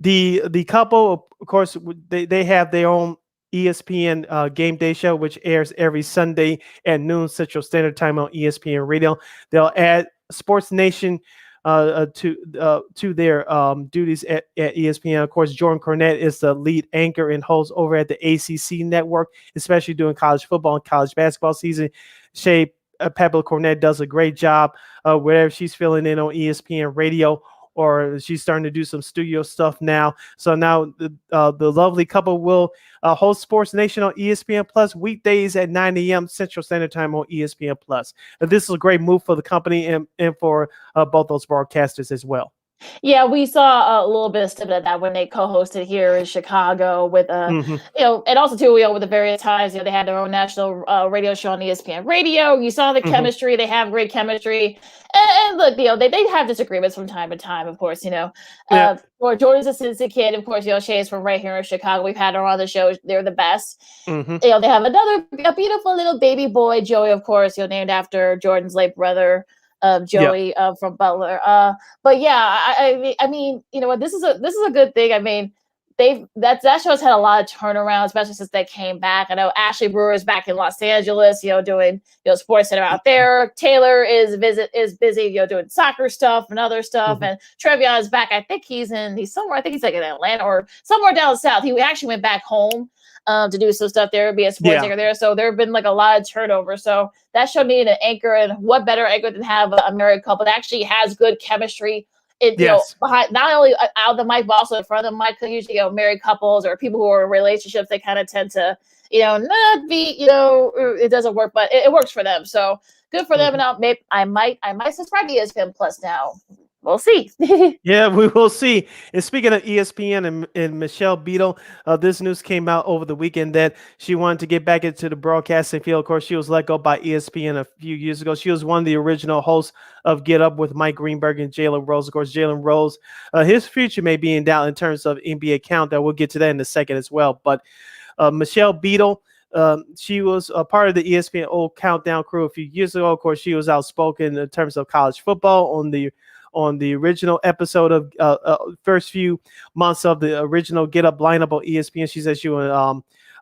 The couple, of course, they have their own ESPN Game Day show, which airs every Sunday at noon Central Standard Time on ESPN Radio. They'll add Sports Nation to their duties at ESPN. Of course, Jordan Cornette is the lead anchor and host over at the ACC network, especially during college football and college basketball season. Shay Papler Cornette does a great job wherever she's filling in on ESPN Radio, or she's starting to do some studio stuff now. So now the lovely couple will host Sports Nation on ESPN Plus weekdays at 9 a.m. Central Standard Time on ESPN Plus. This is a great move for the company and for both those broadcasters as well. Yeah, we saw a little bit of snippet of that when they co-hosted here in Chicago with, and also too, with the various times, they had their own national radio show on ESPN Radio. You saw the chemistry; they have great chemistry. And look, they have disagreements from time to time, of course. Or Jordan's a Cincy kid, of course. Shay is from right here in Chicago. We've had her on the show; they're the best. They have a beautiful little baby boy, Joey, of course. Named after Jordan's late brother. Joey from Butler. But yeah, I mean, you know what? This is a good thing. I mean, that show's had a lot of turnaround, especially since they came back. I know Ashley Brewer is back in Los Angeles, doing Sports Center out there. Taylor is busy, doing soccer stuff and other stuff. And Trevion is back. I think he's somewhere. I think he's like in Atlanta or somewhere down south. He actually went back home to do some stuff there, be a sports anchor there. So there have been like a lot of turnover. So that show needed an anchor, and what better anchor than have a married couple that actually has good chemistry. Behind, not only out of the mic, but also in front of the mic. Because usually, married couples or people who are in relationships, they kind of tend to, not be, it doesn't work, but it works for them. So good for them. And I might subscribe to ESPN Plus now. We'll see. Yeah, we will see. And speaking of ESPN and Michelle Beadle, this news came out over the weekend that she wanted to get back into the broadcasting field. Of course, she was let go by ESPN a few years ago. She was one of the original hosts of Get Up with Mike Greenberg and Jalen Rose. Of course, Jalen Rose, his future may be in doubt in terms of NBA Countdown. We'll get to that in a second as well. But Michelle Beadle, she was a part of the ESPN old Countdown crew a few years ago. Of course, she was outspoken in terms of college football on the original episode of first few months of the original Get Up lineup on ESPN. She said she would,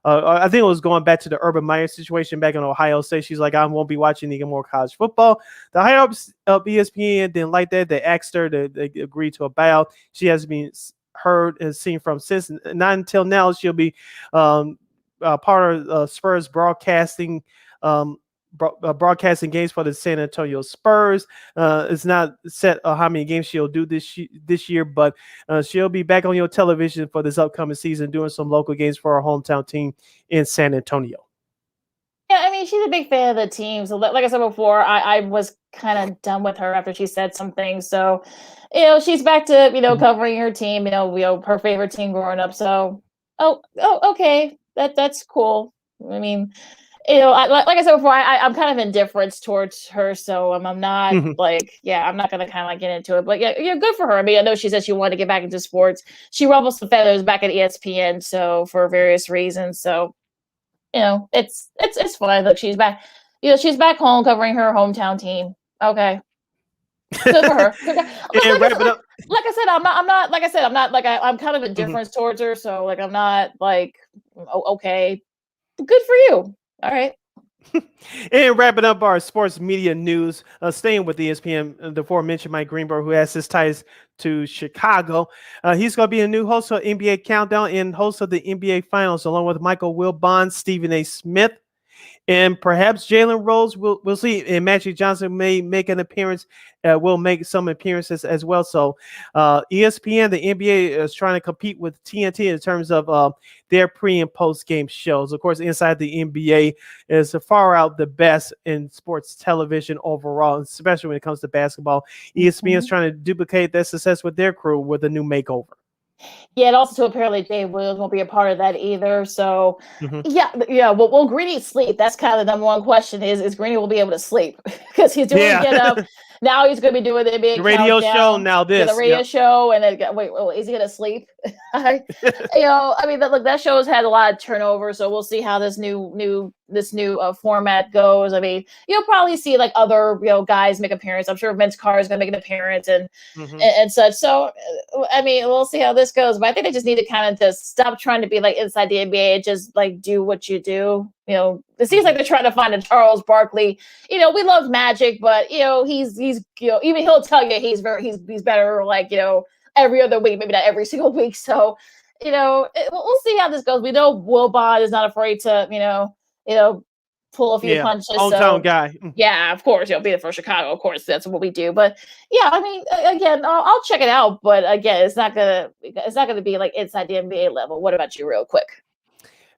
I think it was going back to the Urban Meyer situation back in Ohio State. She's like, I won't be watching any more college football. The higher ups of ESPN didn't like that. They asked her, they agreed to a buyout. She hasn't been heard and seen from since. Not until now she'll be part of Spurs broadcasting broadcasting games for the San Antonio Spurs. It's not set how many games she'll do this year, but she'll be back on your television for this upcoming season, doing some local games for our hometown team in San Antonio. Yeah, I mean, she's a big fan of the team. So, like I said before, I was kind of done with her after she said some things. So, she's back to covering her team. Her favorite team growing up. So, okay, that's cool. I mean, like I said before, I'm kind of indifferent towards her. So I'm not I'm not gonna kind of like get into it. But yeah, good for her. I mean, I know she said she wanted to get back into sports. She ruffled some feathers back at ESPN, so for various reasons. So. It's fine. Look, she's back. She's back home covering her hometown team. Okay, good for her. Like I said, I'm not. Like I said, I'm not like I'm kind of indifferent towards her. So like I'm not like okay, good for you. All right. And wrapping up our sports media news, staying with ESPN, the aforementioned Mike Greenberg, who has his ties to Chicago. He's going to be a new host of NBA Countdown and host of the NBA Finals, along with Michael Wilbon, Stephen A. Smith, and perhaps Jalen Rose. We'll see. And Magic Johnson may make an appearance. Will make some appearances as well. So ESPN, the NBA is trying to compete with TNT in terms of their pre and post game shows. Of course, inside the NBA is far out the best in sports television overall, especially when it comes to basketball. ESPN is trying to duplicate that success with their crew with a new makeover. Yeah, and also apparently Dave Williams won't be a part of that either. So, yeah. Well, will Greeny sleep? That's kind of the number one question: is Greeny will be able to sleep because he's doing Get Up. Now he's going to be doing the NBA radio Countdown, show. Now this, the radio show, and then wait, is he going to sleep? I mean, that show has had a lot of turnover, so we'll see how this new format goes. I mean, you'll probably see like other guys make appearance. I'm sure Vince Carter is going to make an appearance and such. So, I mean, we'll see how this goes. But I think they just need to kind of just stop trying to be like inside the NBA and just like do what you do. It seems like they're trying to find a Charles Barkley. We love Magic, but he's even he'll tell you he's better like every other week, maybe not every single week. So we'll see how this goes. We know Wilbon is not afraid to pull a few punches. Hometown guy. Yeah, of course, be there for Chicago. Of course, that's what we do. But yeah, I mean, again, I'll check it out. But again, it's not gonna be like inside the NBA level. What about you, real quick?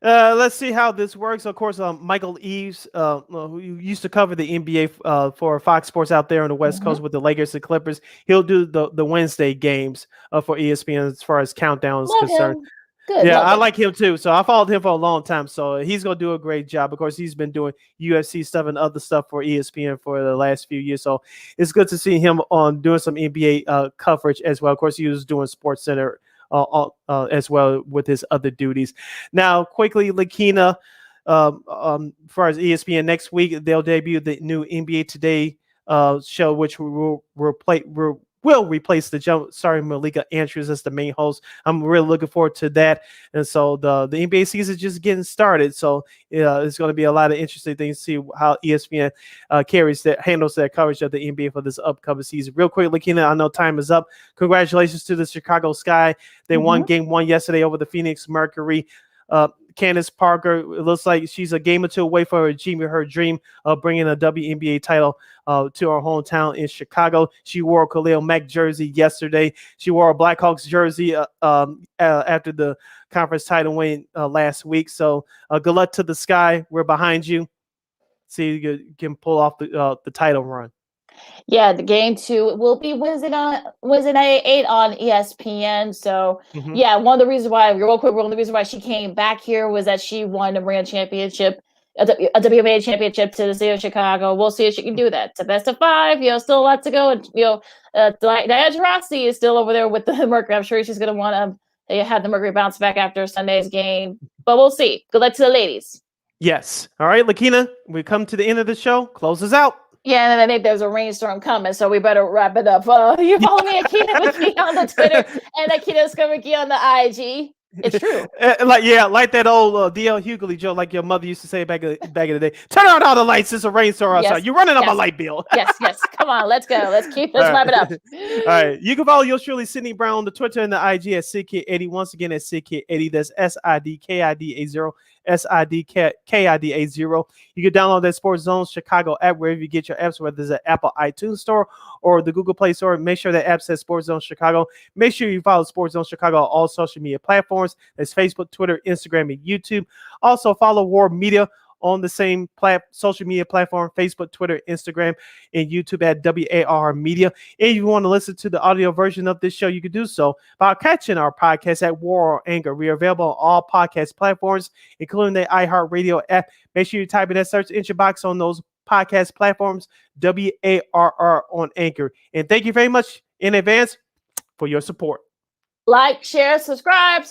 Let's see how this works. Of course, Michael Eaves, who used to cover the NBA for Fox Sports out there on the West Coast with the Lakers and Clippers, he'll do the Wednesday games for ESPN as far as Countdown is concerned. Good, yeah, I like him too. So I followed him for a long time. So he's going to do a great job. Of course, he's been doing UFC stuff and other stuff for ESPN for the last few years. So it's good to see him on doing some NBA coverage as well. Of course, he was doing Sports Center as well with his other duties. Now, quickly, Lakeena, as far as ESPN next week, they'll debut the new NBA Today show, which will replace the Malika Andrews as the main host. I'm really looking forward to that. And so the NBA season is just getting started. So it's going to be a lot of interesting things to see how ESPN handles their coverage of the NBA for this upcoming season. Real quick, Lakeena, I know time is up. Congratulations to the Chicago Sky. They won Game 1 yesterday over the Phoenix Mercury. Candace Parker, it looks like she's a game or two away from achieving her dream of bringing a WNBA title to her hometown in Chicago. She wore a Khalil Mack jersey yesterday. She wore a Blackhawks jersey after the conference title win last week. So good luck to the Sky. We're behind you. See if you can pull off the title run. Yeah, the game 2 will be Wednesday night 8 on ESPN. So yeah, one of the reasons why she came back here was that she won a brand championship, a WNBA championship to the city of Chicago. We'll see if she can do that. It's a best of 5. Still a lot to go. And Diana Taurasi is still over there with the Mercury. I'm sure she's going to want to have the Mercury bounce back after Sunday's game. But we'll see. Good luck to the ladies. Yes. All right, Lakeena, we come to the end of the show. Close us out. Yeah, and I think there's a rainstorm coming, so we better wrap it up. You follow me, Akina McKee on the Twitter, and Akina McKee on the IG. It's true. Like that old D.L. Hughley joke, like your mother used to say back in the day. Turn on all the lights. It's a rainstorm outside. You're running up my light bill. yes. Come on, let's go. Let's wrap it up. All right. You can follow yours truly, Sydney Brown, on the Twitter and the IG at SidKid80. Once again, at SidKid80. That's SIDKID80. SIDKIDA0. You can download that Sports Zone Chicago app wherever you get your apps, whether it's the Apple iTunes Store or the Google Play Store. Make sure that app says Sports Zone Chicago. Make sure you follow Sports Zone Chicago on all social media platforms. That's Facebook, Twitter, Instagram, and YouTube. Also follow War Media on the same social media platform, Facebook, Twitter, Instagram, and YouTube at WAR Media. And if you want to listen to the audio version of this show, you can do so by catching our podcast at War or Anger. We are available on all podcast platforms, including the iHeartRadio app. Make sure you type in that search engine box on those podcast platforms, WARR on Anchor. And thank you very much in advance for your support. Like, share, subscribe,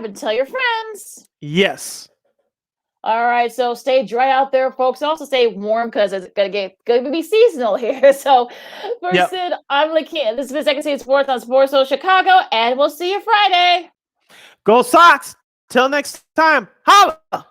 and tell your friends. Yes. All right, so stay dry out there, folks. Also stay warm because it's gonna be seasonal here. So for Sid, I'm Lakeena. This has been Second City Sports on Sports Zone Chicago, and we'll see you Friday. Go Sox! Till next time, holla!